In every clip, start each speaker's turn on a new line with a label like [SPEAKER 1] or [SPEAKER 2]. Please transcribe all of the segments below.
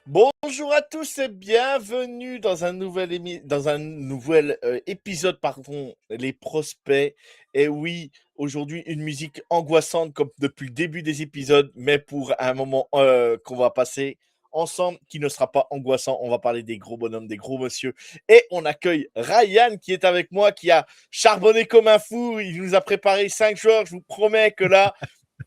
[SPEAKER 1] Bonjour à tous et bienvenue dans un nouvel épisode, pardon, les prospects. Et oui, aujourd'hui une musique angoissante comme depuis le début des épisodes, mais pour un moment qu'on va passer ensemble qui ne sera pas angoissant. On va parler des gros bonhommes, des gros monsieur. Et on accueille Ryan qui est avec moi, qui a charbonné comme un fou. Il nous a préparé 5 joueurs. Je vous promets que là,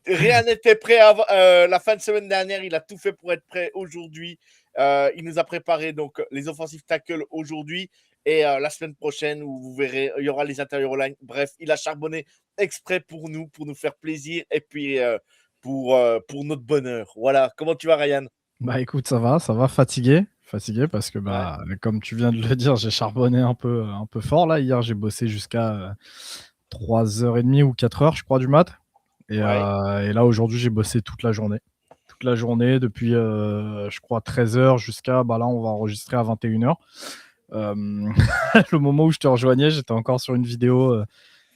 [SPEAKER 1] rien n'était prêt avant la fin de semaine dernière. Il a tout fait pour être prêt aujourd'hui. Il nous a préparé donc les offensive tackles aujourd'hui et la semaine prochaine où vous verrez, il y aura les intérieurs line. Bref, il a charbonné exprès pour nous faire plaisir et puis pour notre bonheur. Voilà. Comment tu vas, Ryan?
[SPEAKER 2] Bah écoute, ça va, fatigué parce que
[SPEAKER 1] Ouais.
[SPEAKER 2] comme tu viens de le dire, j'ai charbonné un peu fort là. Hier, j'ai bossé jusqu'à 3h30 ou 4h, je crois, du mat.
[SPEAKER 1] Ouais.
[SPEAKER 2] Et là, aujourd'hui, j'ai bossé toute la journée. Toute la journée, depuis, je crois, 13h jusqu'à, là, on va enregistrer à 21h. Le moment où je te rejoignais, j'étais encore sur une vidéo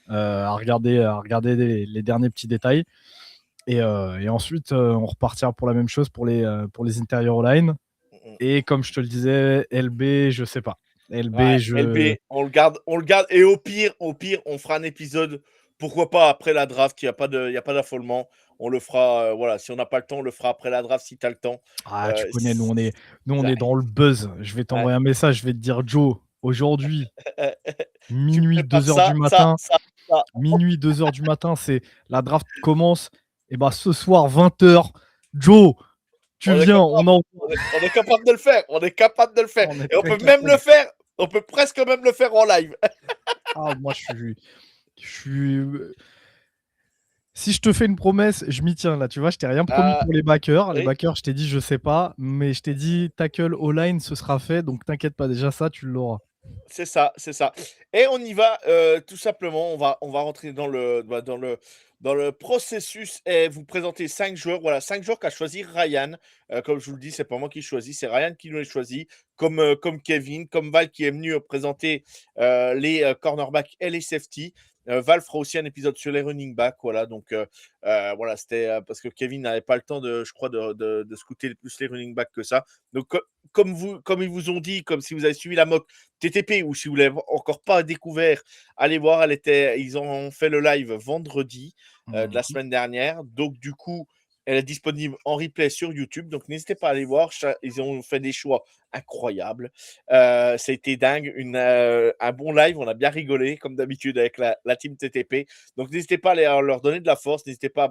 [SPEAKER 2] à regarder les derniers petits détails. Et ensuite, on repartira pour la même chose pour les intérieurs line. Et comme je te le disais, LB, je sais pas. LB,
[SPEAKER 1] Ouais, LB, on le garde. Et au pire, on fera un épisode. Pourquoi pas après la draft? Il y a pas d'affolement. On le fera. Voilà, si on n'a pas le temps, on le fera après la draft si tu as le temps.
[SPEAKER 2] Tu connais, nous,
[SPEAKER 1] C-
[SPEAKER 2] on est
[SPEAKER 1] ouais,
[SPEAKER 2] dans le buzz. Je vais
[SPEAKER 1] ouais.
[SPEAKER 2] t'envoyer un message, je vais te dire, Joe, aujourd'hui,
[SPEAKER 1] Tu me
[SPEAKER 2] minuit,
[SPEAKER 1] prépares
[SPEAKER 2] 2h du
[SPEAKER 1] ça, ça,
[SPEAKER 2] matin,
[SPEAKER 1] ça, ça.
[SPEAKER 2] minuit, 2h du matin, c'est la draft commence. Et ce soir, 20h, Joe, tu
[SPEAKER 1] On est
[SPEAKER 2] viens,
[SPEAKER 1] capable.
[SPEAKER 2] on en.
[SPEAKER 1] On est capable de le faire. On est capable de le faire.
[SPEAKER 2] On est
[SPEAKER 1] Et on
[SPEAKER 2] très
[SPEAKER 1] peut même le
[SPEAKER 2] capable.
[SPEAKER 1] faire. On peut presque même le faire en live.
[SPEAKER 2] Moi, je suis. Si je te fais une promesse, je m'y tiens là. Tu vois, je t'ai rien promis
[SPEAKER 1] Ah,
[SPEAKER 2] pour les backers. Les
[SPEAKER 1] oui.
[SPEAKER 2] backers, je t'ai dit, je sais pas, mais je t'ai dit tackle O-line, ce sera fait. Donc t'inquiète pas, déjà ça, tu l'auras.
[SPEAKER 1] C'est ça, c'est ça. Et on y va tout simplement. On va rentrer dans le processus et vous présenter 5 joueurs. Voilà, 5 joueurs qu'a choisi Ryan. Comme je vous le dis, c'est pas moi qui choisis, c'est Ryan qui nous les choisit. Comme Kevin, comme Val qui est venu présenter les cornerbacks et les safety. Val fera aussi un épisode sur les running backs. Voilà, donc voilà, c'était parce que Kevin n'avait pas le temps je crois, de scouter plus les running backs que ça. Donc, comme ils vous ont dit, comme si vous avez suivi la mock TTP ou si vous l'avez encore pas découvert, allez voir. Ils ont fait le live vendredi de la
[SPEAKER 2] Mhm.
[SPEAKER 1] semaine dernière. Donc, du coup, elle est disponible en replay sur YouTube. Donc, n'hésitez pas à aller voir. Ils ont fait des choix incroyables. Ça a été dingue. Un bon live. On a bien rigolé, comme d'habitude, avec la team TTP. Donc, n'hésitez pas à leur donner de la force. N'hésitez pas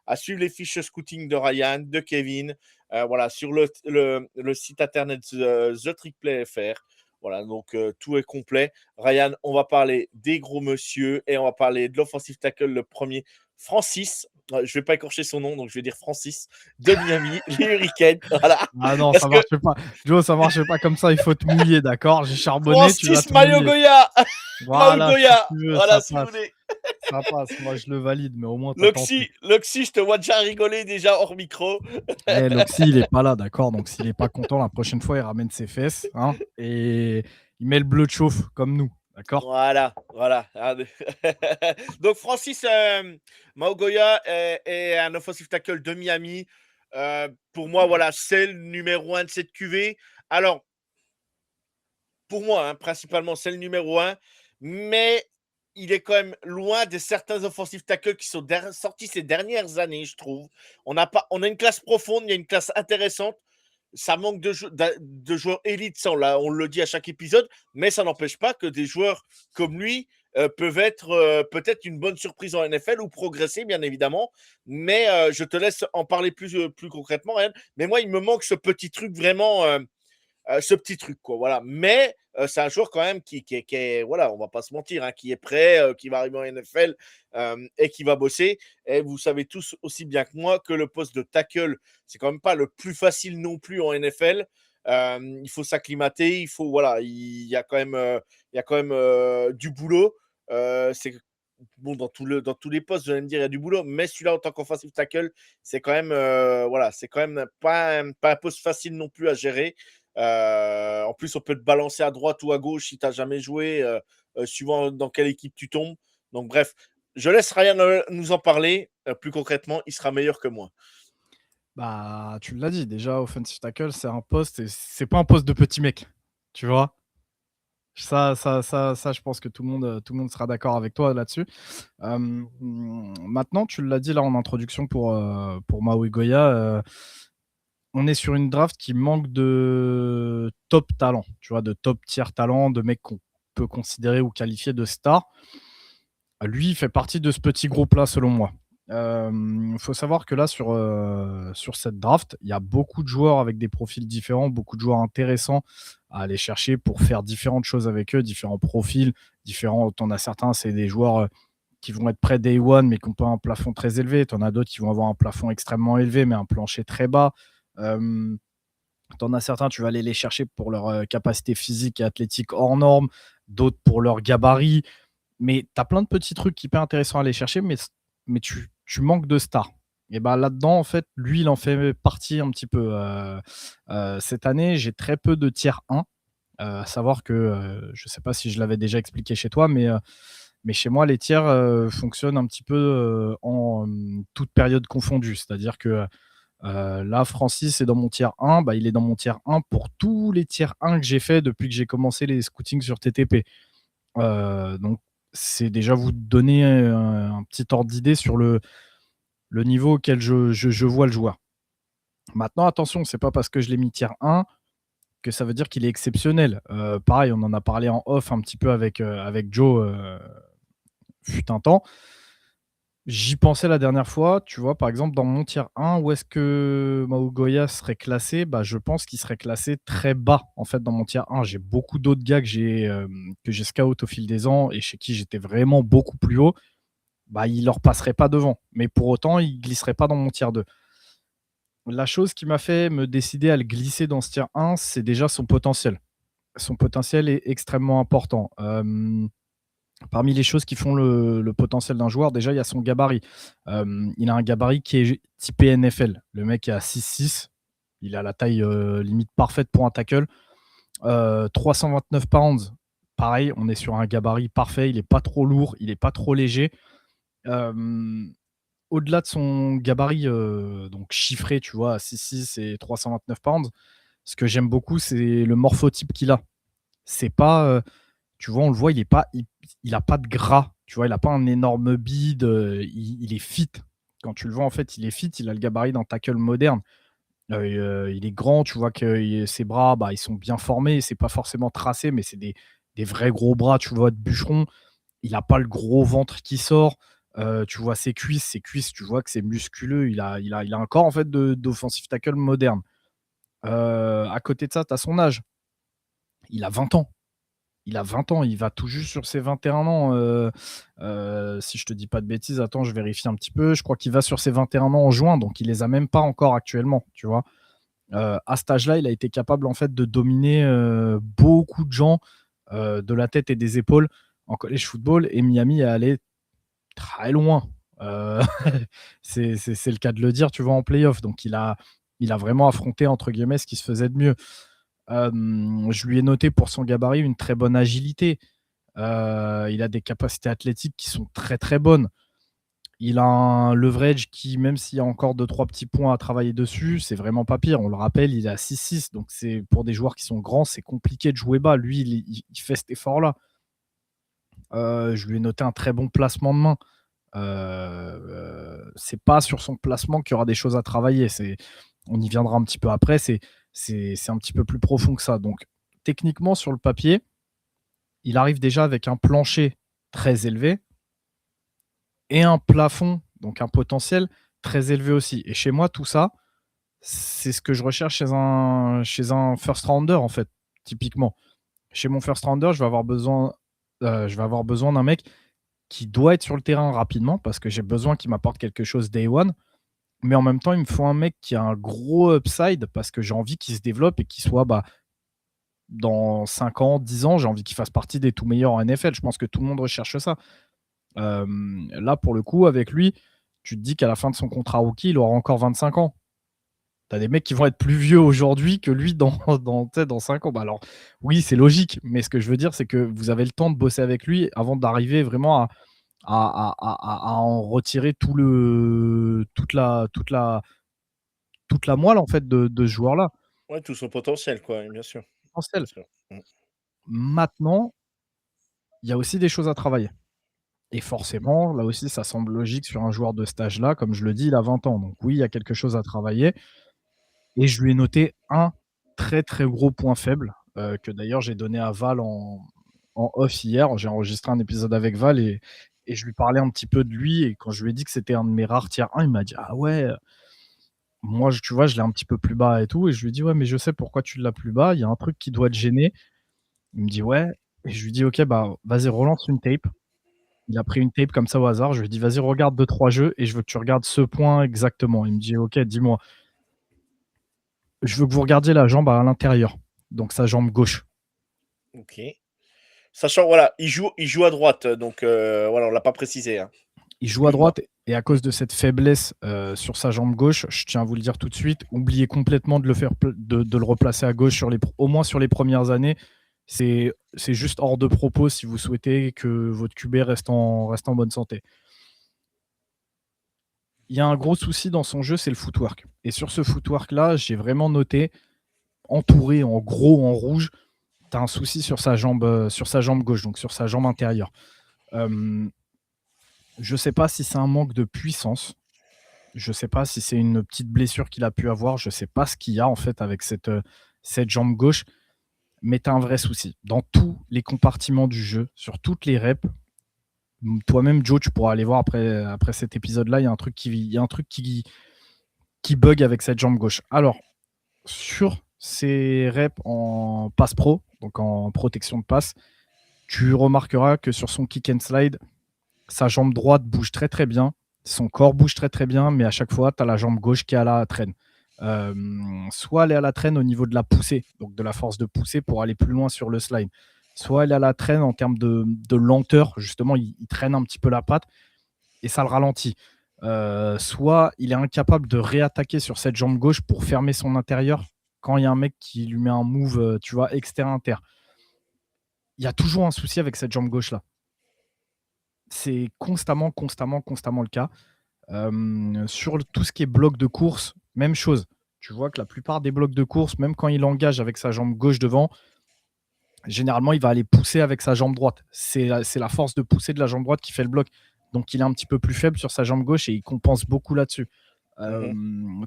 [SPEAKER 1] à suivre les fiches scouting de Ryan, de Kevin. Voilà, sur le site internet TheTrickPlay.fr. Voilà, donc tout est complet. Ryan, on va parler des gros monsieur et on va parler de l'offensive tackle, le premier, Francis. Je ne vais pas écorcher son nom, donc je vais dire Francis de Miami, les Hurricanes. Voilà.
[SPEAKER 2] Ah non,
[SPEAKER 1] Parce
[SPEAKER 2] ça
[SPEAKER 1] que
[SPEAKER 2] marche pas. Joe, ça marche pas comme ça. Il faut te mouiller, d'accord? J'ai charbonné, tu vas
[SPEAKER 1] Francis
[SPEAKER 2] te mouiller.
[SPEAKER 1] Mayogoya,
[SPEAKER 2] Voilà, si
[SPEAKER 1] Maogoya.
[SPEAKER 2] tu veux,
[SPEAKER 1] Voilà,
[SPEAKER 2] ça
[SPEAKER 1] si vous
[SPEAKER 2] passe.
[SPEAKER 1] voulez.
[SPEAKER 2] Ça passe. Moi, je le valide, mais au moins, t'as tenté.
[SPEAKER 1] Loxy, je te vois déjà rigoler déjà hors micro.
[SPEAKER 2] Loxy, il est pas là, d'accord? Donc, s'il est pas content, la prochaine fois, il ramène ses fesses, hein, et il met le bleu de chauffe, comme nous, d'accord?
[SPEAKER 1] Voilà, voilà. Donc Francis Maugoya est un offensive tackle de Miami. Pour moi, voilà, c'est le numéro 1 de cette QV. Alors, pour moi, hein, principalement, c'est le numéro 1. Mais il est quand même loin de certains offensive tackles qui sont sortis ces dernières années, je trouve. On a une classe profonde, il y a une classe intéressante. Ça manque de joueurs élites, ça, on le dit à chaque épisode, mais ça n'empêche pas que des joueurs comme lui peuvent être peut-être une bonne surprise en NFL ou progresser, bien évidemment. Mais je te laisse en parler plus concrètement, Ryan. Mais moi, il me manque ce petit truc vraiment, ce petit truc, quoi. Voilà. Mais c'est un joueur quand même qui est, voilà, on va pas se mentir, hein, qui est prêt, qui va arriver en NFL et qui va bosser. Et vous savez tous aussi bien que moi que le poste de tackle, c'est quand même pas le plus facile non plus en NFL. Il faut s'acclimater, il faut, voilà, il y a quand même du boulot. C'est bon dans tous les postes, je vais me dire, il y a du boulot, mais celui-là en tant qu'offensive tackle, c'est quand même, voilà, c'est quand même pas un poste facile non plus à gérer. En plus, on peut te balancer à droite ou à gauche si tu n'as jamais joué, suivant dans quelle équipe tu tombes. Donc, bref, je laisse Ryan nous en parler. Plus concrètement, il sera meilleur que moi.
[SPEAKER 2] Bah, tu l'as dit, déjà, offensive tackle, c'est un poste, et c'est pas un poste de petit mec, tu vois? Ça, je pense que tout le monde sera d'accord avec toi là-dessus. Maintenant, tu l'as dit là en introduction pour Maui Goya, on est sur une draft qui manque de top talent, tu vois? De top tier talent, de mecs qu'on peut considérer ou qualifier de stars. Lui, il fait partie de ce petit groupe-là, selon moi. Il faut savoir que là, sur cette draft, il y a beaucoup de joueurs avec des profils différents, beaucoup de joueurs intéressants à aller chercher pour faire différentes choses avec eux, différents profils, différents. Tu en as certains, c'est des joueurs qui vont être près day one, mais qui n'ont pas un plafond très élevé. Tu en as d'autres qui vont avoir un plafond extrêmement élevé, mais un plancher très bas. Euh, Tu en as certains, tu vas aller les chercher pour leur capacité physique et athlétique hors norme, d'autres pour leur gabarit. Mais tu as plein de petits trucs hyper intéressants à aller chercher, mais tu manques de stars. Et ben là-dedans, en fait, lui, il en fait partie un petit peu. Cette année, j'ai très peu de tiers 1. À savoir que, je ne sais pas si je l'avais déjà expliqué chez toi, mais chez moi, les tiers fonctionnent un petit peu en toute période confondue. C'est-à-dire que là, Francis est dans mon tiers 1, bah, il est dans mon tiers 1 pour tous les tiers 1 que j'ai fait depuis que j'ai commencé les scootings sur TTP. Donc, c'est déjà vous donner un petit ordre d'idée sur le niveau auquel je vois le joueur. Maintenant, attention, c'est pas parce que je l'ai mis tiers 1 que ça veut dire qu'il est exceptionnel. Pareil, on en a parlé en off un petit peu avec Joe, fut un temps. J'y pensais la dernière fois, tu vois, par exemple, dans mon tier 1, où est-ce que Maougoya serait classé? Bah, je pense qu'il serait classé très bas, en fait, dans mon tier 1. J'ai beaucoup d'autres gars que j'ai scout au fil des ans et chez qui j'étais vraiment beaucoup plus haut. Bah, il leur passerait pas devant. Mais pour autant, il glisserait pas dans mon tier 2. La chose qui m'a fait me décider à le glisser dans ce tier 1, c'est déjà son potentiel. Son potentiel est extrêmement important. Parmi les choses qui font le potentiel d'un joueur, déjà, il y a son gabarit. Il a un gabarit qui est typé NFL. Le mec est à 6'6". Il a la taille limite parfaite pour un tackle. 329 pounds. Pareil, on est sur un gabarit parfait. Il n'est pas trop lourd, il n'est pas trop léger. Au-delà de son gabarit donc chiffré, tu vois, à 6'6 et 329 pounds, ce que j'aime beaucoup, c'est le morphotype qu'il a. C'est pas, tu vois, on le voit, il a pas de gras, tu vois, il a pas un énorme bide, il est fit. Quand tu le vois, en fait, il est fit, il a le gabarit d'un tackle moderne. Il est grand, tu vois que ses bras, bah, ils sont bien formés, c'est pas forcément tracé, mais c'est des vrais gros bras, tu vois, de bûcheron. Il a pas le gros ventre qui sort. Tu vois ses cuisses, tu vois que c'est musculeux. Il a un corps, en fait, d'offensive tackle moderne. À côté de ça, tu as son âge. Il a 20 ans. Il a 20 ans, il va tout juste sur ses 21 ans, si je te dis pas de bêtises, attends, je vérifie un petit peu. Je crois qu'il va sur ses 21 ans en juin, donc il les a même pas encore actuellement, tu vois? À cet âge-là, il a été capable, en fait, de dominer, beaucoup de gens, de la tête et des épaules en college football, et Miami est allé très loin. Heu, c'est le cas de le dire, tu vois, en playoff, donc il a vraiment affronté, entre guillemets, «ce qui se faisait de mieux». Je lui ai noté pour son gabarit une très bonne agilité. Il a des capacités athlétiques qui sont très, très bonnes. Il a un leverage qui, même s'il y a encore deux trois petits points à travailler dessus, c'est vraiment pas pire. On le rappelle, il est à 6'6", donc c'est pour des joueurs qui sont grands, c'est compliqué de jouer bas. Lui, il fait cet effort-là. Je lui ai noté un très bon placement de main. C'est pas sur son placement qu'il y aura des choses à travailler. On y viendra un petit peu après. C'est un petit peu plus profond que ça. Donc, techniquement, sur le papier, il arrive déjà avec un plancher très élevé et un plafond, donc un potentiel très élevé aussi. Et chez moi, tout ça, c'est ce que je recherche chez un first rounder, en fait, typiquement. Chez mon first rounder, je vais avoir besoin d'un mec qui doit être sur le terrain rapidement parce que j'ai besoin qu'il m'apporte quelque chose day one. Mais en même temps, il me faut un mec qui a un gros upside parce que j'ai envie qu'il se développe et qu'il soit, bah, dans 5 ans, 10 ans, j'ai envie qu'il fasse partie des tout meilleurs en NFL. Je pense que tout le monde recherche ça. Là, pour le coup, avec lui, tu te dis qu'à la fin de son contrat rookie, il aura encore 25 ans. Tu as des mecs qui vont être plus vieux aujourd'hui que lui dans 5 ans. Bah alors, oui, c'est logique, mais ce que je veux dire, c'est que vous avez le temps de bosser avec lui avant d'arriver vraiment à en retirer toute la toute la moelle en fait de ce joueur-là.
[SPEAKER 1] Ouais, tout son potentiel, quoi, bien sûr. Bien
[SPEAKER 2] Potentiel.
[SPEAKER 1] sûr.
[SPEAKER 2] Maintenant, il y a aussi des choses à travailler. Et forcément, là aussi, ça semble logique sur un joueur de cet âge-là. Comme je le dis, il a 20 ans. Donc oui, il y a quelque chose à travailler. Et je lui ai noté un très, très gros point faible, que d'ailleurs j'ai donné à Val en off hier. J'ai enregistré un épisode avec Val et je lui parlais un petit peu de lui. Et quand je lui ai dit que c'était un de mes rares tiers 1, il m'a dit: «Ah ouais, moi, tu vois, je l'ai un petit peu plus bas et tout». Et je lui ai dit: «Ouais, mais je sais pourquoi tu l'as plus bas. Il y a un truc qui doit te gêner». Il me dit: «Ouais». Et je lui dis: «OK, bah, vas-y, relance une tape». Il a pris une tape comme ça au hasard. Je lui ai dit: «Vas-y, regarde deux trois jeux et je veux que tu regardes ce point exactement». Il me dit: «OK, dis-moi». Je veux que vous regardiez la jambe à l'intérieur, donc sa jambe gauche.
[SPEAKER 1] OK. Sachant, voilà, il joue à droite, donc voilà, on l'a pas précisé, hein.
[SPEAKER 2] Il joue à
[SPEAKER 1] Excuse-moi.
[SPEAKER 2] droite et à cause de cette faiblesse sur sa jambe gauche, je tiens à vous le dire tout de suite, oubliez complètement de le replacer à gauche au moins sur les premières années. C'est juste hors de propos si vous souhaitez que votre QB reste en bonne santé. Il y a un gros souci dans son jeu, c'est le footwork. Et sur ce footwork-là, j'ai vraiment noté, entouré en gros en rouge, tu as un souci sur sa jambe gauche, donc sur sa jambe intérieure. Je ne sais pas si c'est un manque de puissance. Je ne sais pas si c'est une petite blessure qu'il a pu avoir. Je ne sais pas ce qu'il y a en fait avec cette jambe gauche. Mais tu as un vrai souci. Dans tous les compartiments du jeu, sur toutes les reps, toi-même, Joe, tu pourras aller voir après cet épisode-là, il y a un truc qui bug avec cette jambe gauche. Alors, sur ces reps en passe pro, donc en protection de passe, tu remarqueras que sur son kick and slide, sa jambe droite bouge très très bien, son corps bouge très très bien, mais à chaque fois, tu as la jambe gauche qui est à la traîne. Soit elle est à la traîne au niveau de la poussée, donc de la force de pousser pour aller plus loin sur le slide. Soit elle est à la traîne en termes de lenteur, justement, il traîne un petit peu la patte et ça le ralentit. Soit il est incapable de réattaquer sur cette jambe gauche pour fermer son intérieur quand il y a un mec qui lui met un move, tu vois, exter-inter. Il y a toujours un souci avec cette jambe gauche-là. C'est constamment, constamment, constamment le cas. Sur tout ce qui est bloc de course, même chose. Tu vois que la plupart des blocs de course, même quand il engage avec sa jambe gauche devant, généralement, il va aller pousser avec sa jambe droite. C'est la force de pousser de la jambe droite qui fait le bloc. Donc, il est un petit peu plus faible sur sa jambe gauche et il compense beaucoup là-dessus.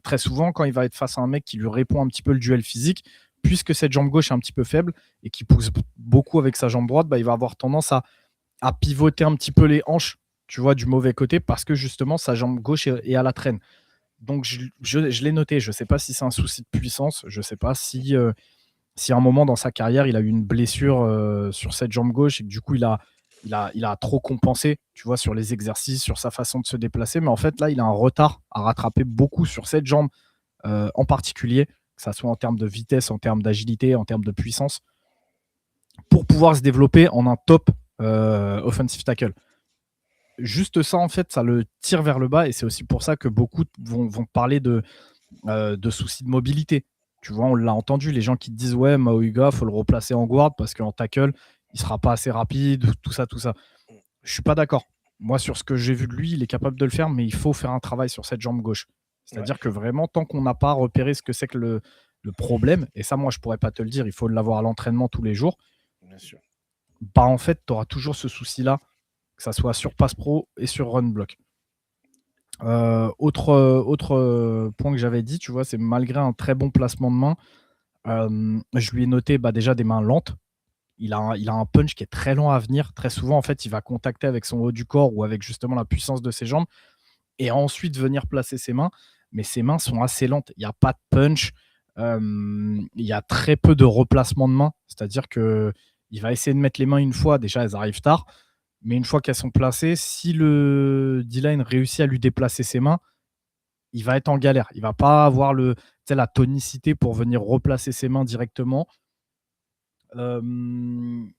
[SPEAKER 2] Très souvent, quand il va être face à un mec qui lui répond un petit peu le duel physique, puisque cette jambe gauche est un petit peu faible et qui pousse beaucoup avec sa jambe droite, bah, il va avoir tendance à pivoter un petit peu les hanches, tu vois, du mauvais côté parce que justement, sa jambe gauche est à la traîne. Donc, je l'ai noté. Je ne sais pas si c'est un souci de puissance. Je ne sais pas si à un moment dans sa carrière, il a eu une blessure sur cette jambe gauche et que du coup, il a trop compensé, tu vois, sur les exercices, sur sa façon de se déplacer. Mais en fait, là, il a un retard à rattraper beaucoup sur cette jambe en particulier, que ça soit en termes de vitesse, en termes d'agilité, en termes de puissance, pour pouvoir se développer en un top offensive tackle. Juste ça, en fait, ça le tire vers le bas et c'est aussi pour ça que beaucoup vont parler de soucis de mobilité. Tu vois, on l'a entendu, les gens qui te disent ouais, Maouiga, faut le replacer en guard parce qu'en tackle, il sera pas assez rapide, tout ça, tout ça. Je suis pas d'accord. Moi, sur ce que j'ai vu de lui, il est capable de le faire, mais il faut faire un travail sur cette jambe gauche. C'est-à-dire que vraiment, tant qu'on n'a pas repéré ce que c'est que le problème, et ça, moi, je pourrais pas te le dire, il faut l'avoir à l'entraînement tous les jours.
[SPEAKER 1] Bien sûr.
[SPEAKER 2] Bah, en fait, tu auras toujours ce souci-là, que ça soit sur pass pro et sur run block. Autre point que j'avais dit, tu vois, c'est malgré un très bon placement de main, je lui ai noté déjà des mains lentes. Il a un punch qui est très lent à venir. Très souvent, en fait, il va contacter avec son haut du corps ou avec justement la puissance de ses jambes et ensuite venir placer ses mains. Mais ses mains sont assez lentes. Il n'y a pas de punch. Il y a très peu de replacement de mains. C'est-à-dire qu'il va essayer de mettre les mains une fois. Déjà, elles arrivent tard. Mais une fois qu'elles sont placées, si le D-line réussit à lui déplacer ses mains, il va être en galère. Il ne va pas avoir la tonicité pour venir replacer ses mains directement. Le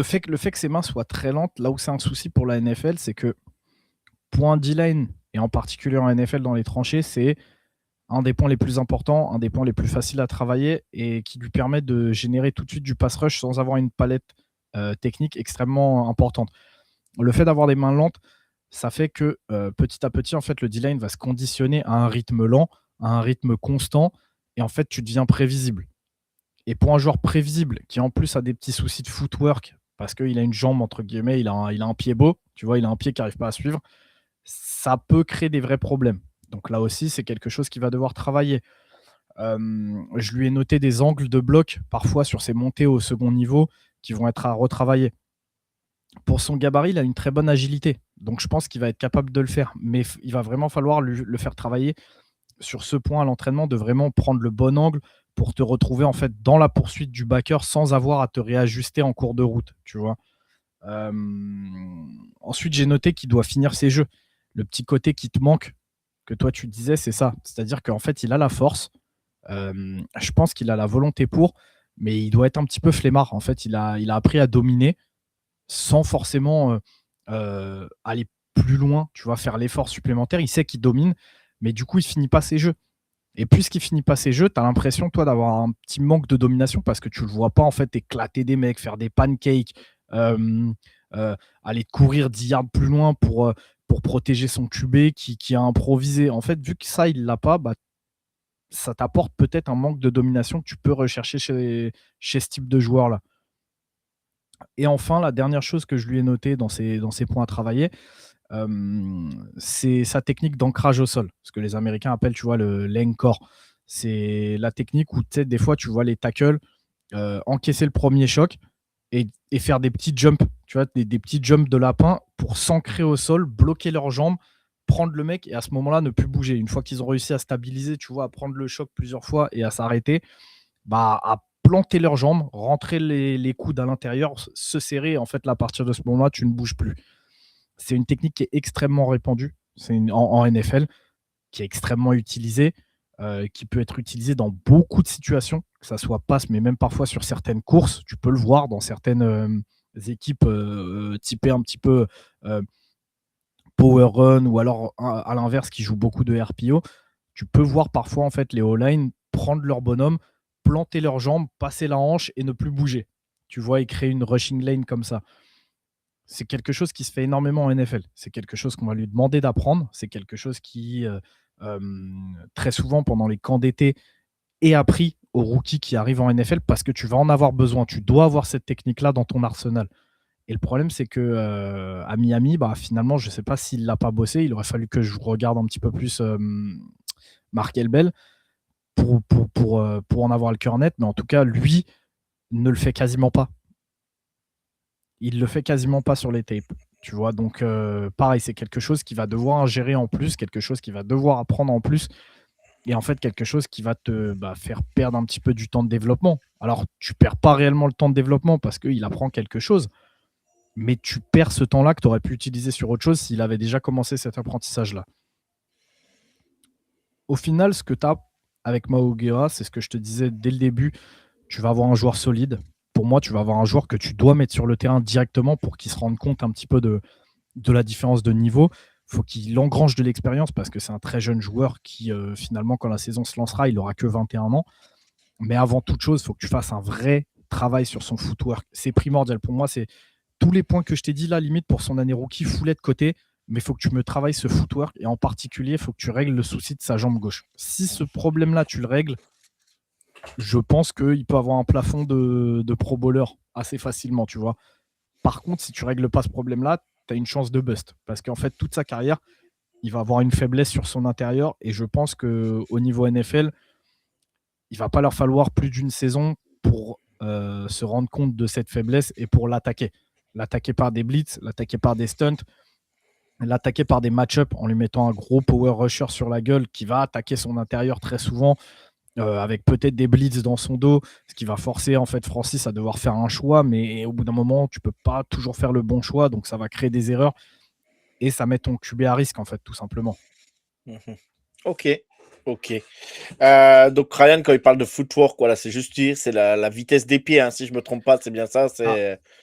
[SPEAKER 2] fait que ses mains soient très lentes, là où c'est un souci pour la NFL, c'est que pour un D-line, et en particulier en NFL dans les tranchées, c'est un des points les plus importants, un des points les plus faciles à travailler et qui lui permet de générer tout de suite du pass rush sans avoir une palette technique extrêmement importante. Le fait d'avoir des mains lentes, ça fait que petit à petit, en fait, le D-line va se conditionner à un rythme lent, à un rythme constant, et en fait, tu deviens prévisible. Et pour un joueur prévisible qui en plus a des petits soucis de footwork parce qu'il a une jambe entre guillemets, il a un pied beau, tu vois, il a un pied qui n'arrive pas à suivre, ça peut créer des vrais problèmes. Donc là aussi, c'est quelque chose qu'il va devoir travailler. Je lui ai noté des angles de bloc parfois sur ses montées au second niveau qui vont être à retravailler. Pour son gabarit, il a une très bonne agilité. Donc je pense qu'il va être capable de le faire. Mais il va vraiment falloir le faire travailler sur ce point à l'entraînement, de vraiment prendre le bon angle pour te retrouver en fait dans la poursuite du backer sans avoir à te réajuster en cours de route, tu vois. Euh, Ensuite, j'ai noté qu'il doit finir ses jeux. Le petit côté qui te manque, que toi tu disais, c'est ça. C'est-à-dire qu'en fait, il a la force. Je pense qu'il a la volonté pour, mais il doit être un petit peu flemmard. En fait, il a appris à dominer sans forcément aller plus loin, tu vois, faire l'effort supplémentaire. Il sait qu'il domine, mais du coup, il finit pas ses jeux. Et puisqu'il finit pas ses jeux, tu as l'impression, toi, d'avoir un petit manque de domination parce que tu le vois pas, en fait, éclater des mecs, faire des pancakes, aller courir 10 yards plus loin pour protéger son QB qui a improvisé. En fait, vu que ça, il l'a pas, bah, ça t'apporte peut-être un manque de domination que tu peux rechercher chez ce type de joueur-là. Et enfin, la dernière chose que je lui ai notée dans ses points à travailler, c'est sa technique d'ancrage au sol, ce que les Américains appellent, tu vois, le l'anchor. C'est la technique où, tu sais, des fois, tu vois les tackles encaisser le premier choc et faire des petits jumps, tu vois, des petits jumps de lapin pour s'ancrer au sol, bloquer leurs jambes, prendre le mec et à ce moment-là ne plus bouger. Une fois qu'ils ont réussi à stabiliser, tu vois, à prendre le choc plusieurs fois et à s'arrêter, bah, à planter leurs jambes, rentrer les coudes à l'intérieur, se serrer. En fait, là, à partir de ce moment-là, tu ne bouges plus. C'est une technique qui est extrêmement répandue en NFL, qui est extrêmement utilisée, qui peut être utilisée dans beaucoup de situations, que ça soit passe, mais même parfois sur certaines courses. Tu peux le voir dans certaines équipes typées un petit peu power run ou alors à l'inverse qui jouent beaucoup de RPO. Tu peux voir parfois en fait les O-line prendre leur bonhomme, planter leurs jambes, passer la hanche et ne plus bouger. Tu vois, et créer une rushing lane comme ça. C'est quelque chose qui se fait énormément en NFL. C'est quelque chose qu'on va lui demander d'apprendre. C'est quelque chose qui, très souvent, pendant les camps d'été, est appris aux rookies qui arrivent en NFL parce que tu vas en avoir besoin. Tu dois avoir cette technique-là dans ton arsenal. Et le problème, c'est que à Miami, bah, finalement, je ne sais pas s'il ne l'a pas bossé. Il aurait fallu que je regarde un petit peu plus Mark Elbel pour en avoir le cœur net. Mais en tout cas, lui ne le fait quasiment pas. Il le fait quasiment pas sur les tapes. Tu vois, donc pareil, c'est quelque chose qu'il va devoir gérer en plus, quelque chose qu'il va devoir apprendre en plus, et en fait quelque chose qui va te faire perdre un petit peu du temps de développement. Alors, tu perds pas réellement le temps de développement parce qu'il apprend quelque chose, mais tu perds ce temps-là que tu aurais pu utiliser sur autre chose s'il avait déjà commencé cet apprentissage-là. Au final, ce que tu as avec Mauguera, c'est ce que je te disais dès le début, tu vas avoir un joueur solide. Pour moi, tu vas avoir un joueur que tu dois mettre sur le terrain directement pour qu'il se rende compte un petit peu de la différence de niveau. Il faut qu'il engrange de l'expérience parce que c'est un très jeune joueur qui, finalement, quand la saison se lancera, il n'aura que 21 ans. Mais avant toute chose, il faut que tu fasses un vrai travail sur son footwork. C'est primordial. Pour moi, c'est tous les points que je t'ai dit là, limite pour son année rookie, foulet de côté. Mais il faut que tu me travailles ce footwork et en particulier, il faut que tu règles le souci de sa jambe gauche. Si ce problème-là, tu le règles, je pense qu'il peut avoir un plafond de pro bowler assez facilement, tu vois. Par contre, si tu règles pas ce problème-là, tu as une chance de bust. Parce qu'en fait, toute sa carrière, il va avoir une faiblesse sur son intérieur. Et je pense qu'au niveau NFL, il va pas leur falloir plus d'une saison pour se rendre compte de cette faiblesse et pour l'attaquer. L'attaquer par des blitz, l'attaquer par des stunts, l'attaquer par des match-ups en lui mettant un gros power rusher sur la gueule qui va attaquer son intérieur très souvent. Avec peut-être des blitz dans son dos, ce qui va forcer en fait Francis à devoir faire un choix, mais au bout d'un moment, tu peux pas toujours faire le bon choix, donc ça va créer des erreurs et ça met ton QB à risque en fait, tout simplement.
[SPEAKER 1] Ok. Donc Ryan, quand il parle de footwork, voilà, c'est juste dire, c'est la vitesse des pieds, hein, si je me trompe pas, c'est bien ça.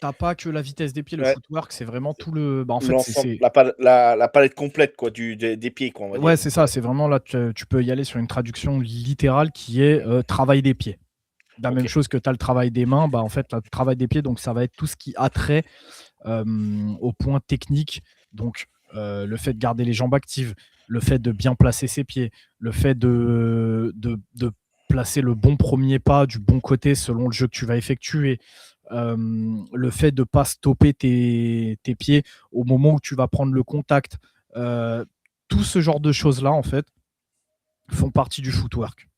[SPEAKER 2] T'as pas que la vitesse des pieds, le footwork, c'est vraiment tout le. En fait,
[SPEAKER 1] l'ensemble, la palette complète quoi, des pieds, quoi, on va dire.
[SPEAKER 2] Ouais, c'est ça. C'est vraiment là, tu peux y aller sur une traduction littérale qui est travail des pieds. La même chose que tu as le travail des mains, en fait, le travail des pieds, donc ça va être tout ce qui a trait au point technique. Donc, le fait de garder les jambes actives, le fait de bien placer ses pieds, le fait de placer le bon premier pas du bon côté selon le jeu que tu vas effectuer, le fait de ne pas stopper tes pieds au moment où tu vas prendre le contact, tout ce genre de choses-là, en fait, font partie du footwork.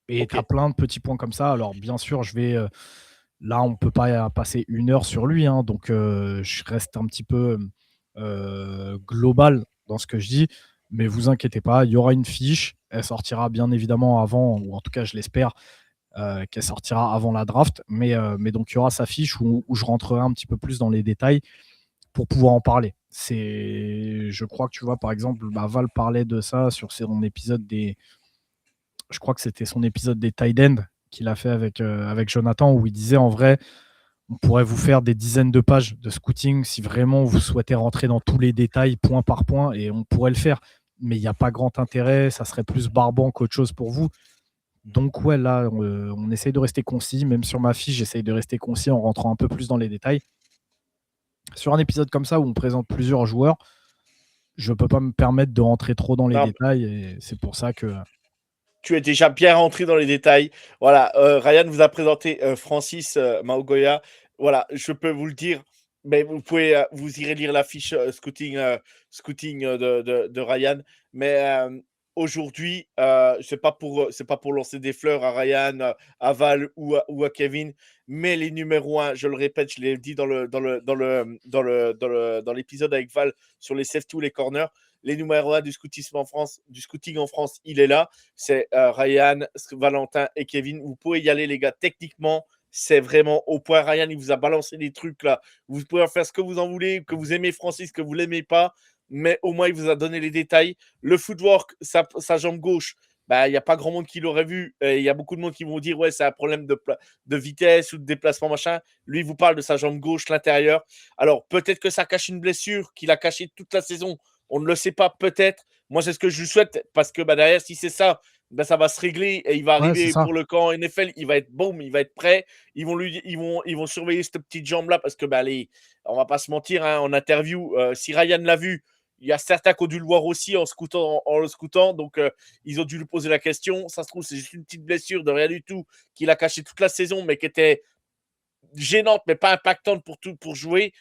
[SPEAKER 2] Et tu as plein de petits points comme ça. Alors, bien sûr, là, on ne peut pas passer 1 heure sur lui, hein, donc je reste un petit peu global dans ce que je dis, mais vous inquiétez pas, il y aura une fiche, elle sortira bien évidemment avant, ou en tout cas je l'espère, qu'elle sortira avant la draft, mais donc il y aura sa fiche où je rentrerai un petit peu plus dans les détails pour pouvoir en parler. Je crois que tu vois, par exemple, Val parlait de ça sur son épisode je crois que c'était son épisode des tight ends qu'il a fait avec Jonathan, où il disait en vrai, on pourrait vous faire des dizaines de pages de scouting si vraiment vous souhaitez rentrer dans tous les détails point par point, et on pourrait le faire. Mais il n'y a pas grand intérêt, ça serait plus barbant qu'autre chose pour vous. Donc ouais, là, on essaye de rester concis. Même sur ma fiche, j'essaye de rester concis en rentrant un peu plus dans les détails. Sur un épisode comme ça où on présente plusieurs joueurs, je ne peux pas me permettre de rentrer trop dans les détails, et c'est pour ça que...
[SPEAKER 1] Tu es déjà bien rentré dans les détails. Voilà, Ryan vous a présenté Francis Maugoya. Voilà, je peux vous le dire, mais vous pouvez, vous irez lire la fiche scouting de Ryan. Mais aujourd'hui, c'est pas pour lancer des fleurs à Ryan, à Val ou à Kevin, mais les numéros 1, je le répète, je l'ai dit dans l'épisode avec Val sur les safety ou les corners. Les numéros 1 du scouting en France, il est là. C'est Ryan, Valentin et Kevin. Vous pouvez y aller, les gars. Techniquement, c'est vraiment au point. Ryan, il vous a balancé des trucs là. Vous pouvez en faire ce que vous en voulez, que vous aimez Francis, que vous l'aimez pas. Mais au moins, il vous a donné les détails. Le footwork, sa jambe gauche, il n'y a pas grand monde qui l'aurait vu. Il y a beaucoup de monde qui vont dire, ouais, c'est un problème de vitesse ou de déplacement, machin. Lui, il vous parle de sa jambe gauche, l'intérieur. Alors, peut-être que ça cache une blessure qu'il a cachée toute la saison. On ne le sait pas, peut-être. Moi, c'est ce que je lui souhaite, parce que derrière, si c'est ça, ça va se régler et il va arriver pour le camp NFL. Il va être bon, il va être prêt. Ils vont surveiller cette petite jambe-là, parce que, on va pas se mentir, hein, en interview, si Ryan l'a vu, il y a certains qui ont dû le voir aussi en le scoutant. Donc, ils ont dû lui poser la question. Ça se trouve, c'est juste une petite blessure de rien du tout qu'il a caché toute la saison, mais qui était gênante, mais pas impactante pour jouer.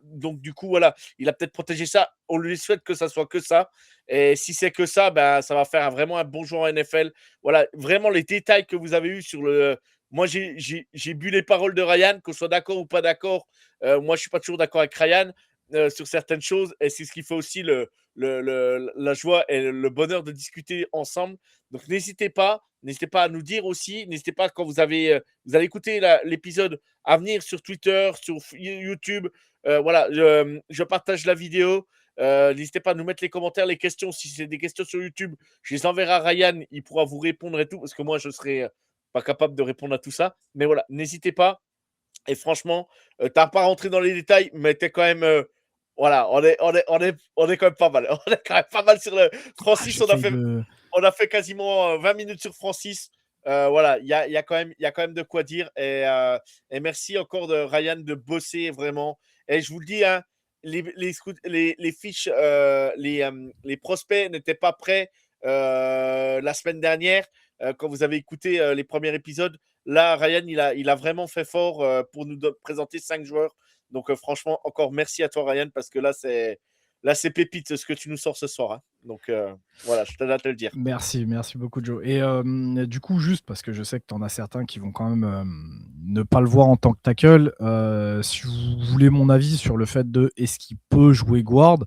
[SPEAKER 1] Donc, du coup, voilà, il a peut-être protégé ça. On lui souhaite que ça soit que ça. Et si c'est que ça, ça va faire vraiment un bon joueur en NFL. Voilà, vraiment les détails que vous avez eus sur le. Moi, j'ai bu les paroles de Ryan, qu'on soit d'accord ou pas d'accord. Moi, je ne suis pas toujours d'accord avec Ryan sur certaines choses. Et c'est ce qui fait aussi la joie et le bonheur de discuter ensemble. Donc, n'hésitez pas à nous dire aussi. N'hésitez pas, quand vous allez écouter l'épisode à venir sur Twitter, sur YouTube. Voilà, je partage la vidéo. N'hésitez pas à nous mettre les commentaires, les questions. Si c'est des questions sur YouTube, je les enverrai à Ryan. Il pourra vous répondre et tout, parce que moi, je ne serai pas capable de répondre à tout ça. Mais voilà, n'hésitez pas. Et franchement, tu n'as pas rentré dans les détails, mais tu es quand même. Voilà, on est quand même pas mal. On est quand même pas mal sur le Francis. On a fait quasiment 20 minutes sur Francis. Voilà, il y a quand même de quoi dire. Et merci encore de Ryan de bosser vraiment. Et je vous le dis, hein, les fiches, les prospects n'étaient pas prêts la semaine dernière quand vous avez écouté les premiers épisodes. Là, Ryan, il a vraiment fait fort pour nous présenter 5 joueurs. Donc, franchement, encore merci à toi, Ryan, parce que là, c'est pépite ce que tu nous sors ce soir. Hein. Donc, voilà, je te le dire.
[SPEAKER 2] Merci beaucoup, Joe. Et du coup, juste parce que je sais que tu en as certains qui vont quand même ne pas le voir en tant que tackle, si vous voulez mon avis sur le fait de est-ce qu'il peut jouer guard,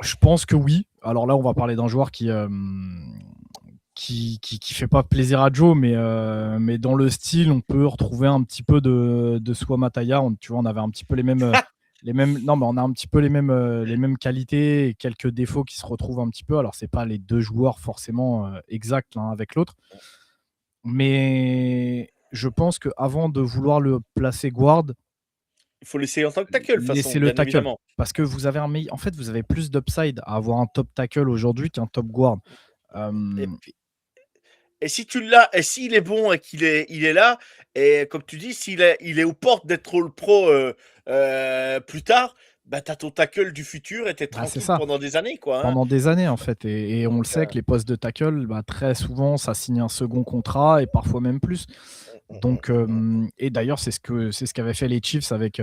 [SPEAKER 2] je pense que oui. Alors là, on va parler d'un joueur qui fait pas plaisir à Joe, mais dans le style, on peut retrouver un petit peu de Sua Mataya. Tu vois, on avait un petit peu les mêmes. Non, mais on a un petit peu les mêmes qualités et quelques défauts qui se retrouvent un petit peu. Alors, c'est pas les deux joueurs forcément exacts l'un avec l'autre, mais je pense qu'avant de vouloir le placer guard,
[SPEAKER 1] il faut l'essayer en tant que tackle,
[SPEAKER 2] laissez le tackle, évidemment. Parce que vous avez en fait, vous avez plus d'upside à avoir un top tackle aujourd'hui qu'un top guard.
[SPEAKER 1] Et si tu l'as, et s'il est bon et il est là, et comme tu dis, il est aux portes d'être All Pro plus tard, bah t'as ton tackle du futur et t'es
[SPEAKER 2] Bah, c'est
[SPEAKER 1] tranquille
[SPEAKER 2] ça.
[SPEAKER 1] pendant des années, quoi. Hein.
[SPEAKER 2] Pendant des années, en fait. Et on le
[SPEAKER 1] Donc,
[SPEAKER 2] sait que les postes de tackle, bah, très souvent, ça signe un second contrat et parfois même plus. Donc, et d'ailleurs, c'est ce qu'avaient fait les Chiefs avec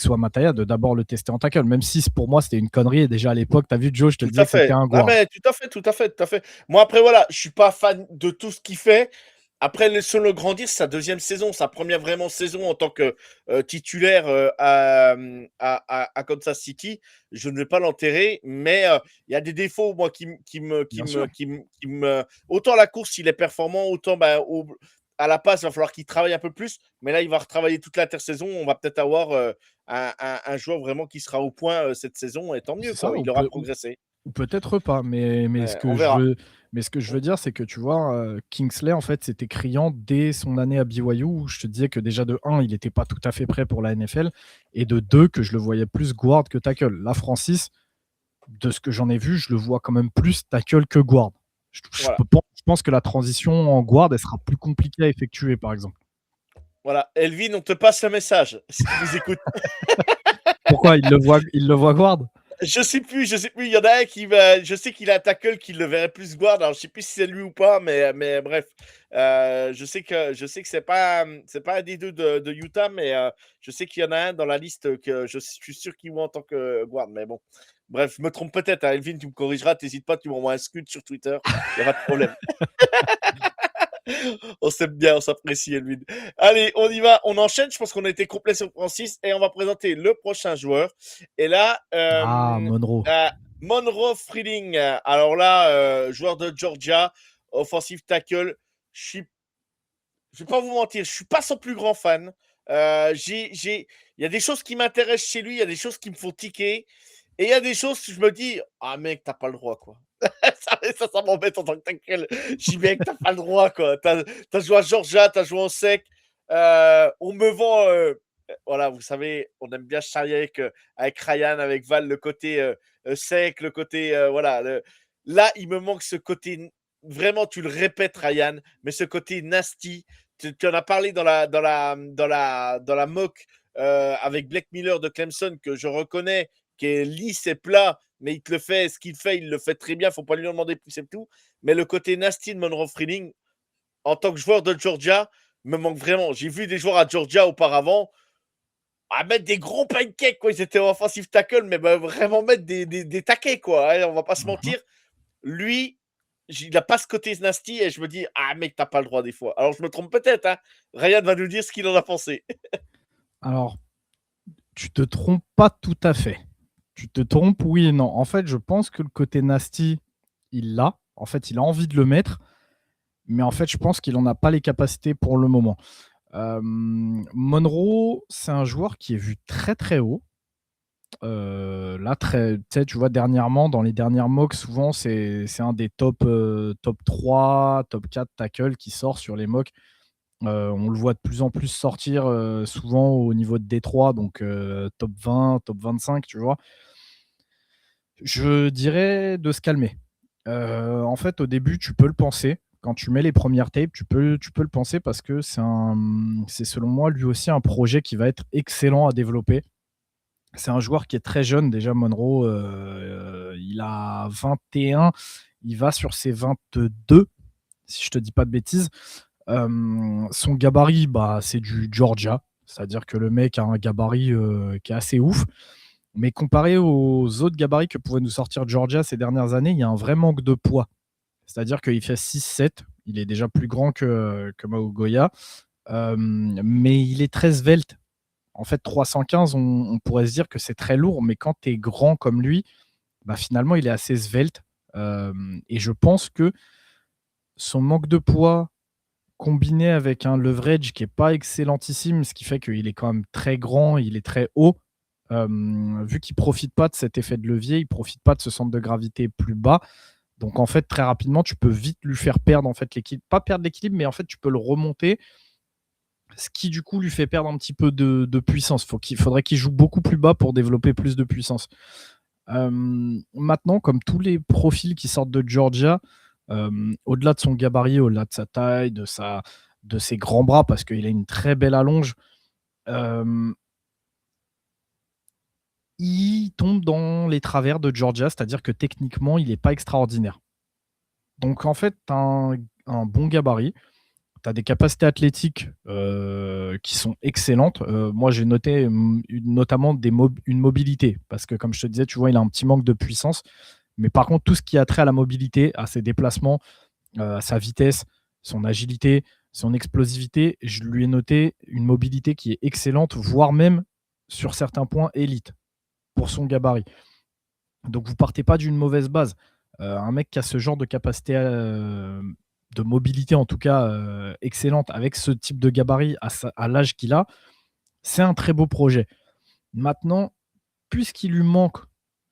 [SPEAKER 2] Suamataia, de d'abord le tester en tackle, même si pour moi c'était une connerie. Et déjà à l'époque, tu as vu Joe, je te
[SPEAKER 1] tout
[SPEAKER 2] disais
[SPEAKER 1] à
[SPEAKER 2] que c'était
[SPEAKER 1] fait.
[SPEAKER 2] un
[SPEAKER 1] Ah
[SPEAKER 2] guard.
[SPEAKER 1] mais tout à fait, tout à fait, tout à fait. Moi après voilà, je suis pas fan de tout ce qu'il fait. Après, laissons-le grandir, sa deuxième saison, sa première vraiment saison en tant que titulaire à Kansas City. Je ne vais pas l'enterrer, mais il y a des défauts, moi,
[SPEAKER 2] Bien sûr.
[SPEAKER 1] Autant la course, il est performant, autant bah, à la passe, il va falloir qu'il travaille un peu plus. Mais là, il va retravailler toute l'intersaison. On va peut-être avoir un joueur vraiment qui sera au point cette saison, et tant mieux,
[SPEAKER 2] C'est ça,
[SPEAKER 1] quoi. Il aura progressé.
[SPEAKER 2] ou peut-être pas. Mais
[SPEAKER 1] On verra.
[SPEAKER 2] ce que je veux dire, c'est que tu vois, Kingsley, en fait, c'était criant dès son année à BYU, où je te disais que déjà de 1, il n'était pas tout à fait prêt pour la NFL, et de 2, que je le voyais plus guard que tackle. Là, Francis, de ce que j'en ai vu, je le vois quand même plus tackle que guard.
[SPEAKER 1] Voilà.
[SPEAKER 2] Je pense que la transition en guard, elle sera plus compliquée à effectuer, par exemple.
[SPEAKER 1] Voilà, Elvin, on te passe le message si tu nous écoutes.
[SPEAKER 2] Pourquoi il le voit guard?
[SPEAKER 1] Je sais plus, je sais plus. Il y en a un qui va. Je sais qu'il a un tackle qui le verrait plus guard. Alors je sais plus si c'est lui ou pas, mais bref. Je sais que c'est pas un des deux de Utah, mais je sais qu'il y en a un dans la liste que je suis sûr qu'il voit en tant que guard. Mais bon, bref, je me trompe peut-être. Hein. Elvin, tu me corrigeras. T'hésites pas, tu m'envoies un scud sur Twitter. Il y a pas de problème. On s'aime bien, on s'apprécie, Elvin. Allez, on y va, on enchaîne. Je pense qu'on a été complet sur Francis et on va présenter le prochain joueur. Et là,
[SPEAKER 2] Ah, Monroe.
[SPEAKER 1] Monroe Freeling. Alors là, joueur de Georgia, offensive tackle. Je vais pas vous mentir, je suis pas son plus grand fan. Il y a des choses qui m'intéressent chez lui, il y a des choses qui me font tiquer. Et il y a des choses que je me dis, ah mec, t'as pas le droit, quoi. ça m'embête en tant que tackle. Je dis, mec, t'as pas le droit, quoi. T'as joué à Georgia, t'as joué en sec. On me vend. Voilà, vous savez, on aime bien charrier avec Ryan, avec Val, le côté sec, le côté. Voilà. Là, il me manque ce côté. Vraiment, tu le répètes, Ryan, mais ce côté nasty. Tu en as parlé dans la mock avec Blake Miller de Clemson, que je reconnais, qui est lisse et plat, mais il te le fait, ce qu'il fait, il le fait très bien, faut pas lui en demander plus, c'est tout. Mais le côté nasty de Monroe Freeling, en tant que joueur de Georgia, me manque vraiment. J'ai vu des joueurs à Georgia auparavant à mettre des gros pancakes, quoi. Ils étaient offensive tackle, mais bah, vraiment mettre des taquets, quoi. Hein, on va pas se mentir. Lui, il n'a pas ce côté nasty et je me dis, ah mec, t'as pas le droit des fois. Alors je me trompe peut-être, hein. Ryan va nous dire ce qu'il en a pensé.
[SPEAKER 2] Alors, tu te trompes pas tout à fait. Tu te trompes, oui et non. En fait, je pense que le côté nasty, il l'a. En fait, il a envie de le mettre. Mais en fait, je pense qu'il n'en a pas les capacités pour le moment. Monroe, c'est un joueur qui est vu très très haut. Là, tu vois, dernièrement, dans les dernières mocks, souvent, c'est un des top 3, top 4 tackles qui sort sur les mocks. On le voit de plus en plus sortir souvent au niveau de Détroit, donc top 20, top 25, tu vois. Je dirais de se calmer. En fait, au début, tu peux le penser. Quand tu mets les premières tapes, tu peux le penser parce que c'est selon moi lui aussi un projet qui va être excellent à développer. C'est un joueur qui est très jeune déjà, Monroe. Il a 21, il va sur ses 22, si je te dis pas de bêtises. Son gabarit, bah, c'est du Georgia, c'est-à-dire que le mec a un gabarit qui est assez ouf. Mais comparé aux autres gabarits que pouvait nous sortir Georgia ces dernières années, il y a un vrai manque de poids. C'est-à-dire qu'il fait 6-7, il est déjà plus grand que Maugoya, mais il est très svelte. En fait, 315, on pourrait se dire que c'est très lourd, mais quand tu es grand comme lui, bah, finalement, il est assez svelte. Et je pense que son manque de poids, combiné avec un leverage qui n'est pas excellentissime, ce qui fait qu'il est quand même très grand, il est très haut, vu qu'il ne profite pas de cet effet de levier, il ne profite pas de ce centre de gravité plus bas. Donc en fait, très rapidement, tu peux vite lui faire perdre en fait l'équilibre. Pas perdre l'équilibre, mais en fait, tu peux le remonter, ce qui du coup lui fait perdre un petit peu de puissance. Faudrait qu'il joue beaucoup plus bas pour développer plus de puissance. Maintenant, comme tous les profils qui sortent de Georgia, Au-delà de son gabarit, au-delà de sa taille, de ses grands bras, parce qu'il a une très belle allonge, il tombe dans les travers de Georgia, c'est-à-dire que techniquement, il n'est pas extraordinaire. Donc en fait, tu as un bon gabarit, tu as des capacités athlétiques qui sont excellentes. Moi, j'ai noté notamment une mobilité, parce que comme je te disais, tu vois, il a un petit manque de puissance. Mais par contre, tout ce qui a trait à la mobilité, à ses déplacements, à sa vitesse, son agilité, son explosivité, je lui ai noté une mobilité qui est excellente, voire même sur certains points élite pour son gabarit. Donc vous partez pas d'une mauvaise base. Un mec qui a ce genre de capacité de mobilité, en tout cas excellente, avec ce type de gabarit à l'âge qu'il a, c'est un très beau projet. Maintenant, puisqu'il lui manque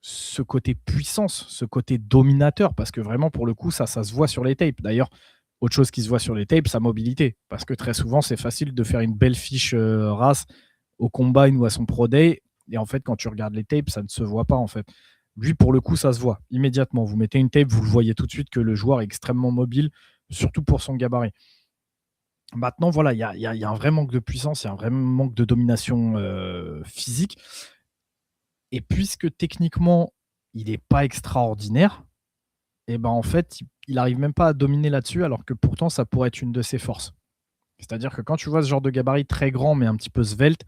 [SPEAKER 2] ce côté puissance, ce côté dominateur, parce que vraiment, pour le coup, ça se voit sur les tapes. D'ailleurs, autre chose qui se voit sur les tapes, sa mobilité. Parce que très souvent, c'est facile de faire une belle fiche race au combine ou à son pro day. Et en fait, quand tu regardes les tapes, ça ne se voit pas, en fait. Lui, pour le coup, ça se voit immédiatement. Vous mettez une tape, vous le voyez tout de suite que le joueur est extrêmement mobile, surtout pour son gabarit. Maintenant, voilà, il y a un vrai manque de puissance, il y a un vrai manque de domination physique. Et puisque techniquement, il n'est pas extraordinaire, et ben en fait, il n'arrive même pas à dominer là-dessus, alors que pourtant, ça pourrait être une de ses forces. C'est-à-dire que quand tu vois ce genre de gabarit très grand, mais un petit peu svelte,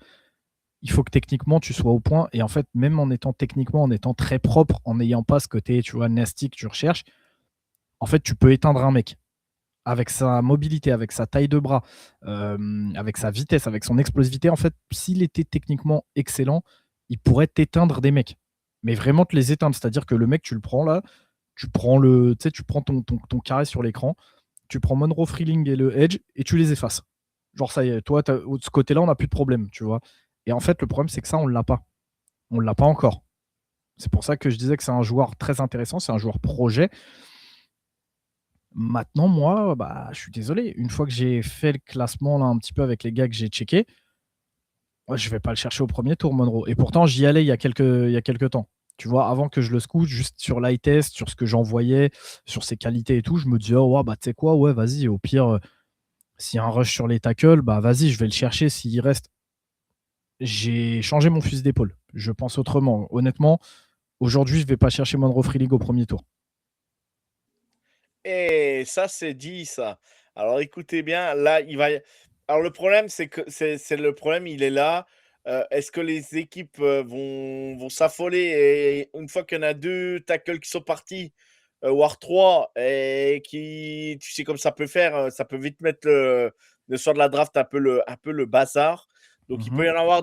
[SPEAKER 2] il faut que techniquement, tu sois au point. Et en fait, même en étant techniquement, en étant très propre, en n'ayant pas ce côté, tu vois, nasty que tu recherches, en fait, tu peux éteindre un mec. Avec sa mobilité, avec sa taille de bras, avec sa vitesse, avec son explosivité, en fait, s'il était techniquement excellent, il pourrait t'éteindre des mecs. Mais vraiment te les éteindre. C'est-à-dire que le mec, tu le prends là, tu prends ton carré sur l'écran, tu prends Monroe Freeling et le Edge et tu les effaces. Genre, ça y est, toi, de ce côté-là, on n'a plus de problème, tu vois. Et en fait, le problème, c'est que ça, on ne l'a pas. On ne l'a pas encore. C'est pour ça que je disais que c'est un joueur très intéressant, c'est un joueur projet. Maintenant, moi, bah, je suis désolé. Une fois que j'ai fait le classement là, un petit peu avec les gars que j'ai checkés, moi, je vais pas le chercher au premier tour, Monroe. Et pourtant, j'y allais il y a quelques temps. Tu vois, avant que je le scoute, juste sur l'eye test, sur ce que j'en voyais, sur ses qualités et tout, je me disais, oh, ouais, bah, tu sais quoi, ouais, vas-y, au pire, s'il y a un rush sur les tackles, bah, vas-y, je vais le chercher s'il reste. J'ai changé mon fusil d'épaule. Je pense autrement. Honnêtement, aujourd'hui, je vais pas chercher Monroe Freeling au premier tour.
[SPEAKER 1] Et ça, c'est dit ça. Alors écoutez bien, là, il va y alors le problème, c'est que c'est le problème, il est là. Est-ce que les équipes, vont s'affoler et une fois qu'il y en a 2 tackles qui sont partis, voire 3 et qui tu sais comme ça peut faire, ça peut vite mettre le soir de la draft un peu le bazar. Donc il peut
[SPEAKER 2] Mhm.
[SPEAKER 1] y en avoir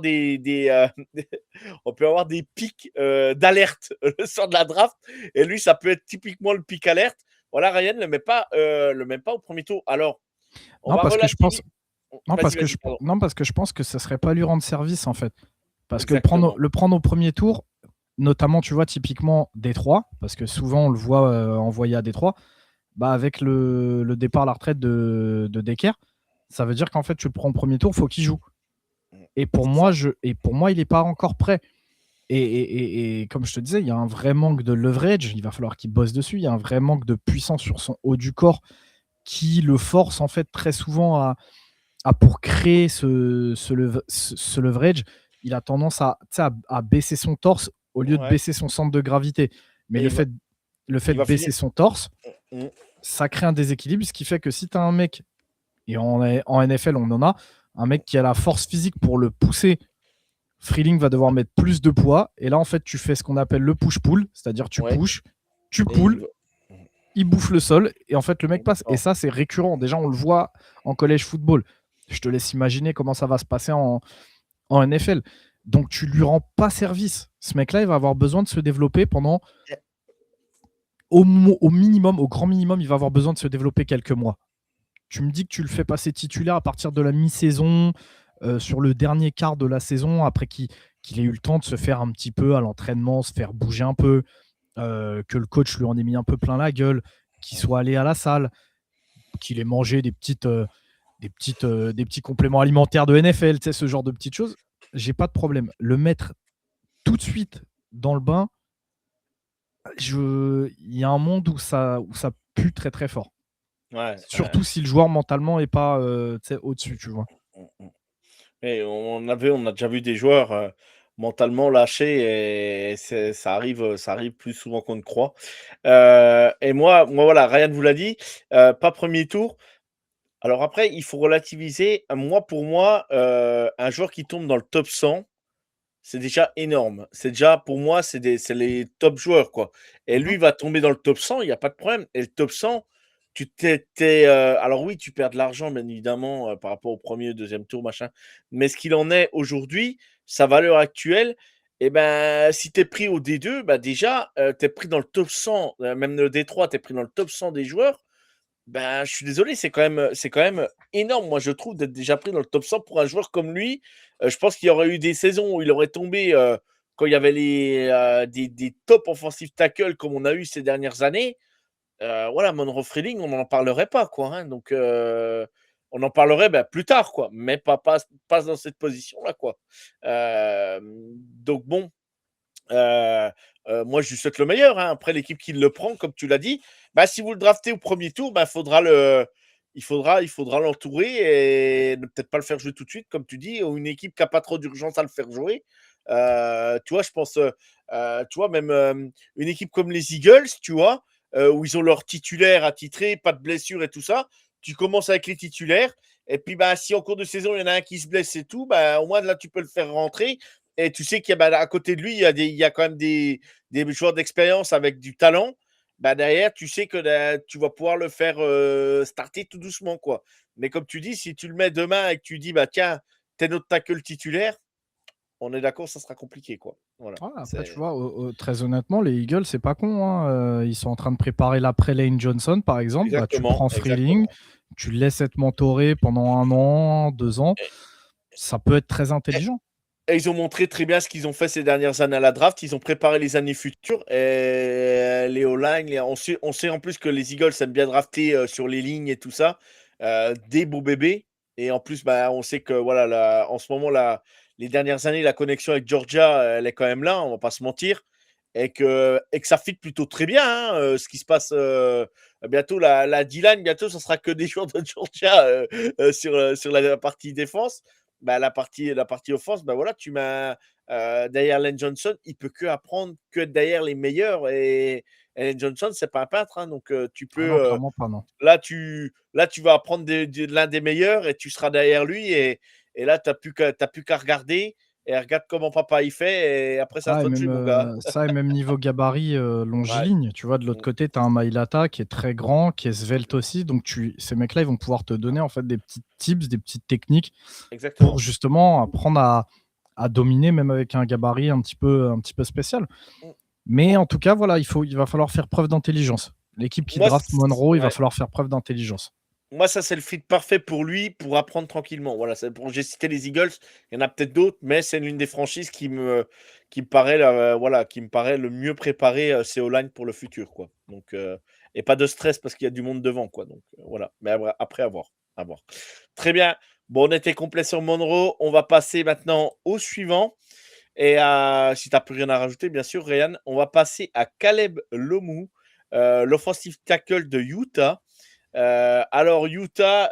[SPEAKER 1] on peut avoir des pics, d'alerte le soir de la draft et lui, ça peut être typiquement le pic alerte. Voilà, Ryan le met pas au premier tour. Alors, on
[SPEAKER 2] Non,
[SPEAKER 1] va
[SPEAKER 2] parce que je pense,
[SPEAKER 1] relativiser. Vas-y, vas-y, pardon.
[SPEAKER 2] Non, parce que je pense que ça serait pas lui rendre service en fait. Parce que
[SPEAKER 1] Exactement.
[SPEAKER 2] le prendre au premier tour, notamment, tu vois, typiquement Détroit, parce que souvent on le voit envoyé à Détroit, bah avec le départ à la retraite de Decker, ça veut dire qu'en fait, tu le prends au premier tour, il faut qu'il joue. Et pour
[SPEAKER 1] C'est
[SPEAKER 2] moi,
[SPEAKER 1] ça.
[SPEAKER 2] il n'est pas encore prêt. Et comme je te disais, il y a un vrai manque de leverage, il va falloir qu'il bosse dessus, il y a un vrai manque de puissance sur son haut du corps qui le force en fait très souvent pour créer ce leverage, il a tendance à baisser son torse au lieu de
[SPEAKER 1] Ouais.
[SPEAKER 2] baisser son centre de gravité. Mais
[SPEAKER 1] Et
[SPEAKER 2] le fait
[SPEAKER 1] il
[SPEAKER 2] de
[SPEAKER 1] va finir.
[SPEAKER 2] baisser son torse,
[SPEAKER 1] Mmh.
[SPEAKER 2] ça crée un déséquilibre, ce qui fait que si tu as un mec, et en NFL on en a, un mec qui a la force physique pour le pousser, Freeling va devoir mettre plus de poids. Et là, en fait, tu fais ce qu'on appelle le push-pull, c'est-à-dire tu
[SPEAKER 1] Ouais.
[SPEAKER 2] pushes, tu
[SPEAKER 1] Et il
[SPEAKER 2] pulls,
[SPEAKER 1] va
[SPEAKER 2] il bouffe le sol, et en fait, le mec passe. Et
[SPEAKER 1] exactement.
[SPEAKER 2] ça, c'est récurrent. Déjà, on le voit en collège football. Je te laisse imaginer comment ça va se passer en NFL. Donc, tu lui rends pas service. Ce mec-là, il va avoir besoin de se développer pendant, au minimum, au grand minimum, il va avoir besoin de se développer quelques mois. Tu me dis que tu le fais passer titulaire à partir de la mi-saison, sur le dernier quart de la saison, après qu'il ait eu le temps de se faire un petit peu à l'entraînement, se faire bouger un peu, que le coach lui en ait mis un peu plein la gueule, qu'il soit allé à la salle, qu'il ait mangé des petits compléments alimentaires de NFL, tu sais, ce genre de petites choses, j'ai pas de problème. Le mettre tout de suite dans le bain, il y a un monde où ça pue très, très fort.
[SPEAKER 1] Ouais,
[SPEAKER 2] Surtout si le joueur mentalement est pas, tu sais, au-dessus, tu vois?
[SPEAKER 1] mmh mh. Et on a déjà vu des joueurs, mentalement lâchés et ça arrive plus souvent qu'on ne croit. Et moi voilà, Ryan vous l'a dit, pas premier tour. Alors après, il faut relativiser. Moi, pour moi, un joueur qui tombe dans le top 100, c'est déjà énorme. C'est déjà pour moi, c'est les top joueurs, quoi. Et
[SPEAKER 2] Mmh.
[SPEAKER 1] lui, il va tomber dans le top 100, il y a pas de problème. Et le top 100, alors oui, tu perds de l'argent, bien évidemment, par rapport au premier, er 2 tour, machin. Mais ce qu'il en est aujourd'hui, sa valeur actuelle, et ben, si tu es pris au D2, bah, déjà, tu es pris dans le top 100, même le D3, tu es pris dans le top 100 des joueurs. Ben, je suis désolé, c'est quand même énorme, moi, je trouve, d'être déjà pris dans le top 100 pour un joueur comme lui. Je pense qu'il y aurait eu des saisons où il aurait tombé, quand il y avait des top offensive tackles comme on a eu ces dernières années. Voilà, Monroe Freeling, on n'en parlerait pas, quoi, hein, donc on en parlerait, bah, plus tard, quoi, mais pas dans cette position-là, quoi. Donc bon, Heu moi, je lui souhaite le meilleur, hein. Après l'équipe qui le prend, comme tu l'as dit, bah, si vous le draftez au premier tour, bah, il faudra l'entourer et ne peut-être pas le faire jouer tout de suite, comme tu dis, ou une équipe qui a pas trop d'urgence à le faire jouer. Tu vois, je pense, tu vois, même, une équipe comme les Eagles, tu vois, où ils ont leurs titulaires attitrés, pas de blessures et tout ça. Tu commences avec les titulaires et puis, bah, si en cours de saison, il y en a un qui se blesse et tout, bah, au moins là, tu peux le faire rentrer et tu sais qu'il y a, bah, à côté de lui, il y a quand même des joueurs d'expérience avec du talent. Bah, derrière, tu sais que tu vas pouvoir le faire starter tout doucement, quoi. Mais comme tu dis, si tu le mets demain et que tu dis, bah tiens, t'es notre tackle titulaire, on est d'accord, ça sera compliqué, quoi. Voilà.
[SPEAKER 2] Ouais, après, tu
[SPEAKER 1] C'est
[SPEAKER 2] vois, très honnêtement, les Eagles, c'est pas con, hein, ils sont en train de préparer l'après Lane Johnson, par exemple. Bah, tu
[SPEAKER 1] exactement,
[SPEAKER 2] prends Freeling,
[SPEAKER 1] exactement.
[SPEAKER 2] tu le laisses être mentoré pendant 1 an, 2 ans,
[SPEAKER 1] Et,
[SPEAKER 2] ça peut être très
[SPEAKER 1] et-
[SPEAKER 2] intelligent.
[SPEAKER 1] et ils ont montré très bien ce qu'ils ont fait ces dernières années à la draft. Ils ont préparé les années futures. Et les O-line, on sait en plus que les Eagles aiment bien drafter sur les lignes et tout ça, des beaux bébés. Et en plus, bah, on sait que voilà, en ce moment, les dernières années, la connexion avec Georgia, elle est quand même là, on va pas se mentir. Et que ça fit plutôt très bien, hein, ce qui se passe bientôt. La D-line, bientôt, ça sera que des joueurs de Georgia sur la partie défense. Bah, la partie offense, bah voilà, tu mets derrière Len Johnson, il peut que apprendre que derrière les meilleurs. Et Len Johnson, c'est pas un peintre, hein, donc tu
[SPEAKER 2] Ah
[SPEAKER 1] peux
[SPEAKER 2] non, clairement pas, non.
[SPEAKER 1] là tu vas apprendre de l'un des meilleurs et tu seras derrière lui. Et là, t'as plus qu'à regarder et regarde comment papa il fait et après c'est à
[SPEAKER 2] Ah et
[SPEAKER 1] toi de
[SPEAKER 2] même,
[SPEAKER 1] jouer, mon gars.
[SPEAKER 2] ça et même niveau gabarit,
[SPEAKER 1] Ouais.
[SPEAKER 2] longiligne, tu vois? De l'autre
[SPEAKER 1] Mmh.
[SPEAKER 2] côté, tu as un Mailata qui est très grand, qui est svelte aussi, donc ces mecs-là, ils vont pouvoir te donner, en fait, des petits tips, des petites techniques pour
[SPEAKER 1] Exactement.
[SPEAKER 2] justement apprendre à dominer même avec un gabarit un petit peu spécial.
[SPEAKER 1] Mmh.
[SPEAKER 2] Mais
[SPEAKER 1] Mo
[SPEAKER 2] en tout cas, voilà, il va falloir faire preuve d'intelligence. L'équipe qui
[SPEAKER 1] moi
[SPEAKER 2] draft
[SPEAKER 1] c
[SPEAKER 2] Monroe, il va
[SPEAKER 1] ouais.
[SPEAKER 2] falloir faire preuve d'intelligence.
[SPEAKER 1] Moi, ça, c'est le fit parfait pour lui, pour apprendre tranquillement. Voilà, j'ai cité les Eagles, il y en a peut-être d'autres, mais c'est l'une des franchises qui me paraît, voilà, qui me paraît le mieux préparé, ces O-line pour le futur, quoi. Donc, et pas de stress parce qu'il y a du monde devant, quoi. Donc, voilà. Mais après, à voir, à voir. Très bien. Bon, on était complet sur Monroe. On va passer maintenant au suivant. Et si tu n'as plus rien à rajouter, bien sûr, Ryan, on va passer à Caleb Lomu, l'offensive tackle de Utah. Alors Utah,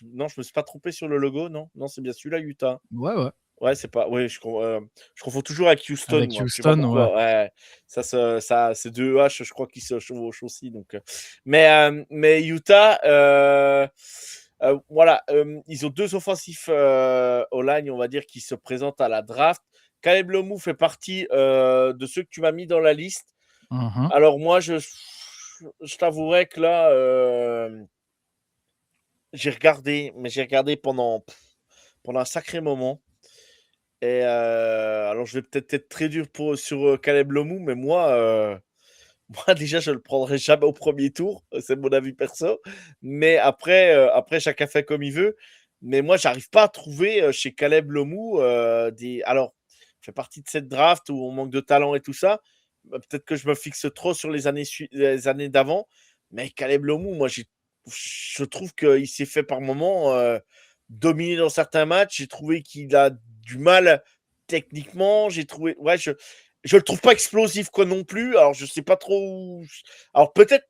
[SPEAKER 1] non, je me suis pas trompé sur le logo, non? Non, c'est bien celui-là, Utah.
[SPEAKER 2] Ouais, ouais.
[SPEAKER 1] Ouais, c'est pas oui, je confonds toujours avec Houston,
[SPEAKER 2] Avec
[SPEAKER 1] moi, je sais pas
[SPEAKER 2] Houston, ouais.
[SPEAKER 1] pourquoi. Ouais, ça c'est 2 H, je crois qu'ils se chevauchent aussi, donc mais Utah, voilà, ils ont 2 offensifs, O-line, on va dire, qui se présentent à la draft. Caleb Lomou fait partie, de ceux que tu m'as mis dans la liste.
[SPEAKER 2] Mmh.
[SPEAKER 1] Alors moi, je t'avouerai que là, j'ai regardé, mais j'ai regardé pendant un sacré moment. Et alors je vais peut-être être très dur sur Caleb Lomou, mais moi, moi déjà, je le prendrai jamais au premier tour, c'est mon avis perso. Mais après chacun fait comme il veut. Mais moi, j'arrive pas à trouver chez Caleb Lomou alors, il fait partie de cette draft où on manque de talent et tout ça. Bah, peut-être que je me fixe trop sur les années d'avant. Mais Caleb Lomou, moi, je trouve qu'il s'est fait par moments dominer dans certains matchs. J'ai trouvé qu'il a du mal techniquement. J'ai trouvé, ouais, je le trouve pas explosif quoi non plus. Alors je sais pas trop. Alors peut-être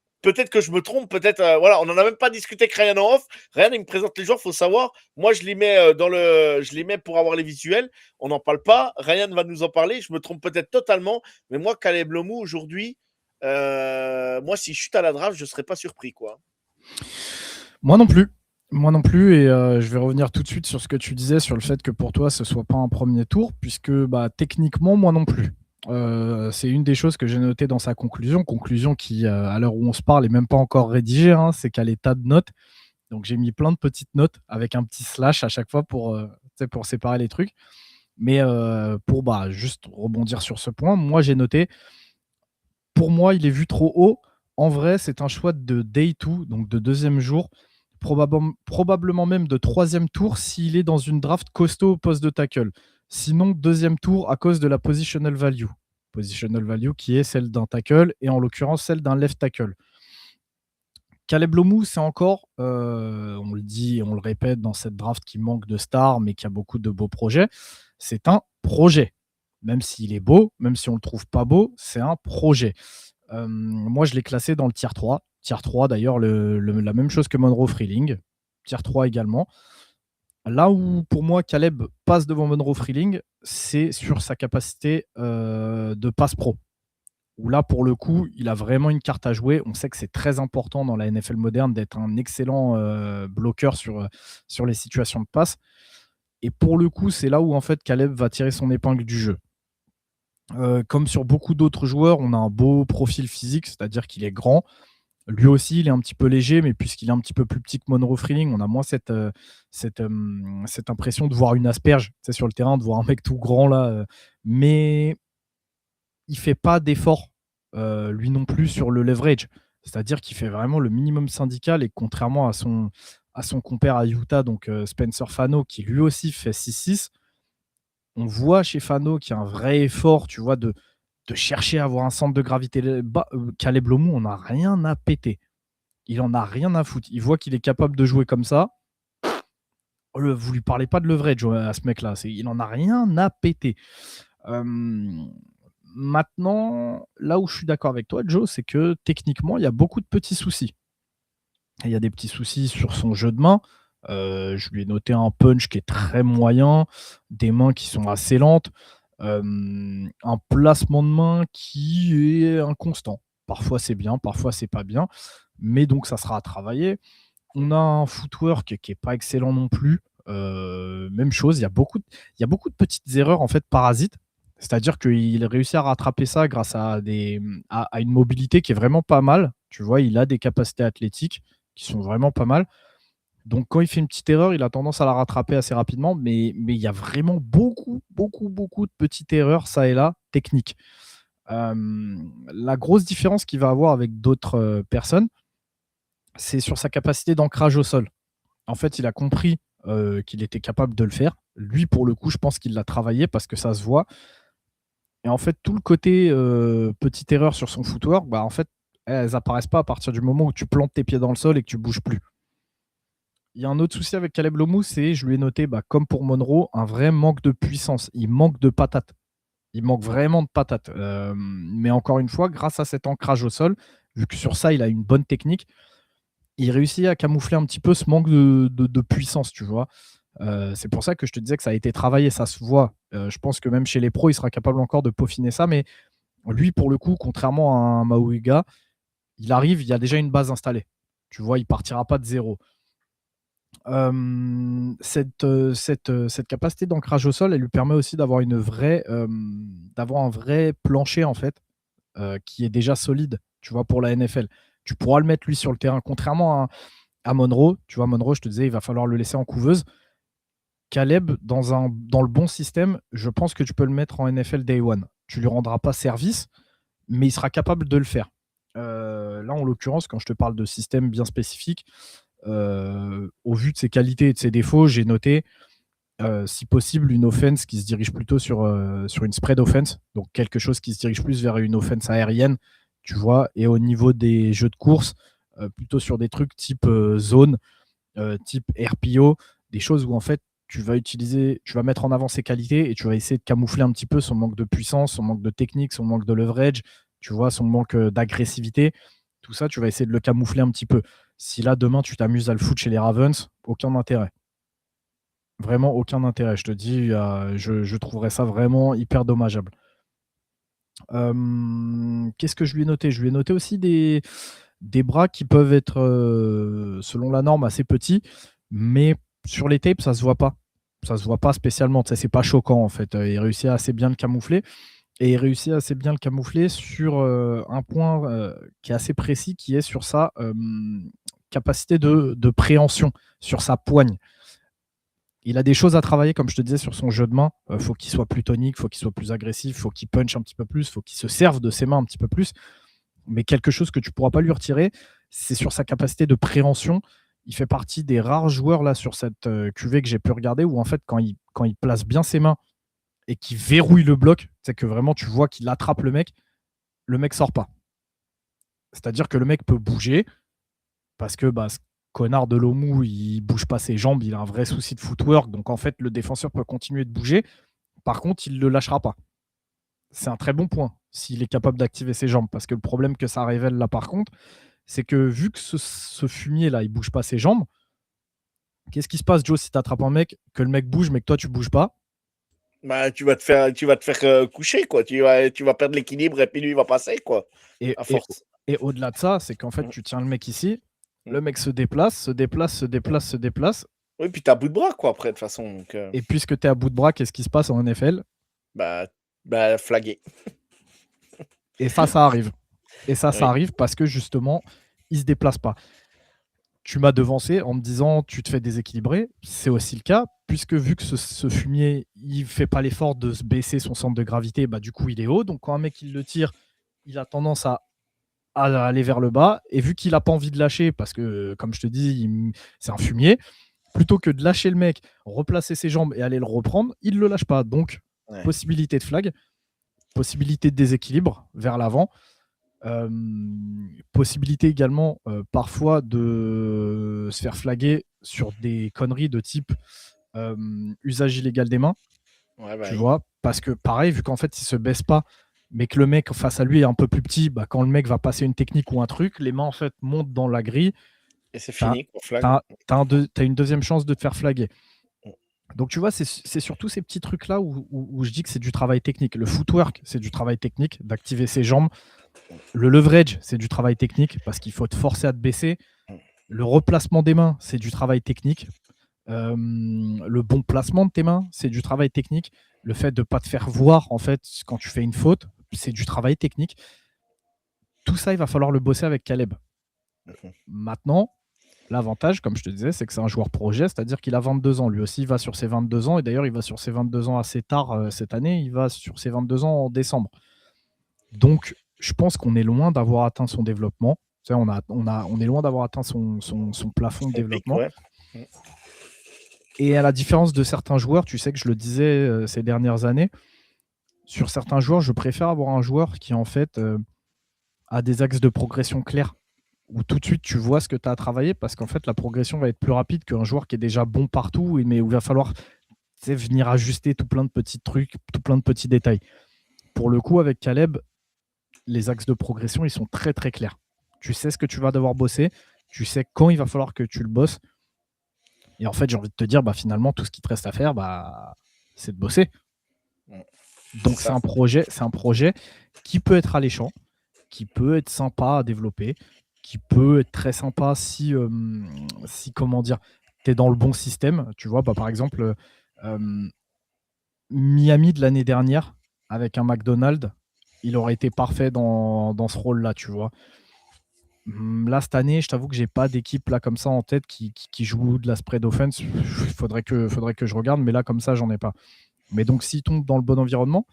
[SPEAKER 1] que je me trompe. Peut-être voilà, on en a même pas discuté avec Ryan en off. Ryan il me présente les joueurs, faut savoir. Moi je les mets je les mets pour avoir les visuels. On n'en parle pas. Ryan va nous en parler. Je me trompe peut-être totalement. Mais moi Caleb Lomou aujourd'hui, moi si je chute à la draft, je serais pas surpris quoi.
[SPEAKER 2] Moi non plus. Moi non plus, et je vais revenir tout de suite sur ce que tu disais, sur le fait que pour toi, ce soit pas un premier tour, puisque bah, techniquement, moi non plus. C'est une des choses que j'ai notées dans sa conclusion qui, à l'heure où on se parle, est même pas encore rédigée, hein, c'est qu'à l'état de notes. Donc j'ai mis plein de petites notes avec un petit slash à chaque fois pour séparer les trucs. Mais pour bah, juste rebondir sur ce point, moi j'ai noté, pour moi, il est vu trop haut. En vrai, c'est un choix de day 2, donc de deuxième jour, probablement même de troisième tour s'il est dans une draft costaud au poste de tackle. Sinon, deuxième tour à cause de la positional value. Positional value qui est celle d'un tackle et en l'occurrence celle d'un left tackle. Caleb Lomou, c'est encore, on le dit et on le répète dans cette draft qui manque de stars mais qui a beaucoup de beaux projets, c'est un projet. Même s'il est beau, même si on ne le trouve pas beau, c'est un projet. Moi, je l'ai classé dans le tier 3. Tier 3, d'ailleurs, la même chose que Monroe Freeling. Tier 3 également. Là où, pour moi, Caleb passe devant Monroe Freeling, c'est sur sa capacité de passe pro. Où là, pour le coup, il a vraiment une carte à jouer. On sait que c'est très important dans la NFL moderne d'être un excellent bloqueur sur les situations de passe. Et pour le coup, c'est là où en fait Caleb va tirer son épingle du jeu. Comme sur beaucoup d'autres joueurs, on a un beau profil physique, c'est-à-dire qu'il est grand. Lui aussi, il est un petit peu léger, mais puisqu'il est un petit peu plus petit que Monroe Freeling, on a moins cette impression de voir une asperge sur le terrain, de voir un mec tout grand là. Mais il fait pas d'effort, lui non plus, sur le leverage. C'est-à-dire qu'il fait vraiment le minimum syndical et contrairement à son compère à Utah, donc Spencer Fano, qui lui aussi fait 6-6, on voit chez Fano qu'il y a un vrai effort, tu vois, de chercher à avoir un centre de gravité bas. Caleb Lomou, on n'a rien à péter. Il en a rien à foutre. Il voit qu'il est capable de jouer comme ça. Vous lui parlez pas de leverage à ce mec-là. Il en a rien à péter. Maintenant, là où je suis d'accord avec toi, Joe, c'est que techniquement, il y a beaucoup de petits soucis. Il y a des petits soucis sur son jeu de main. Je lui ai noté un punch qui est très moyen, des mains qui sont assez lentes, un placement de main qui est inconstant. Parfois c'est bien, parfois c'est pas bien, mais donc ça sera à travailler. On a un footwork qui est pas excellent non plus. Même chose, il y a beaucoup de petites erreurs en fait parasites. C'est-à-dire qu'il réussit à rattraper ça grâce à une mobilité qui est vraiment pas mal. Tu vois, il a des capacités athlétiques qui sont vraiment pas mal. Donc quand il fait une petite erreur, il a tendance à la rattraper assez rapidement, mais il y a vraiment beaucoup de petites erreurs, ça et là, techniques. La grosse différence qu'il va avoir avec d'autres personnes, c'est sur sa capacité d'ancrage au sol. En fait, il a compris qu'il était capable de le faire. Lui, pour le coup, je pense qu'il l'a travaillé parce que ça se voit. Et en fait, tout le côté petite erreur sur son footwork, bah, en fait, elles apparaissent pas à partir du moment où tu plantes tes pieds dans le sol et que tu bouges plus. Il y a un autre souci avec Caleb Lomou, c'est, je lui ai noté, bah, comme pour Monroe, un vrai manque de puissance. Il manque de patates. Il manque vraiment de patates. Mais encore une fois, grâce à cet ancrage au sol, vu que sur ça, il a une bonne technique, il réussit à camoufler un petit peu ce manque de puissance, tu vois. C'est pour ça que je te disais que ça a été travaillé, ça se voit. Je pense que même chez les pros, il sera capable encore de peaufiner ça, mais lui, pour le coup, contrairement à un Maouiga, il arrive, il y a déjà une base installée. Tu vois, il partira pas de zéro. Cette capacité d'ancrage au sol, elle lui permet aussi d'avoir un vrai plancher en fait, qui est déjà solide, tu vois, pour la NFL. Tu pourras le mettre lui sur le terrain, contrairement à Monroe. Tu vois, Monroe, je te disais, il va falloir le laisser en couveuse. Caleb, dans le bon système, je pense que tu peux le mettre en NFL Day One. Tu lui rendras pas service, mais il sera capable de le faire. Là, en l'occurrence, quand je te parle de système bien spécifique, au vu de ses qualités et de ses défauts, j'ai noté, si possible, une offense qui se dirige plutôt sur une spread offense, donc quelque chose qui se dirige plus vers une offense aérienne, tu vois, et au niveau des jeux de course, plutôt sur des trucs type zone, type RPO, des choses où en fait tu vas mettre en avant ses qualités et tu vas essayer de camoufler un petit peu son manque de puissance, son manque de technique, son manque de leverage, tu vois, son manque d'agressivité. Tout ça, tu vas essayer de le camoufler un petit peu. Si là, demain, tu t'amuses à le foutre chez les Ravens, aucun intérêt. Vraiment aucun intérêt. Je te dis, je trouverais ça vraiment hyper dommageable. Qu'est-ce que je lui ai noté? Je lui ai noté aussi des bras qui peuvent être, selon la norme, assez petits, mais sur les tapes, ça se voit pas. Ça se voit pas spécialement. Tu sais, c'est pas choquant en fait. Il réussit à assez bien le camoufler. Et il réussit assez bien le camoufler sur un point qui est assez précis, qui est sur sa capacité de préhension, sur sa poigne. Il a des choses à travailler, comme je te disais, sur son jeu de main. Faut qu'il soit plus tonique, faut qu'il soit plus agressif, faut qu'il punch un petit peu plus, faut qu'il se serve de ses mains un petit peu plus. Mais quelque chose que tu ne pourras pas lui retirer, c'est sur sa capacité de préhension. Il fait partie des rares joueurs là sur cette cuvée que j'ai pu regarder où en fait quand il place bien ses mains et qu'il verrouille le bloc, c'est que vraiment tu vois qu'il attrape le mec sort pas. C'est-à-dire que le mec peut bouger parce que ce connard de Lomou, il bouge pas ses jambes, il a un vrai souci de footwork, donc en fait le défenseur peut continuer de bouger. Par contre, il ne le lâchera pas. C'est un très bon point s'il est capable d'activer ses jambes. Parce que le problème que ça révèle là, par contre, c'est que vu que ce fumier-là, il bouge pas ses jambes, qu'est-ce qui se passe, Joe, si tu attrapes un mec, que le mec bouge, mais que toi, tu bouges pas?
[SPEAKER 1] Bah, tu vas te faire coucher, quoi. Tu vas perdre l'équilibre et puis lui, il va passer, quoi.
[SPEAKER 2] Et,
[SPEAKER 1] À
[SPEAKER 2] et,
[SPEAKER 1] force.
[SPEAKER 2] et au-delà de ça, c'est qu'en fait, tu tiens le mec ici, le mec se déplace, se déplace, se déplace, se déplace.
[SPEAKER 1] Oui, puis t'as bout de bras, quoi, après, de toute façon. Donc,
[SPEAKER 2] Et puisque tu es à bout de bras, qu'est-ce qui se passe en NFL?
[SPEAKER 1] bah, flagué.
[SPEAKER 2] Et ça arrive. Et ça
[SPEAKER 1] Oui.
[SPEAKER 2] arrive parce que justement, il se déplace pas. Tu m'as devancé en me disant tu te fais déséquilibrer. C'est aussi le cas, puisque vu que ce fumier, il fait pas l'effort de se baisser son centre de gravité, du coup, il est haut. Donc, quand un mec il le tire, il a tendance à aller vers le bas. Et vu qu'il n'a pas envie de lâcher, parce que, comme je te dis, c'est un fumier, plutôt que de lâcher le mec, replacer ses jambes et aller le reprendre, il ne le lâche pas. Donc, possibilité de flag, possibilité de déséquilibre vers l'avant. Possibilité également parfois de se faire flaguer sur des conneries de type usage illégal des mains, tu vois, parce que pareil, vu qu'en fait il se baisse pas, mais que le mec face à lui est un peu plus petit, quand le mec va passer une technique ou un truc, les mains en fait montent dans la grille
[SPEAKER 1] et c'est fini, quoi, flag.
[SPEAKER 2] t'as une deuxième chance de te faire flaguer. Donc tu vois, c'est surtout ces petits trucs-là où je dis que c'est du travail technique. Le footwork, c'est du travail technique, d'activer ses jambes. Le leverage, c'est du travail technique parce qu'il faut te forcer à te baisser. Le replacement des mains, c'est du travail technique. Le bon placement de tes mains, c'est du travail technique. Le fait de ne pas te faire voir en fait quand tu fais une faute, c'est du travail technique. Tout ça, il va falloir le bosser avec Caleb. Maintenant, l'avantage, comme je te disais, c'est que c'est un joueur projet, c'est-à-dire qu'il a 22 ans. Lui aussi, il va sur ses 22 ans. Et d'ailleurs, il va sur ses 22 ans assez tard cette année. Il va sur ses 22 ans en décembre. Donc, je pense qu'on est loin d'avoir atteint son développement. Tu sais, on est loin d'avoir atteint son plafond de développement.
[SPEAKER 1] Pic, ouais.
[SPEAKER 2] Et à la différence de certains joueurs, tu sais que je le disais ces dernières années, sur certains joueurs, je préfère avoir un joueur qui, en fait, a des axes de progression clairs, où tout de suite, tu vois ce que tu as à travailler, parce qu'en fait, la progression va être plus rapide qu'un joueur qui est déjà bon partout, mais où il va falloir venir ajuster tout plein de petits trucs, tout plein de petits détails. Pour le coup, avec Caleb, les axes de progression, ils sont très, très clairs. Tu sais ce que tu vas devoir bosser, tu sais quand il va falloir que tu le bosses. Et en fait, j'ai envie de te dire, finalement, tout ce qui te reste à faire, c'est de bosser. Donc, c'est un projet qui peut être alléchant, qui peut être sympa à développer, qui peut être très sympa si comment dire, tu es dans le bon système. Tu vois, par exemple, Miami de l'année dernière, avec un McDonald's, il aurait été parfait dans ce rôle-là, tu vois. Là, cette année, je t'avoue que j'ai pas d'équipe là comme ça en tête qui joue de la spread offense. Il faudrait que je regarde, mais là, comme ça, j'en ai pas. Mais donc, s'il tombe dans le bon environnement,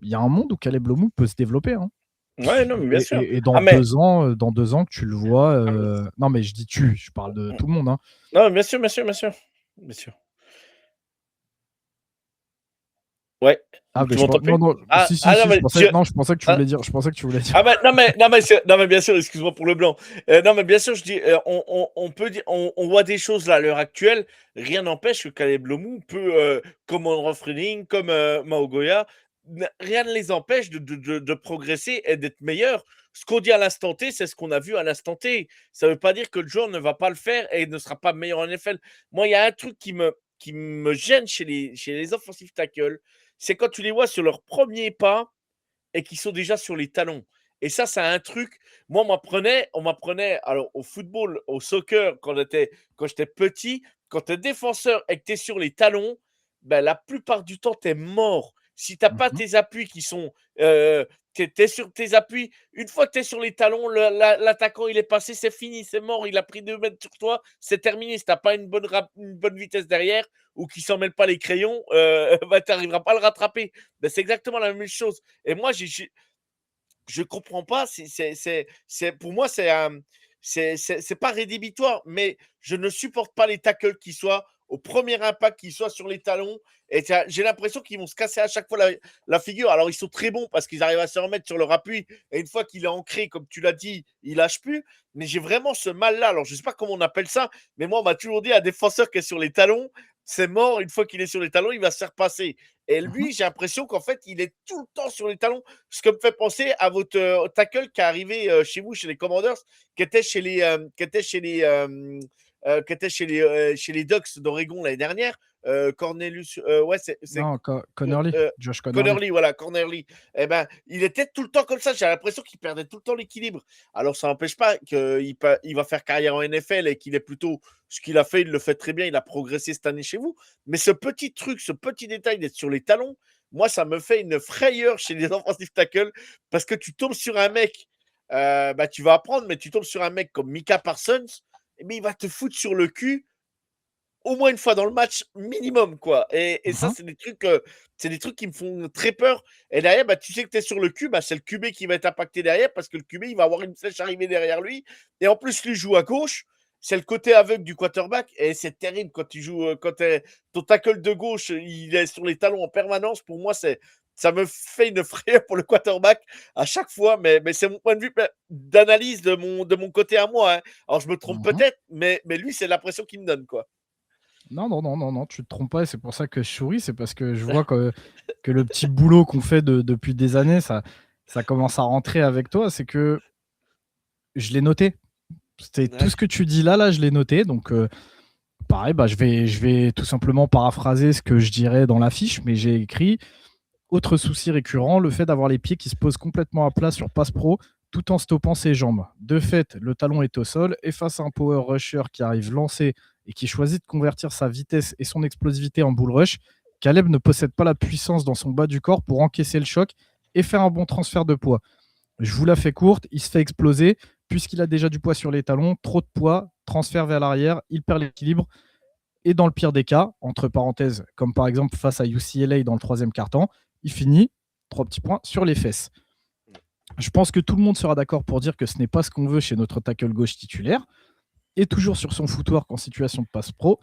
[SPEAKER 2] il y a un monde où Caleb Lomou peut se développer. Hein.
[SPEAKER 1] Ouais, non, mais bien sûr.
[SPEAKER 2] Et dans 2 ans, que tu le vois. Non, mais je dis je parle de tout le monde. Hein.
[SPEAKER 1] Non, bien sûr, bien sûr, bien sûr. Bien sûr. Ouais,
[SPEAKER 2] Ah, mais
[SPEAKER 1] tu
[SPEAKER 2] je
[SPEAKER 1] m'entends
[SPEAKER 2] pen non,
[SPEAKER 1] plus?
[SPEAKER 2] non,
[SPEAKER 1] Ah,
[SPEAKER 2] si, si,
[SPEAKER 1] ah non,
[SPEAKER 2] si,
[SPEAKER 1] mais
[SPEAKER 2] je pensais que tu
[SPEAKER 1] ah,
[SPEAKER 2] voulais dire je pensais que tu voulais dire.
[SPEAKER 1] ah, non, mais bien sûr, excuse-moi pour le blanc. Non, mais bien sûr, je dis, on peut dire, on voit des choses là à l'heure actuelle. Rien n'empêche que Caleb Lomou peut, comme Onrof Reading, comme Mao Goya, rien ne les empêche de progresser et d'être meilleurs. Ce qu'on dit à l'instant T, c'est ce qu'on a vu à l'instant T. Ça ne veut pas dire que le joueur ne va pas le faire et ne sera pas meilleur en NFL. Moi, il y a un truc qui me gêne chez les offensive tackles, c'est quand tu les vois sur leur premier pas et qui sont déjà sur les talons. Et ça, c'est un truc. Moi, on m'apprenait alors au football, au soccer, quand j'étais petit, quand tu es défenseur et que tu es sur les talons, ben, la plupart du temps, tu es mort. Si tu n'as pas
[SPEAKER 2] Mmh.
[SPEAKER 1] tes appuis qui sont. Tu es sur tes appuis. Une fois que tu es sur les talons, l'attaquant, il est passé, c'est fini, c'est mort. Il a pris 2 mètres sur toi, c'est terminé. Si tu n'as pas une bonne vitesse derrière ou qu'il s'en mêle pas les crayons, ben, tu n'arriveras pas à le rattraper. Ben, c'est exactement la même chose. Et moi, je comprends pas. Pour moi, c'est pas rédhibitoire, mais je ne supporte pas les tackles qui soient au premier impact, qui soient sur les talons. Et j'ai l'impression qu'ils vont se casser à chaque fois la figure. Alors, ils sont très bons parce qu'ils arrivent à se remettre sur leur appui. Et une fois qu'il est ancré, comme tu l'as dit, il lâche plus. Mais j'ai vraiment ce mal-là. Alors, je sais pas comment on appelle ça, mais moi, on m'a toujours dit un défenseur qui est sur les talons, c'est mort. Une fois qu'il est sur les talons, il va se faire passer. Et
[SPEAKER 2] Mmh.
[SPEAKER 1] lui, j'ai l'impression qu'en fait, il est tout le temps sur les talons. Ce qui me fait penser à votre tackle qui est arrivé chez vous, chez les Commanders, qui était chez les Ducks d'Oregon l'année dernière. Cornelius, ouais, c'est
[SPEAKER 2] Non, Connerly, Josh Connerly.
[SPEAKER 1] Connerly, voilà, Cornerly. Eh ben, il était tout le temps comme ça. J'ai l'impression qu'il perdait tout le temps l'équilibre. Alors, ça n'empêche pas qu'il va faire carrière en NFL et qu'il est plutôt ce qu'il a fait. Il le fait très bien. Il a progressé cette année chez vous. Mais ce petit truc, ce petit détail d'être sur les talons, moi, ça me fait une frayeur chez les offensive tackles parce que tu tombes sur un mec, bah, tu vas apprendre, mais tu tombes sur un mec comme Micah Parsons, mais il va te foutre sur le cul au moins une fois dans le match minimum, quoi. Et ça,
[SPEAKER 2] Mmh.
[SPEAKER 1] c'est des trucs qui me font très peur. Et derrière, bah, tu sais que tu es sur le cul, bah, c'est le QB qui va être impacté derrière parce que le QB, il va avoir une flèche arriver derrière lui. Et en plus, lui joue à gauche. C'est le côté aveugle du quarterback. Et c'est terrible quand tu joues, ton tackle de gauche, il est sur les talons en permanence. Pour moi, ça me fait une frayeur pour le quarterback à chaque fois. Mais c'est mon point de vue d'analyse de mon côté à moi, hein. Alors, je me trompe
[SPEAKER 2] Mmh.
[SPEAKER 1] peut-être, mais lui, c'est l'impression qu'il me donne, quoi.
[SPEAKER 2] Non, non, non, non, non, tu te trompes pas et c'est pour ça que je souris, c'est parce que je vois que le petit boulot qu'on fait depuis des années, ça commence à rentrer avec toi. C'est que je l'ai noté. C'est tout
[SPEAKER 1] Ouais.
[SPEAKER 2] ce que tu dis là, je l'ai noté. Donc, pareil, bah, je vais tout simplement paraphraser ce que je dirais dans l'affiche, mais j'ai écrit autre souci récurrent, le fait d'avoir les pieds qui se posent complètement à plat sur passe pro tout en stoppant ses jambes. De fait, le talon est au sol et face à un power rusher qui arrive lancé et qui choisit de convertir sa vitesse et son explosivité en bull rush, Caleb ne possède pas la puissance dans son bas du corps pour encaisser le choc et faire un bon transfert de poids. Je vous la fais courte, il se fait exploser puisqu'il a déjà du poids sur les talons, trop de poids, transfert vers l'arrière, il perd l'équilibre et dans le pire des cas, entre parenthèses, comme par exemple face à UCLA dans le troisième quart-temps, il finit, 3 petits points, sur les fesses. Je pense que tout le monde sera d'accord pour dire que ce n'est pas ce qu'on veut chez notre tackle gauche titulaire. Et toujours sur son footwork en situation de passe pro,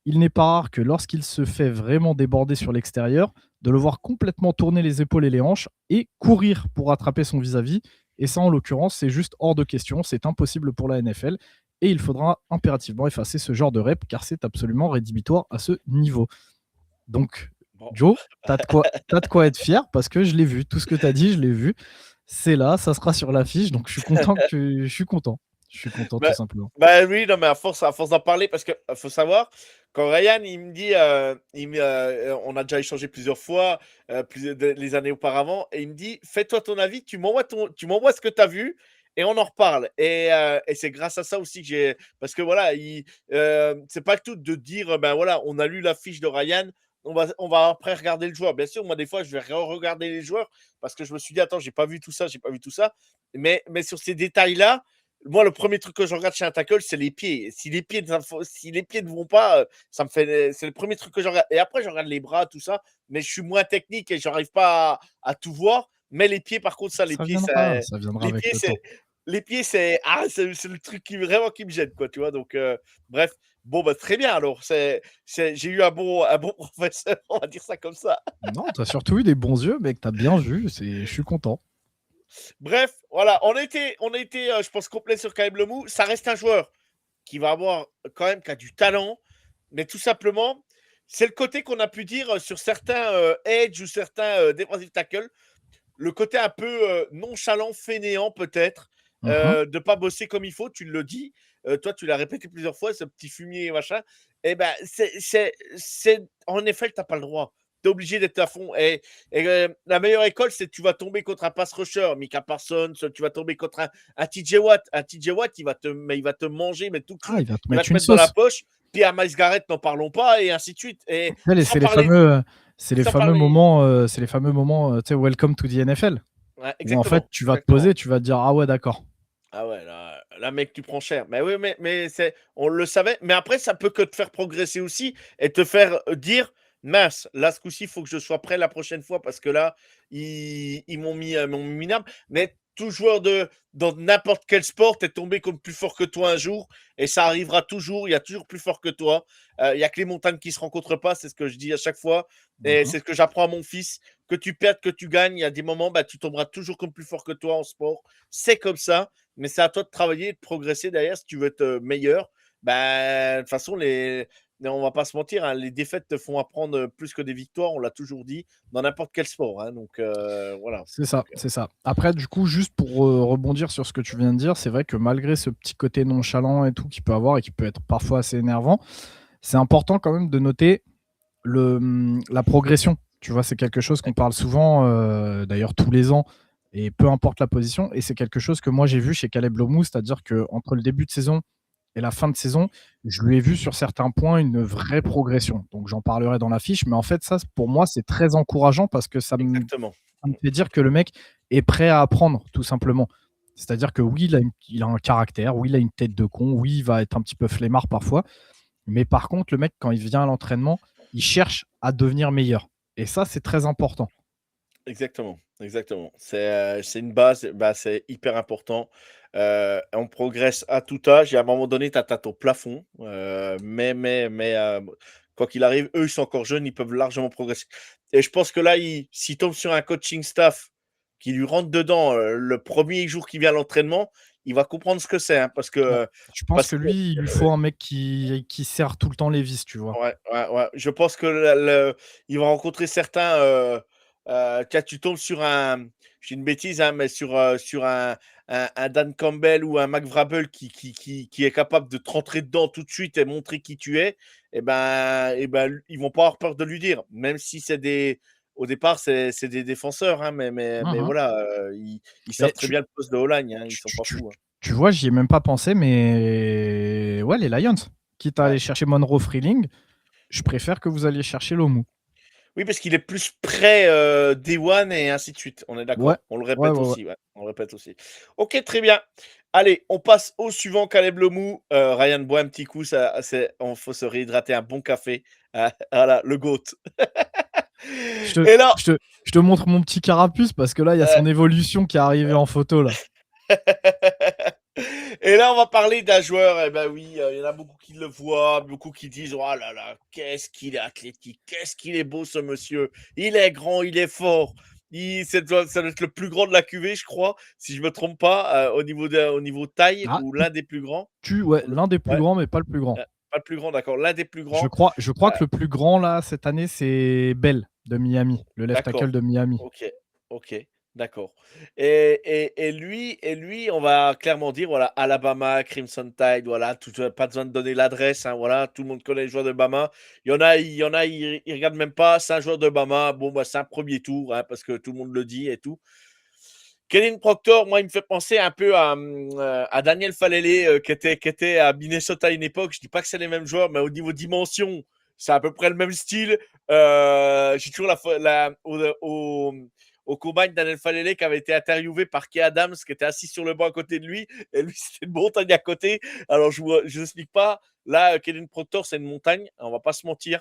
[SPEAKER 2] il n'est pas rare que lorsqu'il se fait vraiment déborder sur l'extérieur, de le voir complètement tourner les épaules et les hanches et courir pour rattraper son vis-à-vis. Et ça, en l'occurrence, c'est juste hors de question, c'est impossible pour la NFL. Et il faudra impérativement effacer ce genre de rep car c'est absolument rédhibitoire à ce niveau. Donc,
[SPEAKER 1] Bon.
[SPEAKER 2] Joe, t'as de quoi être fier parce que je l'ai vu. Tout ce que tu as dit, je l'ai vu. C'est là, ça sera sur l'affiche. Donc, je suis content je suis content. Je suis content, tout
[SPEAKER 1] Bah,
[SPEAKER 2] simplement.
[SPEAKER 1] bah oui, non, mais à force d'en parler, parce que faut savoir, quand Ryan, il me dit, on a déjà échangé plusieurs fois, les années auparavant, et il me dit, fais-toi ton avis, tu m'envoies ce que tu as vu, et on en reparle. Et c'est grâce à ça aussi que parce que voilà, c'est pas tout de dire, ben voilà, on a lu la fiche de Ryan, on va après regarder le joueur. Bien sûr, moi, des fois, je vais regarder les joueurs, parce que je me suis dit, attends, j'ai pas vu tout ça, j'ai pas vu tout ça. Mais sur ces détails-là, moi, le premier truc que je regarde chez un tackle, c'est les pieds. Si les pieds ne vont pas, ça me fait. C'est le premier truc que je regarde. Et après, je regarde les bras, tout ça. Mais je suis moins technique et je n'arrive pas à tout voir. Mais les pieds, par contre, ça,
[SPEAKER 2] Ça viendra
[SPEAKER 1] les
[SPEAKER 2] avec
[SPEAKER 1] pieds,
[SPEAKER 2] le
[SPEAKER 1] c'est,
[SPEAKER 2] temps.
[SPEAKER 1] les pieds, c'est le truc vraiment qui me gêne, quoi. Tu vois. Donc, bref. Bon, bah, très bien alors, j'ai eu un bon professeur, on va dire ça comme ça.
[SPEAKER 2] Non, tu as surtout eu des bons yeux, mec, tu as bien vu, je suis content.
[SPEAKER 1] Bref, voilà, on a été, je pense, complet sur Caleb Lemou. Ça reste un joueur qui va avoir quand même qui a du talent, mais tout simplement, c'est le côté qu'on a pu dire sur certains edge ou certains defensive tackle, le côté un peu nonchalant, fainéant peut-être,
[SPEAKER 2] Mmh.
[SPEAKER 1] de pas bosser comme il faut, tu le dis. Toi, tu l'as répété plusieurs fois, ce petit fumier et machin. Et ben, en effet, tu n'as pas le droit. Tu es obligé d'être à fond. Et la meilleure école, c'est que tu vas tomber contre un pass rusher, Micah Parsons, tu vas tomber contre un TJ Watt. Un TJ Watt, il va te manger, mais tout
[SPEAKER 2] Ah,
[SPEAKER 1] cru.
[SPEAKER 2] il va te
[SPEAKER 1] Il va
[SPEAKER 2] mettre
[SPEAKER 1] te
[SPEAKER 2] une
[SPEAKER 1] mettre dans la
[SPEAKER 2] sauce.
[SPEAKER 1] poche. Puis à Miles Garrett, n'en parlons pas, et ainsi de suite. Et
[SPEAKER 2] Tu sais,
[SPEAKER 1] sans parler, sans parler.
[SPEAKER 2] c'est les fameux moments, tu sais, welcome to the NFL,
[SPEAKER 1] Ouais,
[SPEAKER 2] où en fait,
[SPEAKER 1] exactement,
[SPEAKER 2] tu vas te
[SPEAKER 1] exactement.
[SPEAKER 2] poser, tu vas te dire: «Ah ouais, d'accord».
[SPEAKER 1] Ah ouais, là, mec, tu prends cher. Mais oui, mais on le savait. Mais après, ça peut que te faire progresser aussi et te faire dire, mince, là, ce coup-ci, il faut que je sois prêt la prochaine fois parce que là, ils m'ont mis minable. Mais tout joueur dans n'importe quel sport est tombé contre plus fort que toi un jour et ça arrivera toujours. Il y a toujours plus fort que toi. Il y a que les montagnes qui se rencontrent pas. C'est ce que je dis à chaque fois et
[SPEAKER 2] Mmh.
[SPEAKER 1] c'est ce que j'apprends à mon fils. Que tu perdes, que tu gagnes, il y a des moments, bah, tu tomberas toujours contre plus fort que toi en sport. C'est comme ça. Mais c'est à toi de travailler et de progresser derrière si tu veux être meilleur. Ben, de toute façon, on va pas se mentir, hein, les défaites te font apprendre plus que des victoires, on l'a toujours dit, dans n'importe quel sport, hein, donc voilà.
[SPEAKER 2] C'est
[SPEAKER 1] Donc,
[SPEAKER 2] ça, c'est ça. Après, du coup, juste pour, rebondir sur ce que tu viens de dire, c'est vrai que malgré ce petit côté nonchalant et tout qu'il peut avoir et qui peut être parfois assez énervant, c'est important quand même de noter la progression. Tu vois? C'est quelque chose qu'on parle souvent, d'ailleurs tous les ans et peu importe la position, et c'est quelque chose que moi j'ai vu chez Caleb Lomou, c'est-à-dire qu'entre le début de saison et la fin de saison, je lui ai vu sur certains points une vraie progression. Donc j'en parlerai dans la fiche, mais en fait ça, pour moi, c'est très encourageant parce que
[SPEAKER 1] exactement.
[SPEAKER 2] ça me fait dire que le mec est prêt à apprendre, tout simplement. C'est-à-dire que oui, il a un caractère, oui, il a une tête de con, oui, il va être un petit peu flemmard parfois, mais par contre, le mec, quand il vient à l'entraînement, il cherche à devenir meilleur. Et ça, c'est très important.
[SPEAKER 1] Exactement, exactement. C'est une base, bah, c'est hyper important. On progresse à tout âge et à un moment donné, tu atteins ton plafond. Mais quoi qu'il arrive, eux, ils sont encore jeunes, ils peuvent largement progresser. Et je pense que là, s'il tombe sur un coaching staff qui lui rentre dedans le premier jour qu'il vient à l'entraînement, il va comprendre ce que c'est, hein,
[SPEAKER 2] Ouais. Je pense
[SPEAKER 1] parce
[SPEAKER 2] que
[SPEAKER 1] que
[SPEAKER 2] lui, il lui faut un mec qui serre tout le temps les vis, tu vois.
[SPEAKER 1] ouais, ouais, ouais. Je pense que il va rencontrer certains. Tiens, tu tombes sur un. J'ai une bêtise, hein, mais sur un Dan Campbell ou un Mac Vrabel qui est capable de te rentrer dedans tout de suite et montrer qui tu es. Et ben, ils vont pas avoir peur de lui dire, même si c'est des. Au départ, c'est des défenseurs, hein, mais
[SPEAKER 2] Mmh.
[SPEAKER 1] voilà, ils savent
[SPEAKER 2] Mais
[SPEAKER 1] très bien le poste de O-line, hein, ils
[SPEAKER 2] tu
[SPEAKER 1] sont
[SPEAKER 2] tu
[SPEAKER 1] pas
[SPEAKER 2] tu
[SPEAKER 1] fous, hein.
[SPEAKER 2] tu vois, j'y ai même pas pensé, mais ouais, les Lions, quitte à
[SPEAKER 1] Ouais.
[SPEAKER 2] aller chercher Monroe Freeling, je préfère que vous alliez chercher Lomu.
[SPEAKER 1] Oui, parce qu'il est plus prêt, day one et ainsi de suite. On est
[SPEAKER 2] Ouais,
[SPEAKER 1] d'accord. On le
[SPEAKER 2] ouais,
[SPEAKER 1] répète
[SPEAKER 2] ouais, ouais.
[SPEAKER 1] aussi, ouais, on le répète aussi. OK, très bien. Allez, on passe au suivant, Caleb Lomou. Ryan, bois un petit coup, ça c'est on faut se réhydrater, un bon café. Ah, voilà, le GOAT.
[SPEAKER 2] Je te
[SPEAKER 1] Et là,
[SPEAKER 2] je te montre mon petit carapuce parce que là, il y a
[SPEAKER 1] heu
[SPEAKER 2] son évolution qui est arrivée en photo là.
[SPEAKER 1] et là, on va parler d'un joueur, eh ben oui, il y en a beaucoup qui le voient, beaucoup qui disent: «Oh là là, qu'est-ce qu'il est athlétique, qu'est-ce qu'il est beau ce monsieur. Il est grand, il est fort». Ça doit être le plus grand de la cuvée, je crois, si je me trompe pas, au niveau taille
[SPEAKER 2] Ah,
[SPEAKER 1] ou l'un des plus grands.
[SPEAKER 2] ouais,
[SPEAKER 1] Le
[SPEAKER 2] l'un des plus
[SPEAKER 1] Ouais,
[SPEAKER 2] grands, mais pas le plus grand.
[SPEAKER 1] pas le plus grand, d'accord, l'un des plus
[SPEAKER 2] Je
[SPEAKER 1] grands.
[SPEAKER 2] crois je
[SPEAKER 1] Heu,
[SPEAKER 2] crois que le plus grand là, cette année, c'est Bell de Miami, le left tackle
[SPEAKER 1] d'accord.
[SPEAKER 2] de Miami.
[SPEAKER 1] OK, OK, d'accord. Et lui, on va clairement dire, voilà, Alabama, Crimson Tide, voilà, pas besoin de donner l'adresse, hein, voilà, tout le monde connaît les joueurs de Bama. Il y en a, ils regardent même pas, c'est un joueur de Bama, bon, bah, c'est un premier tour, hein, parce que tout le monde le dit et tout. Kellen Proctor, moi, il me fait penser un peu à Daniel Falele, qui était à Minnesota à une époque. Je dis pas que c'est les mêmes joueurs, mais au niveau dimension, c'est à peu près le même style. J'ai toujours au combine Daniel Falele qui avait été interviewé par Kay Adams, qui était assis sur le banc à côté de lui, et lui, c'était une montagne à côté. Alors, je n'explique pas. Là, Kellen Proctor, c'est une montagne, on va pas se mentir.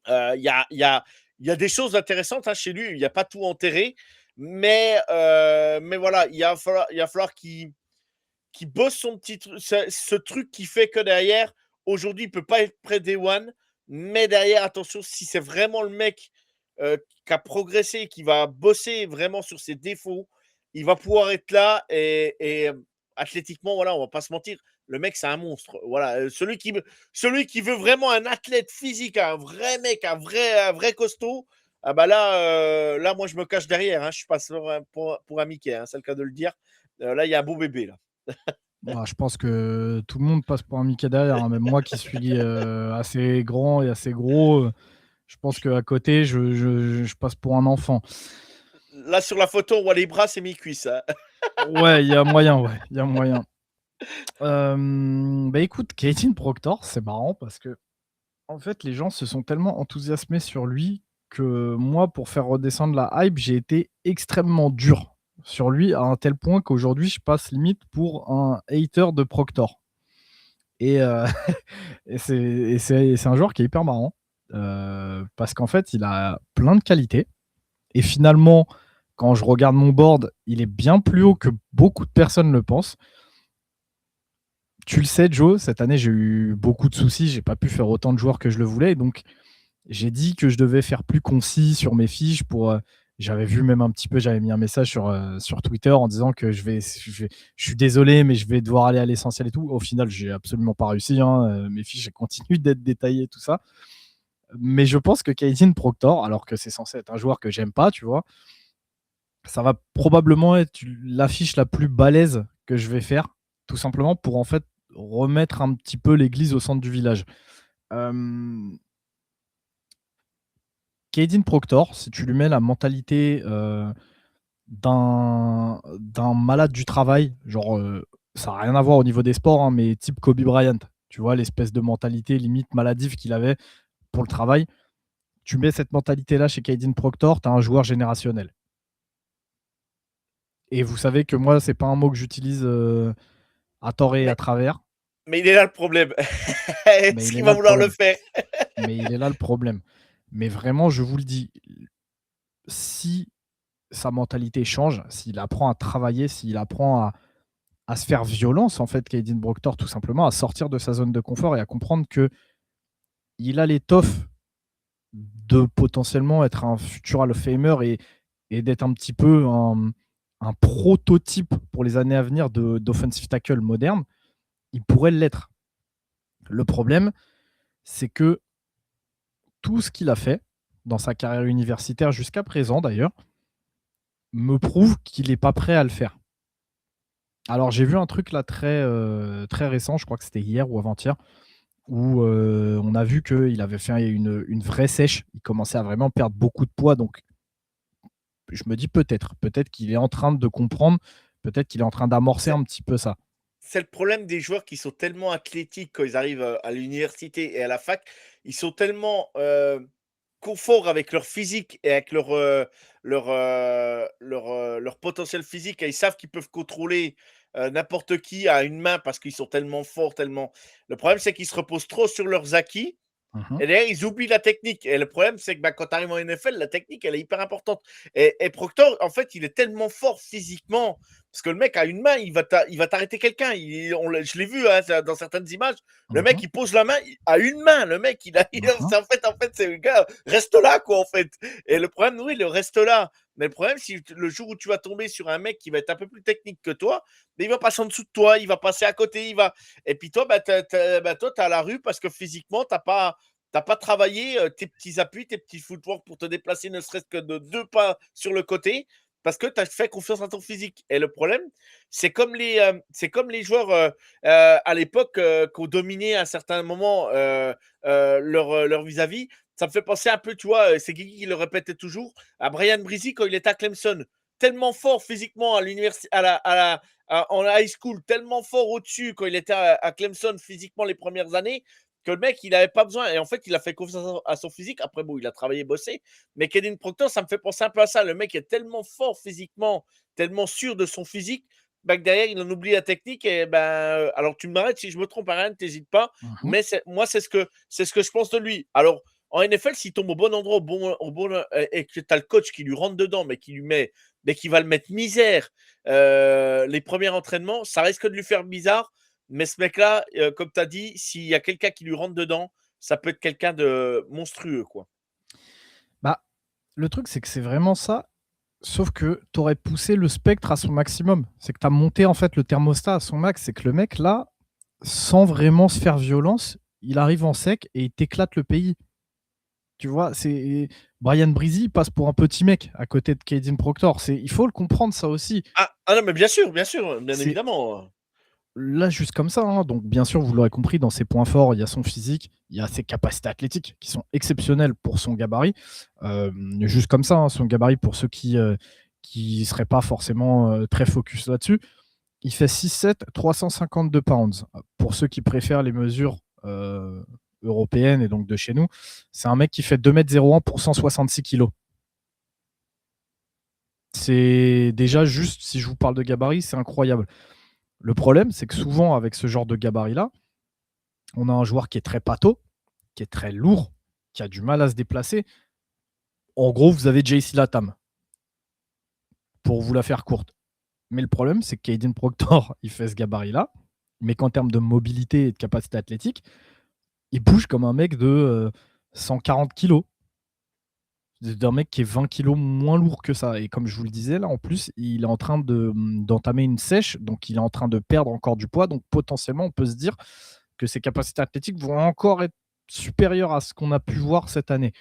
[SPEAKER 1] Il y a des choses intéressantes, hein, chez lui. Il n'y a pas tout enterré. Mais voilà, il va falloir qu'il bosse son petit truc, ce truc qui fait que derrière, Aujourd'hui, il ne peut pas être prêt day one, mais derrière, attention, si c'est vraiment le mec qui a progressé, qui va bosser vraiment sur ses défauts, il va pouvoir être là et athlétiquement, voilà, on va pas se mentir, le mec, c'est un monstre. Voilà, celui qui veut vraiment un athlète physique, un vrai mec, un vrai costaud, ah bah là, là, moi, je me cache derrière. Hein, je suis pas pour un Mickey, hein, c'est le cas de le dire. Là, il y a un beau bébé, là.
[SPEAKER 2] Bah, je pense que tout le monde passe pour un Mickey derrière, hein. Même moi qui suis assez grand et assez gros, je pense qu'à côté, je passe pour un enfant.
[SPEAKER 1] Là, sur la photo, on voit les bras, c'est mes cuisses. Hein.
[SPEAKER 2] Ouais, il y a moyen, ouais, il y a moyen. Bah écoute, Caitlin Proctor, c'est marrant parce que en fait, les gens se sont tellement enthousiasmés sur lui que moi, pour faire redescendre la hype, j'ai été extrêmement dur sur lui à un tel point qu'aujourd'hui, je passe limite pour un hater de Proctor. Et, c'est un joueur qui est hyper marrant parce qu'en fait, il a plein de qualités. Et finalement, quand je regarde mon board, il est bien plus haut que beaucoup de personnes le pensent. Tu le sais, Joe, cette année, j'ai eu beaucoup de soucis. J'ai pas pu faire autant de joueurs que je le voulais. Donc, j'ai dit que je devais faire plus concis sur mes fiches pour. J'avais vu même un petit peu, j'avais mis un message sur Twitter en disant que je suis désolé, mais je vais devoir aller à l'essentiel et tout. Au final, j'ai absolument pas réussi. Hein. Mes fiches elles continuent d'être détaillées, tout ça. Mais je pense que Caitlin Proctor, alors que c'est censé être un joueur que j'aime pas, tu vois, ça va probablement être l'affiche la plus balèze que je vais faire, tout simplement pour en fait remettre un petit peu l'église au centre du village. Caitlin Proctor, si tu lui mets la mentalité d'un malade du travail, genre ça n'a rien à voir au niveau des sports, hein, mais type Kobe Bryant, tu vois, l'espèce de mentalité limite maladive qu'il avait pour le travail. Tu mets cette mentalité-là chez Caitlin Proctor, tu as un joueur générationnel. Et vous savez que moi, c'est pas un mot que j'utilise à tort et à
[SPEAKER 1] Mais,
[SPEAKER 2] travers,
[SPEAKER 1] mais il est là le problème.
[SPEAKER 2] mais
[SPEAKER 1] Est-ce
[SPEAKER 2] il est
[SPEAKER 1] qu'il
[SPEAKER 2] là
[SPEAKER 1] va
[SPEAKER 2] le
[SPEAKER 1] vouloir le
[SPEAKER 2] problème.
[SPEAKER 1] faire?
[SPEAKER 2] Mais il est là le problème. Mais vraiment, je vous le dis, si sa mentalité change, s'il apprend à travailler, s'il apprend à se faire violence, en fait, Caitlin Proctor, tout simplement, à sortir de sa zone de confort et à comprendre que il a l'étoffe de potentiellement être un futur Hall of Famer et d'être un petit peu un prototype pour les années à venir d'offensive tackle moderne, il pourrait l'être. Le problème, c'est que tout ce qu'il a fait dans sa carrière universitaire jusqu'à présent, d'ailleurs, me prouve qu'il n'est pas prêt à le faire. Alors, j'ai vu un truc là très récent, je crois que c'était hier ou avant-hier, où on a vu qu'il avait fait une vraie sèche. Il commençait à vraiment perdre beaucoup de poids. Donc, je me dis peut-être qu'il est en train de comprendre, peut-être qu'il est en train d'amorcer
[SPEAKER 1] C'est
[SPEAKER 2] un petit peu ça.
[SPEAKER 1] c'est le problème des joueurs qui sont tellement athlétiques quand ils arrivent à l'université et à la fac. Ils sont tellement confort avec leur physique et avec leur potentiel physique. Et ils savent qu'ils peuvent contrôler n'importe qui à une main parce qu'ils sont tellement forts, tellement. Le problème, c'est qu'ils se reposent trop sur leurs acquis.
[SPEAKER 2] Mhm.
[SPEAKER 1] Et derrière, ils oublient la technique. Et le problème, c'est que bah, quand tu arrives en NFL, la technique, elle est hyper importante. Et Proctor, en fait, il est tellement fort physiquement. Parce que le mec, à une main, il va t'arrêter quelqu'un. Je l'ai vu hein, dans certaines images. Le mec,
[SPEAKER 2] Mhm.
[SPEAKER 1] il pose la main à une main. Le mec,
[SPEAKER 2] Mhm.
[SPEAKER 1] en fait, c'est le gars, reste là, quoi, en fait. Et le problème, oui, il reste là. Mais le problème, si le jour où tu vas tomber sur un mec qui va être un peu plus technique que toi, mais il va passer en dessous de toi, il va passer à côté, Et puis toi, toi, t'es à la rue parce que physiquement, t'as pas travaillé tes petits appuis, tes petits footwork pour te déplacer ne serait-ce que de 2 pas sur le côté parce que tu as fait confiance à ton physique. Et le problème, c'est comme les joueurs à l'époque qui ont dominé à un certain moment leur vis-à-vis. Ça me fait penser un peu, tu vois, c'est Guigui qui le répétait toujours, à Brian Brizzy quand il était à Clemson. Tellement fort physiquement à l'université, en high school, tellement fort au-dessus quand il était à Clemson physiquement les premières années, que le mec, il n'avait pas besoin. Et en fait, il a fait confiance à son physique. Après, bon, il a travaillé, bossé. Mais Kaden Proctor, ça me fait penser un peu à ça. Le mec est tellement fort physiquement, tellement sûr de son physique, bah, que derrière, il en oublie la technique. Et ben, alors, tu m'arrêtes si je me trompe, rien, n'hésite pas.
[SPEAKER 2] Mhm.
[SPEAKER 1] Mais moi, c'est ce que je pense de lui. Alors, en NFL, s'il tombe au bon endroit, et que tu as le coach qui lui rentre dedans, mais qui va le mettre misère les premiers entraînements, ça risque de lui faire bizarre. Mais ce mec-là, comme tu as dit, s'il y a quelqu'un qui lui rentre dedans, ça peut être quelqu'un de monstrueux, quoi.
[SPEAKER 2] Bah, le truc, c'est que c'est vraiment ça, sauf que tu aurais poussé le spectre à son maximum. C'est que tu as monté en fait le thermostat à son max. C'est que le mec, là, sans vraiment se faire violence, il arrive en sec et il t'éclate le pays. Tu vois, c'est Brian Brizy passe pour un petit mec à côté de Kaden Proctor. Il faut le comprendre ça aussi.
[SPEAKER 1] Ah non, mais bien sûr, bien
[SPEAKER 2] C'est
[SPEAKER 1] évidemment.
[SPEAKER 2] là juste comme ça, hein. Donc bien sûr, vous l'aurez compris, dans ses points forts, il y a son physique, il y a ses capacités athlétiques qui sont exceptionnelles pour son gabarit. Juste comme ça, hein, son gabarit pour ceux qui seraient pas forcément très focus là-dessus. Il fait 6'7", 352 pounds. Pour ceux qui préfèrent les mesures européennes et donc de chez nous, c'est un mec qui fait 2,01 m pour 166 kg. C'est déjà juste, si je vous parle de gabarit, c'est incroyable. Le problème, c'est que souvent, avec ce genre de gabarit-là, on a un joueur qui est très pâteau, qui est très lourd, qui a du mal à se déplacer. En gros, vous avez JC Latam, pour vous la faire courte. Mais le problème, c'est que Kaden Proctor, il fait ce gabarit-là, mais qu'en termes de mobilité et de capacité athlétique, il bouge comme un mec de 140 kilos. D'un mec qui est 20 kilos moins lourd que ça. Et comme je vous le disais, là, en plus, il est en train d'entamer une sèche, donc il est en train de perdre encore du poids. Donc potentiellement, on peut se dire que ses capacités athlétiques vont encore être supérieures à ce qu'on a pu voir cette année.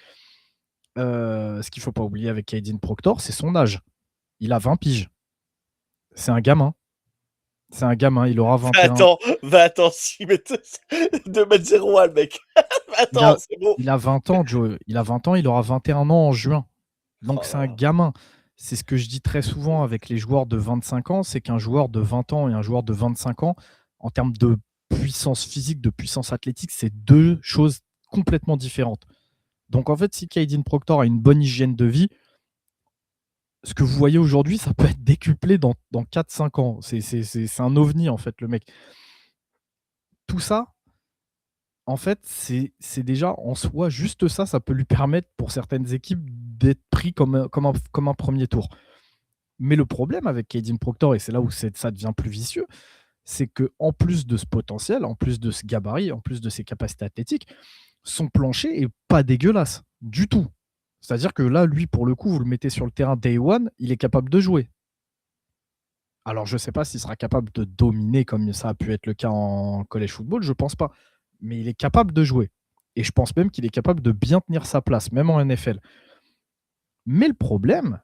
[SPEAKER 2] Ce qu'il ne faut pas oublier avec Kaden Proctor, c'est son âge. Il a 20 piges. C'est un gamin. C'est un gamin, il aura 21.
[SPEAKER 1] 20 ans, 6 mètres, 2,01 m, le mec.
[SPEAKER 2] Il a,
[SPEAKER 1] C'est bon.
[SPEAKER 2] il a 20 ans, Joe. Il a 20 ans, il aura 21 ans en juin. Donc
[SPEAKER 1] Oh
[SPEAKER 2] c'est
[SPEAKER 1] là
[SPEAKER 2] un
[SPEAKER 1] là.
[SPEAKER 2] gamin. C'est ce que je dis très souvent avec les joueurs de 25 ans, c'est qu'un joueur de 20 ans et un joueur de 25 ans, en termes de puissance physique, de puissance athlétique, c'est deux choses complètement différentes. Donc en fait, si Kaden Proctor a une bonne hygiène de vie, ce que vous voyez aujourd'hui, ça peut être décuplé dans 4-5 ans. C'est un ovni, en fait, le mec. Tout ça, en fait, c'est déjà en soi, juste ça, ça peut lui permettre pour certaines équipes d'être pris comme un premier tour. Mais le problème avec Kaden Proctor, et c'est là où ça devient plus vicieux, c'est que en plus de ce potentiel, en plus de ce gabarit, en plus de ses capacités athlétiques, son plancher est pas dégueulasse du tout. C'est-à-dire que là, lui, pour le coup, vous le mettez sur le terrain day one, il est capable de jouer. Alors, je ne sais pas s'il sera capable de dominer comme ça a pu être le cas en college football, je ne pense pas. Mais il est capable de jouer. Et je pense même qu'il est capable de bien tenir sa place, même en NFL. Mais le problème,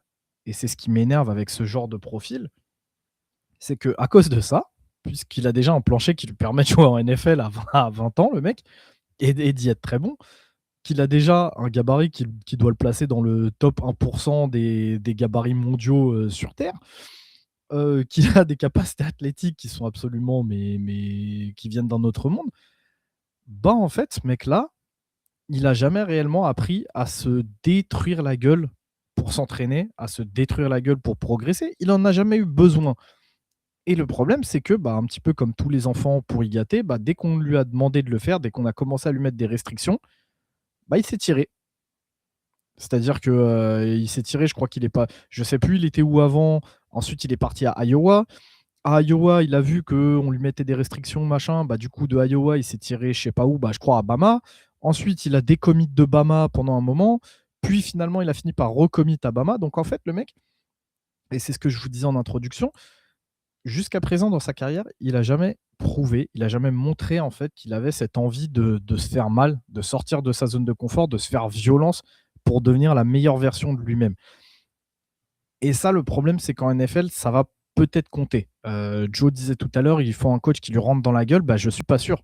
[SPEAKER 2] et c'est ce qui m'énerve avec ce genre de profil, c'est qu'à cause de ça, puisqu'il a déjà un plancher qui lui permet de jouer en NFL à 20 ans, le mec, et d'y être très bon, qu'il a déjà un gabarit qui doit le placer dans le top 1% des gabarits mondiaux sur Terre, qu'il a des capacités athlétiques qui sont absolument, mais qui viennent d'un autre monde, bah en fait, ce mec-là, il a jamais réellement appris à se détruire la gueule pour s'entraîner, à se détruire la gueule pour progresser. Il en a jamais eu besoin. Et le problème, c'est que, bah, un petit peu comme tous les enfants pour y gâter, bah, dès qu'on lui a demandé de le faire, dès qu'on a commencé à lui mettre des restrictions, bah, il s'est tiré. C'est-à-dire que il s'est tiré, je crois qu'il est pas. Je sais plus, il était où avant. Ensuite, il est parti à Iowa. À Iowa, il a vu qu'on lui mettait des restrictions, machin. Bah, du coup, de Iowa, il s'est tiré, je sais pas où, bah, je crois à Bama. Ensuite, il a décommit de Bama pendant un moment. Puis finalement, il a fini par recommit à Bama. Donc en fait, le mec, et c'est ce que je vous disais en introduction, jusqu'à présent dans sa carrière, il n'a jamais prouvé, il n'a jamais montré en fait qu'il avait cette envie de se faire mal, de sortir de sa zone de confort, de se faire violence pour devenir la meilleure version de lui-même. Et ça, le problème, c'est qu'en NFL, ça va peut-être compter. Joe disait tout à l'heure, il faut un coach qui lui rentre dans la gueule. Bah, je ne suis pas sûr.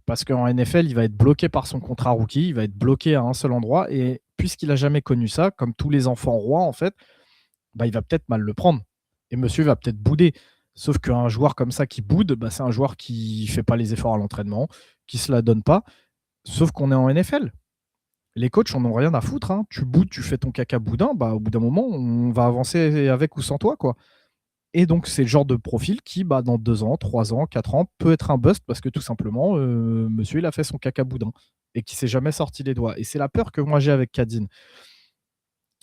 [SPEAKER 2] Parce qu'en NFL, il va être bloqué par son contrat rookie, il va être bloqué à un seul endroit. Et puisqu'il n'a jamais connu ça, comme tous les enfants rois, en fait, bah, il va peut-être mal le prendre. Et monsieur va peut-être bouder. Sauf qu'un joueur comme ça qui boude, bah, c'est un joueur qui ne fait pas les efforts à l'entraînement, qui ne se la donne pas. Sauf qu'on est en NFL. Les coachs en ont rien à foutre, hein. Tu boudes, tu fais ton caca boudin, bah, au bout d'un moment, on va avancer avec ou sans toi, quoi. Et donc, c'est le genre de profil qui, bah, dans 2 ans, 3 ans, 4 ans, peut être un bust parce que tout simplement, monsieur, il a fait son caca boudin et qui s'est jamais sorti les doigts. Et c'est la peur que moi j'ai avec Kadin.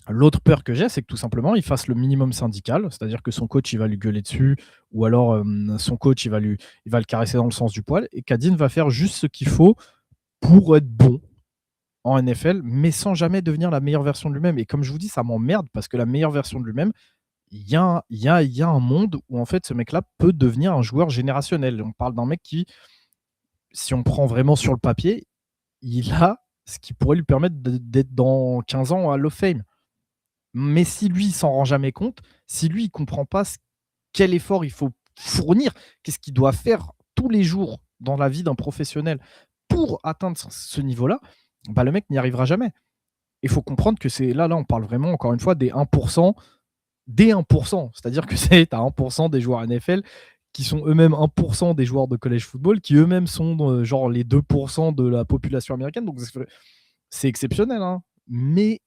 [SPEAKER 2] L'autre peur que j'ai, c'est que tout simplement, il fasse le minimum syndical, c'est-à-dire que son coach, il va lui gueuler dessus, ou alors son coach, il va le caresser dans le sens du poil, et Cadine va faire juste ce qu'il faut pour être bon en NFL, mais sans jamais devenir la meilleure version de lui-même. Et comme je vous dis, ça m'emmerde, parce que la meilleure version de lui-même, il y a un monde où en fait ce mec-là peut devenir un joueur générationnel. On parle d'un mec qui, si on prend vraiment sur le papier, il a ce qui pourrait lui permettre d'être dans 15 ans à Hall of Fame. Mais si lui, il s'en rend jamais compte, si lui, il comprend pas quel effort il faut fournir, qu'est-ce qu'il doit faire tous les jours dans la vie d'un professionnel pour atteindre ce niveau-là, bah, le mec n'y arrivera jamais. Il faut comprendre que c'est là, on parle vraiment, encore une fois, des 1%, des 1%. C'est-à-dire que c'est à 1% des joueurs NFL qui sont eux-mêmes 1% des joueurs de college football, qui eux-mêmes sont genre les 2% de la population américaine. Donc c'est exceptionnel, hein. Mais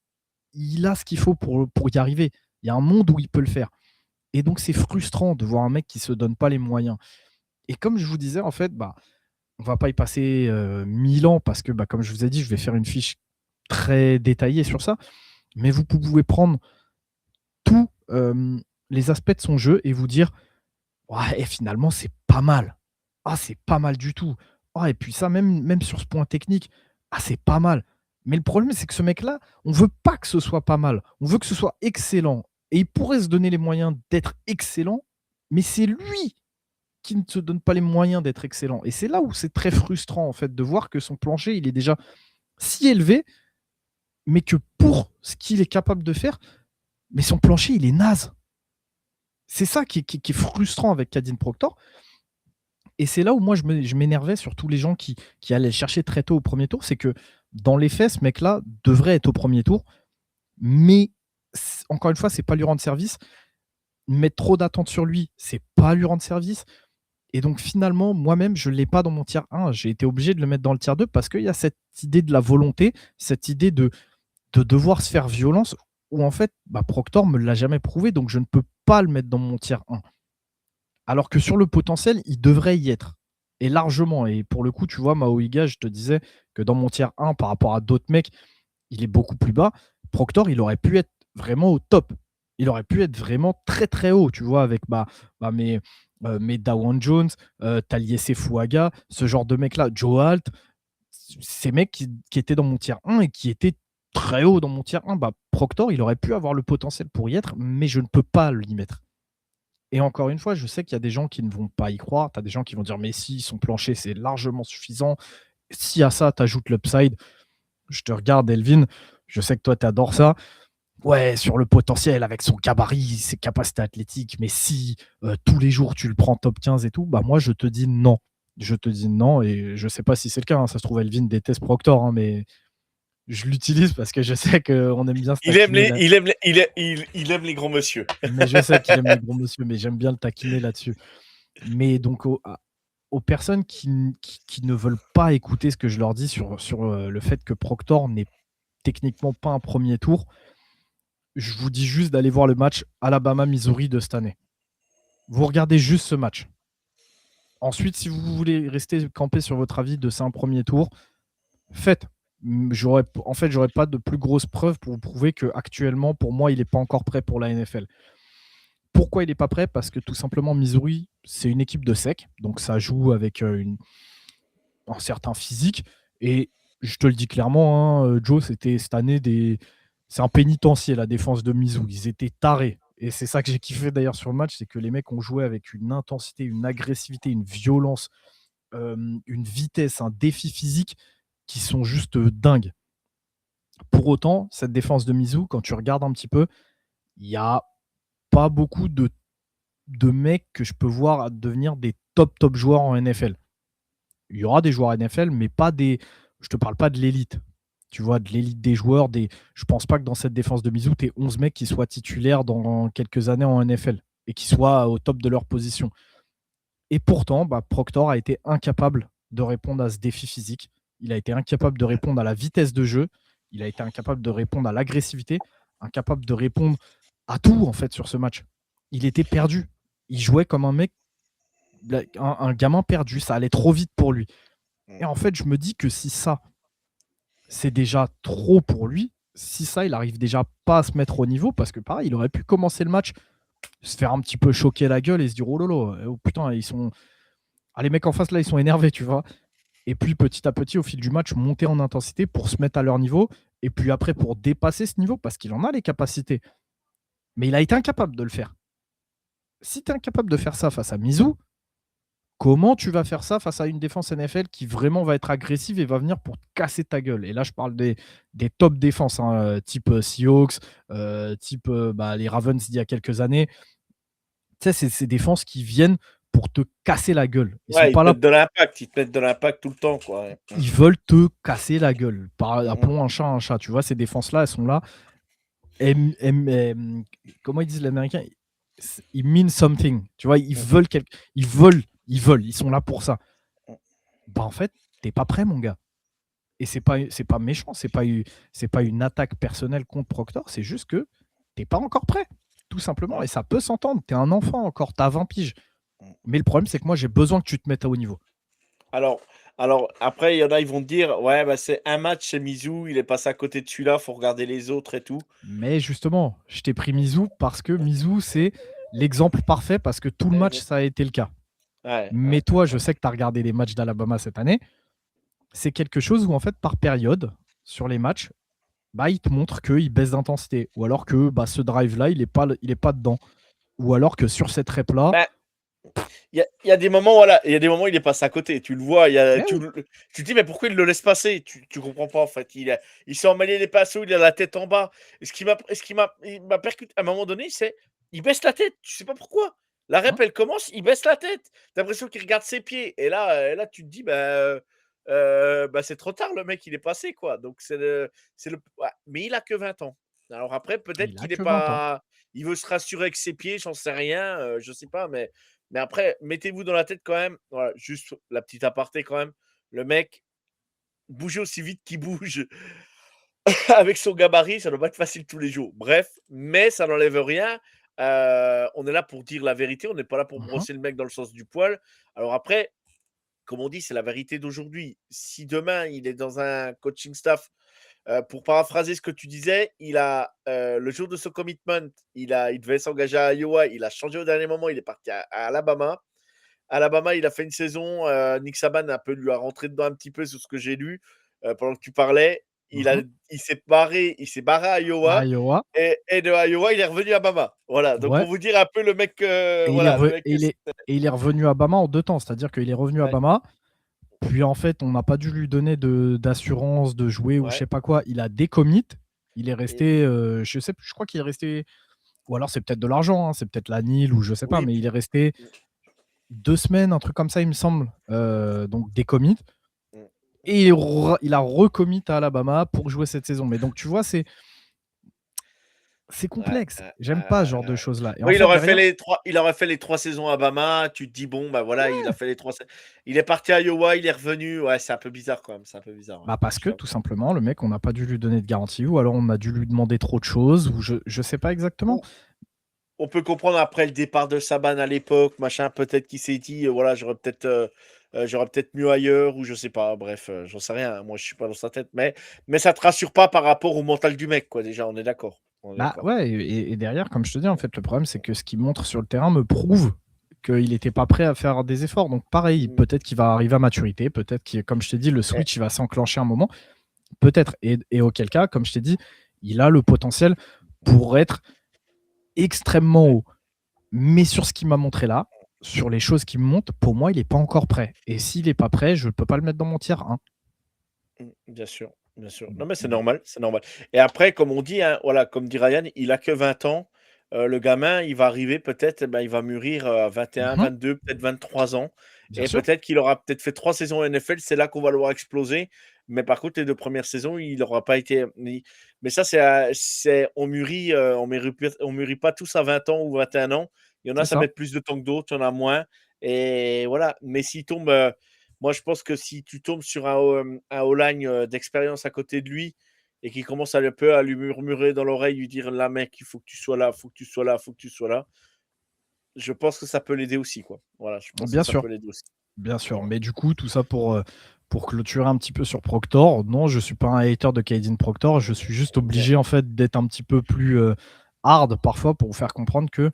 [SPEAKER 2] il a ce qu'il faut pour y arriver. Il y a un monde où il peut le faire. Et donc, c'est frustrant de voir un mec qui se donne pas les moyens. Et comme je vous disais, en fait, bah, on va pas y passer 1000 ans parce que, bah, comme je vous ai dit, je vais faire une fiche très détaillée sur ça. Mais vous pouvez prendre tous les aspects de son jeu et vous dire, ouais, et finalement, c'est pas mal. Ah, c'est pas mal du tout. Ah, et puis ça, même sur ce point technique, ah, c'est pas mal. Mais le problème, c'est que ce mec-là, on veut pas que ce soit pas mal. On veut que ce soit excellent. Et il pourrait se donner les moyens d'être excellent, mais c'est lui qui ne se donne pas les moyens d'être excellent. Et c'est là où c'est très frustrant, en fait, de voir que son plancher, il est déjà si élevé, mais que pour ce qu'il est capable de faire, mais son plancher, il est naze. C'est ça qui est frustrant avec Kadin Proctor. Et c'est là où moi je m'énervais sur tous les gens qui allaient chercher très tôt au premier tour. C'est que dans les faits, ce mec-là devrait être au premier tour, mais encore une fois, c'est pas lui rendre service. Mettre trop d'attentes sur lui, c'est pas lui rendre service. Et donc finalement, moi-même, je ne l'ai pas dans mon tiers 1. J'ai été obligé de le mettre dans le tiers 2 parce qu'il y a cette idée de la volonté, cette idée de devoir se faire violence, où en fait, bah, Proctor ne me l'a jamais prouvé, donc je ne peux pas le mettre dans mon tiers 1. Alors que sur le potentiel, il devrait y être. Et largement. Et pour le coup, tu vois, Maoiga, je te disais que dans mon tiers 1, par rapport à d'autres mecs, il est beaucoup plus bas. Proctor, il aurait pu être vraiment au top. Il aurait pu être vraiment très très haut, tu vois, avec mes Dawan Jones, Taliese Fouaga, ce genre de mecs-là, Joe Alt, ces mecs qui étaient dans mon tiers 1 et qui étaient très haut dans mon tiers 1, bah, Proctor, il aurait pu avoir le potentiel pour y être, mais je ne peux pas l'y mettre. Et encore une fois, je sais qu'il y a des gens qui ne vont pas y croire. Tu as des gens qui vont dire, mais si, son plancher, c'est largement suffisant. Si à ça, tu ajoutes l'upside, je te regarde, Elvin, je sais que toi, tu adores ça. Ouais, sur le potentiel, avec son gabarit, ses capacités athlétiques, mais si tous les jours, tu le prends top 15 et tout, bah moi, je te dis non. Je te dis non, et je sais pas si c'est le cas. Hein. Ça se trouve, Elvin déteste Proctor, hein, mais je l'utilise parce que je sais qu'on aime bien se taquiner.
[SPEAKER 1] Il aime les grands monsieur.
[SPEAKER 2] Mais je sais qu'il aime les gros monsieur, mais j'aime bien le taquiner là-dessus. Mais donc, aux personnes qui ne veulent pas écouter ce que je leur dis sur le fait que Proctor n'est techniquement pas un premier tour, je vous dis juste d'aller voir le match Alabama-Missouri de cette année. Vous regardez juste ce match. Ensuite, si vous voulez rester campé sur votre avis de c'est un premier tour, faites. J'aurais pas de plus grosses preuves pour vous prouver qu'actuellement, pour moi, il n'est pas encore prêt pour la NFL. Pourquoi il n'est pas prêt? Parce que tout simplement, Missouri, c'est une équipe de sec. Donc ça joue avec un certain physique. Et je te le dis clairement, hein, Joe, c'était cette année c'est un pénitencier, la défense de Missouri. Ils étaient tarés. Et c'est ça que j'ai kiffé d'ailleurs sur le match, c'est que les mecs ont joué avec une intensité, une agressivité, une violence, une vitesse, un défi physique qui sont juste dingues. Pour autant, cette défense de Mizzou, quand tu regardes un petit peu, il n'y a pas beaucoup de mecs que je peux voir devenir des top joueurs en NFL. Il y aura des joueurs NFL, mais pas des. Je te parle pas de l'élite. Tu vois, de l'élite des joueurs. Je pense pas que dans cette défense de Mizzou, tu aies 11 mecs qui soient titulaires dans quelques années en NFL et qui soient au top de leur position. Et pourtant, bah, Proctor a été incapable de répondre à ce défi physique. Il a été incapable de répondre à la vitesse de jeu. Il a été incapable de répondre à l'agressivité, incapable de répondre à tout en fait sur ce match. Il était perdu. Il jouait comme un mec, un gamin perdu. Ça allait trop vite pour lui. Et en fait, je me dis que si ça, c'est déjà trop pour lui, si ça, il arrive déjà pas à se mettre au niveau, parce que pareil, il aurait pu commencer le match, se faire un petit peu choquer la gueule et se dire oh lolo, oh putain, ils sont. Ah, les mecs en face là, ils sont énervés, tu vois. Et puis petit à petit, au fil du match, monter en intensité pour se mettre à leur niveau. Et puis après, pour dépasser ce niveau, parce qu'il en a les capacités. Mais il a été incapable de le faire. Si tu es incapable de faire ça face à Mizou, comment tu vas faire ça face à une défense NFL qui vraiment va être agressive et va venir pour te casser ta gueule? Et là, je parle des top défenses, hein, type Seahawks, type les Ravens d'il y a quelques années. Tu sais, c'est ces défenses qui viennent pour te casser la gueule. Ils sont
[SPEAKER 1] Ouais,
[SPEAKER 2] pas là.
[SPEAKER 1] ils te mettent de l'impact tout le temps, quoi. Ouais.
[SPEAKER 2] Ils veulent te casser la gueule. Appelons un chat. Tu vois, ces défenses-là, elles sont là. Comment ils disent l'américain? Ils mean something. Tu vois, ils veulent ils sont là pour ça. Bah, en fait, t'es pas prêt, mon gars. Et c'est pas méchant, c'est pas une attaque personnelle contre Proctor, c'est juste que t'es pas encore prêt, tout simplement. Et ça peut s'entendre. T'es un enfant encore, t'as 20 piges. Mais le problème, c'est que moi, j'ai besoin que tu te mettes à haut niveau.
[SPEAKER 1] Alors, après, il y en a, ils vont te dire, ouais, bah, c'est un match chez Mizou, il est passé à côté de celui-là, faut regarder les autres et tout.
[SPEAKER 2] Mais justement, je t'ai pris Mizou parce que Mizou, c'est l'exemple parfait parce que tout le match, ça a été le cas.
[SPEAKER 1] Ouais,
[SPEAKER 2] Mais toi, je sais que tu as regardé les matchs d'Alabama cette année. C'est quelque chose où, en fait, par période, sur les matchs, bah, il te montre qu'il baisse d'intensité. Ou alors que ce drive-là, il est pas dedans. Ou alors que sur cette rep-là.
[SPEAKER 1] bah, il y a des moments, voilà, il y a des moments, il est passé à côté. Tu le vois,
[SPEAKER 2] Oui.
[SPEAKER 1] tu te dis, mais pourquoi il le laisse passer? Tu comprends pas, en fait. Il s'est emmêlé les pinceaux, il a la tête en bas. Et il m'a percuté à un moment donné, il baisse la tête. Tu sais pas pourquoi. La
[SPEAKER 2] Hein.
[SPEAKER 1] rep, elle commence, il baisse la tête. T'as l'impression qu'il regarde ses pieds. Et là, tu te dis, c'est trop tard, le mec, il est passé, quoi. Donc, ouais. Mais il a que 20 ans. Alors après, peut-être
[SPEAKER 2] Il a
[SPEAKER 1] qu'il est
[SPEAKER 2] que 20 ans.
[SPEAKER 1] pas. Il veut se rassurer avec ses pieds, j'en sais rien, je sais pas, mais après, mettez-vous dans la tête quand même, voilà, juste la petite aparté quand même, le mec, bouger aussi vite qu'il bouge avec son gabarit, ça doit pas être facile tous les jours. Bref, mais ça n'enlève rien. On est là pour dire la vérité, on n'est pas là pour
[SPEAKER 2] Mhm.
[SPEAKER 1] brosser le mec dans le sens du poil. Alors après, comme on dit, c'est la vérité d'aujourd'hui. Si demain, il est dans un coaching staff, pour paraphraser ce que tu disais, le jour de son commitment, il devait s'engager à Iowa, il a changé au dernier moment, il est parti à Alabama. Alabama, il a fait une saison. Nick Saban lui a rentré dedans un petit peu sur ce que j'ai lu pendant que tu parlais.
[SPEAKER 2] Mhm.
[SPEAKER 1] Il s'est barré à
[SPEAKER 2] À
[SPEAKER 1] Iowa
[SPEAKER 2] Iowa.
[SPEAKER 1] et de Iowa, il est revenu à Bama. Voilà. Donc
[SPEAKER 2] Ouais.
[SPEAKER 1] pour vous dire un peu le mec,
[SPEAKER 2] Et
[SPEAKER 1] voilà, le mec.
[SPEAKER 2] et il est revenu à Bama en 2 temps. C'est-à-dire qu'il est revenu à
[SPEAKER 1] Ouais,
[SPEAKER 2] Bama. Puis en fait, on n'a pas dû lui donner d'assurance de jouer ou je
[SPEAKER 1] ouais.
[SPEAKER 2] sais pas quoi. Il a décommit. Il est
[SPEAKER 1] Et,
[SPEAKER 2] resté, je sais plus, je crois qu'il est resté, ou alors c'est peut-être de l'argent, hein, c'est peut-être la NIL ou je sais pas,
[SPEAKER 1] oui.
[SPEAKER 2] mais il est resté 2 semaines, un truc comme ça, il me semble. Donc décommit.
[SPEAKER 1] Mm.
[SPEAKER 2] Et il a recommit à Alabama pour jouer cette saison. Mais donc tu vois, c'est
[SPEAKER 1] Ouais,
[SPEAKER 2] complexe. J'aime pas ce genre de choses-là. Et en
[SPEAKER 1] oui,
[SPEAKER 2] fait, derrière,
[SPEAKER 1] il aurait fait les 3 saisons à Bama. Tu te dis: «Bon, bah, voilà, il a
[SPEAKER 2] ouais,
[SPEAKER 1] fait les 3 sais». Il est parti à Iowa, il est revenu. Ouais, c'est un peu bizarre quand même, c'est un peu bizarre, ouais.
[SPEAKER 2] bah parce
[SPEAKER 1] Je
[SPEAKER 2] que
[SPEAKER 1] suis un
[SPEAKER 2] tout simplement, le mec, on n'a pas dû lui donner de garantie, ou alors on a dû lui demander trop de choses, ou je sais pas exactement.
[SPEAKER 1] on on peut comprendre après le départ de Saban à l'époque, machin, peut-être qu'il s'est dit: «Voilà, j'aurais peut-être mieux ailleurs» ou je sais pas. Bref, j'en sais rien, hein, moi, je suis pas dans sa tête, mais ça te rassure pas par rapport au mental du mec, quoi, déjà, on est d'accord. On est
[SPEAKER 2] Bah
[SPEAKER 1] d'accord.
[SPEAKER 2] ouais, et derrière, comme je te dis, en fait, le problème, c'est que ce qu'il montre sur le terrain me prouve qu'il n'était pas prêt à faire des efforts. Donc pareil,
[SPEAKER 1] Mmh,
[SPEAKER 2] peut-être qu'il va arriver à maturité, peut-être que, comme je t'ai dit, le
[SPEAKER 1] ouais,
[SPEAKER 2] switch il va s'enclencher un moment, peut-être. Et auquel cas, comme je t'ai dit, il a le potentiel pour être extrêmement
[SPEAKER 1] ouais.
[SPEAKER 2] haut. Mais sur ce qu'il m'a montré là, sur les choses qu'il me montre, pour moi, il n'est pas encore prêt. Et s'il n'est pas prêt, je ne peux pas le mettre dans mon tiers 1.
[SPEAKER 1] Bien sûr, bien sûr. Non, mais c'est normal, c'est normal. Et après, comme on dit, hein, voilà, comme dit Ryan, il a que 20 ans. Le gamin, il va arriver peut-être, il va mûrir à 21,
[SPEAKER 2] Mhm,
[SPEAKER 1] 22, peut-être 23 ans.
[SPEAKER 2] bien
[SPEAKER 1] Et
[SPEAKER 2] sûr.
[SPEAKER 1] peut-être qu'il aura peut-être fait 3 saisons NFL, c'est là qu'on va le voir exploser. Mais par contre, les 2 premières saisons, il n'aura pas été. Mais ça, on mûrit pas tous à 20 ans ou 21 ans. Il y en a,
[SPEAKER 2] C'est
[SPEAKER 1] ça
[SPEAKER 2] ça.
[SPEAKER 1] met plus de temps que d'autres, il y en a moins. Et voilà. Mais s'il tombe. Moi, je pense que si tu tombes sur un O-line d'expérience à côté de lui et qui commence un peu à lui murmurer dans l'oreille, lui dire là, mec, il faut que tu sois là, il faut que tu sois là, il faut que tu sois là, je pense que ça peut l'aider aussi, quoi. Voilà, je pense que
[SPEAKER 2] Bien
[SPEAKER 1] ça
[SPEAKER 2] sûr.
[SPEAKER 1] peut l'aider aussi.
[SPEAKER 2] Bien sûr.
[SPEAKER 1] Voilà.
[SPEAKER 2] Mais du coup, tout ça pour clôturer un petit peu sur Proctor, non, je suis pas un hater de Kaiden Proctor. Je suis juste obligé en fait d'être un petit peu plus hard parfois pour vous faire comprendre que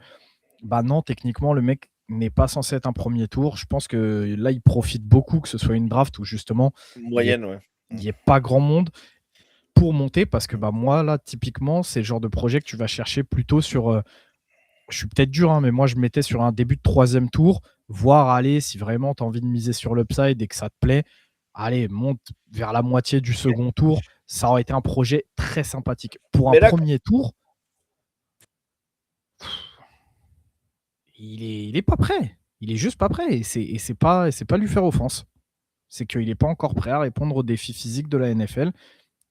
[SPEAKER 2] bah non, techniquement le mec n'est pas censé être un premier tour. Je pense que là il profite beaucoup que ce soit une draft où justement
[SPEAKER 1] Moyenne, ouais.
[SPEAKER 2] il n'y ait pas grand monde pour monter parce que bah moi là typiquement c'est le genre de projet que tu vas chercher plutôt sur je suis peut-être dur, hein, mais moi je mettais sur un début de troisième tour, voir aller si vraiment tu as envie de miser sur l'upside et que ça te plaît, allez, monte vers la moitié du second tour. Ça aurait été un projet très sympathique. Pour un
[SPEAKER 1] Mais là,
[SPEAKER 2] premier tour, il est pas prêt. Il est juste pas prêt. Et c'est pas lui faire offense. C'est qu'il n'est pas encore prêt à répondre aux défis physiques de la NFL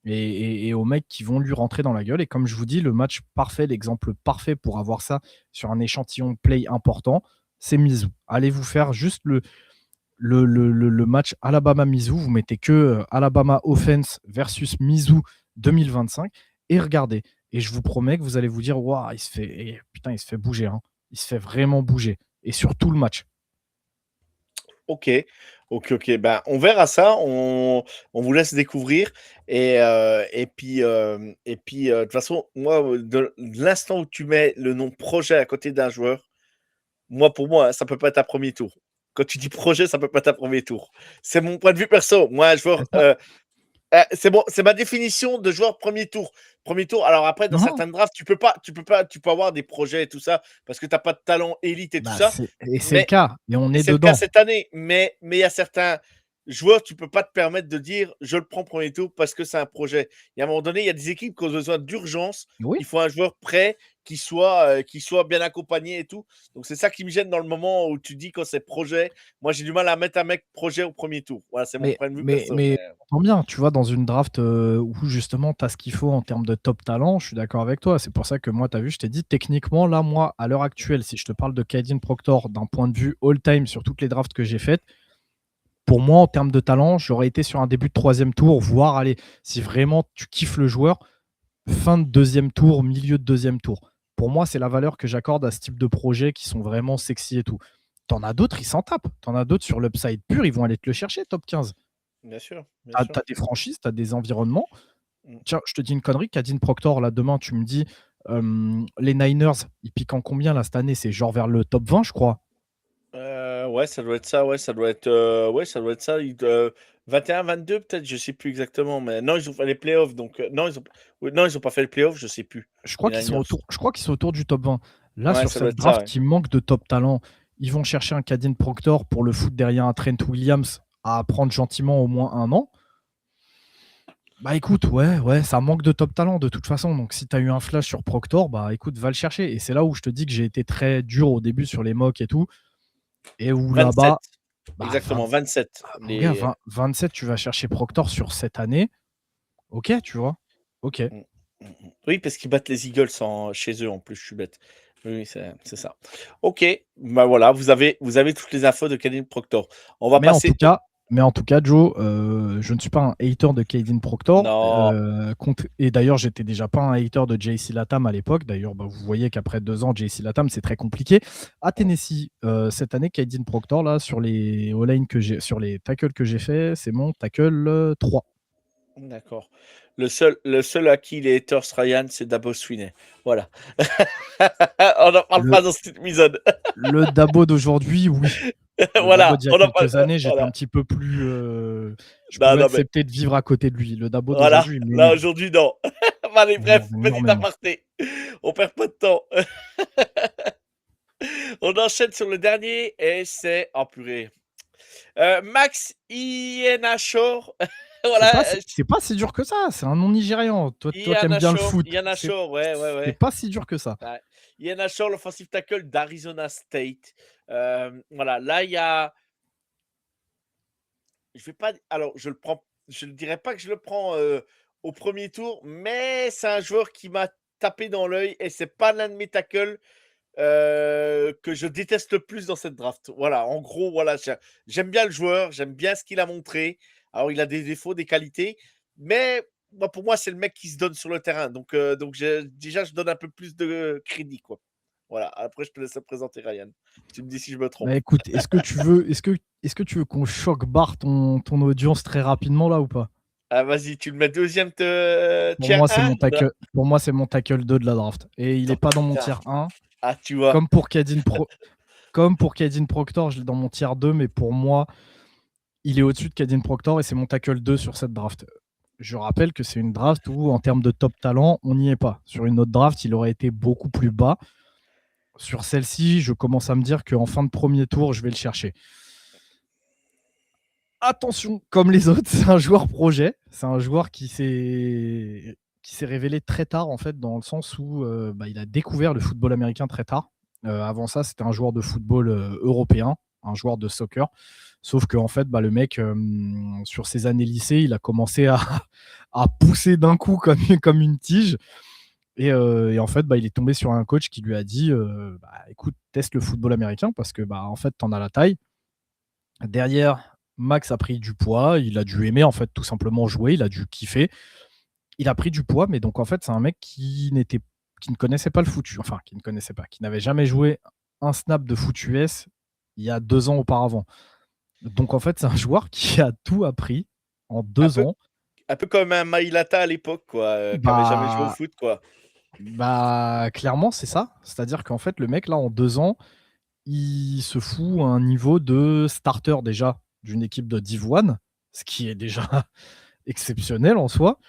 [SPEAKER 2] et aux mecs qui vont lui rentrer dans la gueule. Et comme je vous dis, le match parfait, l'exemple parfait pour avoir ça sur un échantillon play important, c'est Mizzou. Allez vous faire juste le match Alabama-Mizzou. Vous mettez que Alabama Offense versus Mizzou 2025 et regardez. Et je vous promets que vous allez vous dire, waouh, il se fait bouger. Hein. Il se fait vraiment bouger. Et sur tout le match.
[SPEAKER 1] Ok, ok. Ben, on verra ça. On vous laisse découvrir. De toute façon, moi, de l'instant où tu mets le nom projet à côté d'un joueur, pour moi, ça peut pas être un premier tour. Quand tu dis projet, ça peut pas être un premier tour. C'est mon point de vue perso. Moi, un joueur,
[SPEAKER 2] C'est ça.
[SPEAKER 1] c'est bon, c'est ma définition de joueur premier tour. Premier tour. Alors après, dans
[SPEAKER 2] Non.
[SPEAKER 1] certaines drafts, tu peux avoir des projets et tout ça parce que tu n'as pas de talent élite et tout
[SPEAKER 2] Bah,
[SPEAKER 1] ça.
[SPEAKER 2] c'est le
[SPEAKER 1] Mais
[SPEAKER 2] cas. Et on
[SPEAKER 1] et
[SPEAKER 2] est
[SPEAKER 1] c'est le cas
[SPEAKER 2] dedans.
[SPEAKER 1] cette année. Mais il y a certains joueurs, tu peux pas te permettre de dire je le prends premier tour parce que c'est un projet. Et à un moment donné, il y a des équipes qui ont besoin d'urgence.
[SPEAKER 2] Oui.
[SPEAKER 1] Il faut un joueur prêt qui soit bien accompagné et tout. Donc c'est ça qui me gêne dans le moment où tu dis quand c'est projet. Moi, j'ai du mal à mettre un mec projet au premier tour. Voilà, c'est mon
[SPEAKER 2] Mais,
[SPEAKER 1] point de vue
[SPEAKER 2] mais,
[SPEAKER 1] perso.
[SPEAKER 2] mais
[SPEAKER 1] Mais
[SPEAKER 2] tant bien, tu vois, dans une draft où justement tu as ce qu'il faut en termes de top talent, je suis d'accord avec toi. C'est pour ça que moi, tu as vu, je t'ai dit, techniquement, là, moi, à l'heure actuelle, si je te parle de Kaidin Proctor d'un point de vue all-time sur toutes les drafts que j'ai faites, pour moi, en termes de talent, j'aurais été sur un début de troisième tour, voire, allez, si vraiment tu kiffes le joueur, fin de deuxième tour, milieu de deuxième tour. Pour moi, c'est la valeur que j'accorde à ce type de projets qui sont vraiment sexy et tout. T'en as d'autres, ils s'en tapent. T'en as d'autres sur l'upside pur, ils vont aller te le chercher, top 15.
[SPEAKER 1] bien sûr, bien
[SPEAKER 2] Tu
[SPEAKER 1] sûr.
[SPEAKER 2] as des franchises, tu as des environnements.
[SPEAKER 1] Mm.
[SPEAKER 2] Tiens, je te dis une connerie, Kadine Proctor, là, demain, tu me dis, les Niners, ils piquent en combien là cette année? C'est genre vers le top 20, je crois.
[SPEAKER 1] Ouais, ça doit être ça. Ouais, ça doit être ça. 21, 22 peut-être, je sais plus exactement. Mais non, ils ont fait les playoffs. Donc non, ils ont pas fait les playoffs, je sais plus.
[SPEAKER 2] Je
[SPEAKER 1] Les
[SPEAKER 2] crois qu'ils sont
[SPEAKER 1] Niners.
[SPEAKER 2] autour, je crois qu'ils sont autour du top 20. Là,
[SPEAKER 1] Ouais,
[SPEAKER 2] sur
[SPEAKER 1] ça doit
[SPEAKER 2] cette
[SPEAKER 1] être ça.
[SPEAKER 2] draft
[SPEAKER 1] Ouais.
[SPEAKER 2] qui manque de top talent, ils vont chercher un Kadine Proctor pour le foot derrière un Trent Williams à prendre gentiment au moins un an. Bah écoute, ouais, ça manque de top talent de toute façon. Donc si tu as eu un flash sur Proctor, bah écoute, va le chercher. Et c'est là où je te dis que j'ai été très dur au début sur les mocks et tout. Et où
[SPEAKER 1] 27.
[SPEAKER 2] là-bas, bah,
[SPEAKER 1] Exactement, 27.
[SPEAKER 2] mon gars, 27, tu vas chercher Proctor sur cette année. Ok, tu vois. Ok.
[SPEAKER 1] Mm, Oui, parce qu'ils battent les Eagles chez eux en plus, je suis bête. Oui, c'est ça. Ok, bah voilà, vous avez toutes les infos de Kevin Proctor. On va
[SPEAKER 2] Mais en tout
[SPEAKER 1] passer.
[SPEAKER 2] cas, Joe, je ne suis pas un hater de Kaidin Proctor.
[SPEAKER 1] Non,
[SPEAKER 2] Et d'ailleurs, j'étais déjà pas un hater de JC Latam à l'époque. D'ailleurs, bah, vous voyez qu'après 2 ans, JC Latam, c'est très compliqué. À Tennessee, cette année, Kaidin Proctor, là, sur les sur les tackles que j'ai fait, c'est mon tackle 3.
[SPEAKER 1] d'accord. Le seul à qui les haters Ryan, c'est Dabo Swinney. Voilà. On n'en parle
[SPEAKER 2] Le,
[SPEAKER 1] pas dans cet épisode.
[SPEAKER 2] le Dabo d'aujourd'hui, oui. Le Dabo
[SPEAKER 1] Voilà,
[SPEAKER 2] d'il y a
[SPEAKER 1] on en parle.
[SPEAKER 2] quelques années, j'étais un
[SPEAKER 1] Voilà.
[SPEAKER 2] petit peu plus. Je
[SPEAKER 1] Non,
[SPEAKER 2] pouvais
[SPEAKER 1] non, mais
[SPEAKER 2] accepter de vivre à côté de lui. Le Dabo
[SPEAKER 1] voilà.
[SPEAKER 2] d'aujourd'hui, il
[SPEAKER 1] Là,
[SPEAKER 2] m'énerve.
[SPEAKER 1] aujourd'hui, non. Allez,
[SPEAKER 2] Il
[SPEAKER 1] bref,
[SPEAKER 2] m'énerve
[SPEAKER 1] petit
[SPEAKER 2] énormément.
[SPEAKER 1] aparté. On perd pas de temps. On enchaîne sur le dernier et c'est. Oh purée. Max Ihenachor. Voilà.
[SPEAKER 2] C'est pas si dur que ça. C'est un nom nigérian. Toi qui aimes bien le
[SPEAKER 1] Ihenachor.
[SPEAKER 2] foot,
[SPEAKER 1] Ihenachor, ouais, ouais,
[SPEAKER 2] c'est
[SPEAKER 1] ouais.
[SPEAKER 2] pas si dur que ça.
[SPEAKER 1] Ouais. Ihenachor, l'offensive tackle d'Arizona State. Voilà, là, il y a. Je vais pas. Alors, je le prends. Je ne dirais pas que je le prends au premier tour, mais c'est un joueur qui m'a tapé dans l'œil et c'est pas l'un de mes tackles que je déteste le plus dans cette draft. Voilà, en gros, voilà, j'aime bien le joueur, j'aime bien ce qu'il a montré. Alors, il a des défauts, des qualités, mais pour moi, c'est le mec qui se donne sur le terrain. Donc déjà, je donne un peu plus de crédit, quoi. Voilà, après je te laisse présenter Ryan. Tu me dis si je me trompe.
[SPEAKER 2] Bah écoute, est-ce que tu veux qu'on choque barre ton audience très rapidement là ou pas?
[SPEAKER 1] Ah vas-y, tu le mets deuxième
[SPEAKER 2] Pour
[SPEAKER 1] tier
[SPEAKER 2] moi, c'est
[SPEAKER 1] 1?
[SPEAKER 2] mon tackle, pour moi, c'est mon tackle 2 de la draft. Et il est pas dans mon
[SPEAKER 1] Putain.
[SPEAKER 2] tier 1.
[SPEAKER 1] Ah, tu vois.
[SPEAKER 2] Comme pour Kadyn Proctor, je l'ai dans mon tier 2, mais pour moi, il est au-dessus de Kadyn Proctor et c'est mon tackle 2 sur cette draft. Je rappelle que c'est une draft où, en termes de top talent, on n'y est pas. Sur une autre draft, il aurait été beaucoup plus bas. Sur celle-ci, je commence à me dire qu'en fin de premier tour, je vais le chercher. Attention, comme les autres, c'est un joueur projet. C'est un joueur qui s'est révélé très tard, en fait, dans le sens où il a découvert le football américain très tard. Avant ça, c'était un joueur de football européen, un joueur de soccer. Sauf que en fait, le mec, sur ses années lycée, il a commencé à pousser d'un coup comme une tige. Et en fait, il est tombé sur un coach qui lui a dit écoute, teste le football américain parce que en fait, t'en as la taille. Derrière, Max a pris du poids, il a dû aimer en fait tout simplement jouer, il a dû kiffer. Il a pris du poids, mais donc en fait, c'est un mec qui ne connaissait pas le foot, enfin qui ne connaissait pas, qui n'avait jamais joué un snap de foot US il y a 2 ans auparavant. Donc en fait, c'est un joueur qui a tout appris en
[SPEAKER 1] Un
[SPEAKER 2] 2
[SPEAKER 1] peu,
[SPEAKER 2] ans.
[SPEAKER 1] un peu comme un Mailata à l'époque, quoi, qui avait jamais joué au
[SPEAKER 2] Bah,
[SPEAKER 1] foot, quoi.
[SPEAKER 2] clairement, c'est ça. C'est-à-dire qu'en fait, le mec, là, en 2 ans, il se fout à un niveau de starter déjà d'une équipe de Div 1, ce qui est déjà exceptionnel en soi,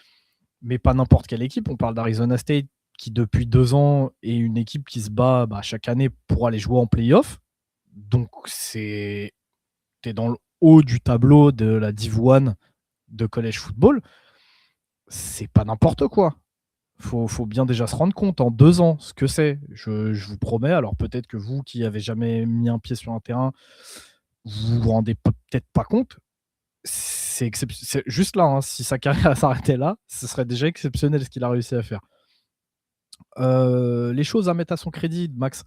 [SPEAKER 2] mais pas n'importe quelle équipe. On parle d'Arizona State qui, depuis 2 ans, est une équipe qui se bat chaque année pour aller jouer en playoff. Donc, t'es dans le haut du tableau de la Div 1 de college football. C'est pas n'importe quoi. Faut bien déjà se rendre compte en 2 ans ce que c'est. Je vous promets, alors peut-être que vous qui avez jamais mis un pied sur un terrain, vous vous rendez peut-être pas compte. C'est juste là, hein, si sa carrière s'arrêtait là, ce serait déjà exceptionnel ce qu'il a réussi à faire. Les choses à mettre à son crédit, Max,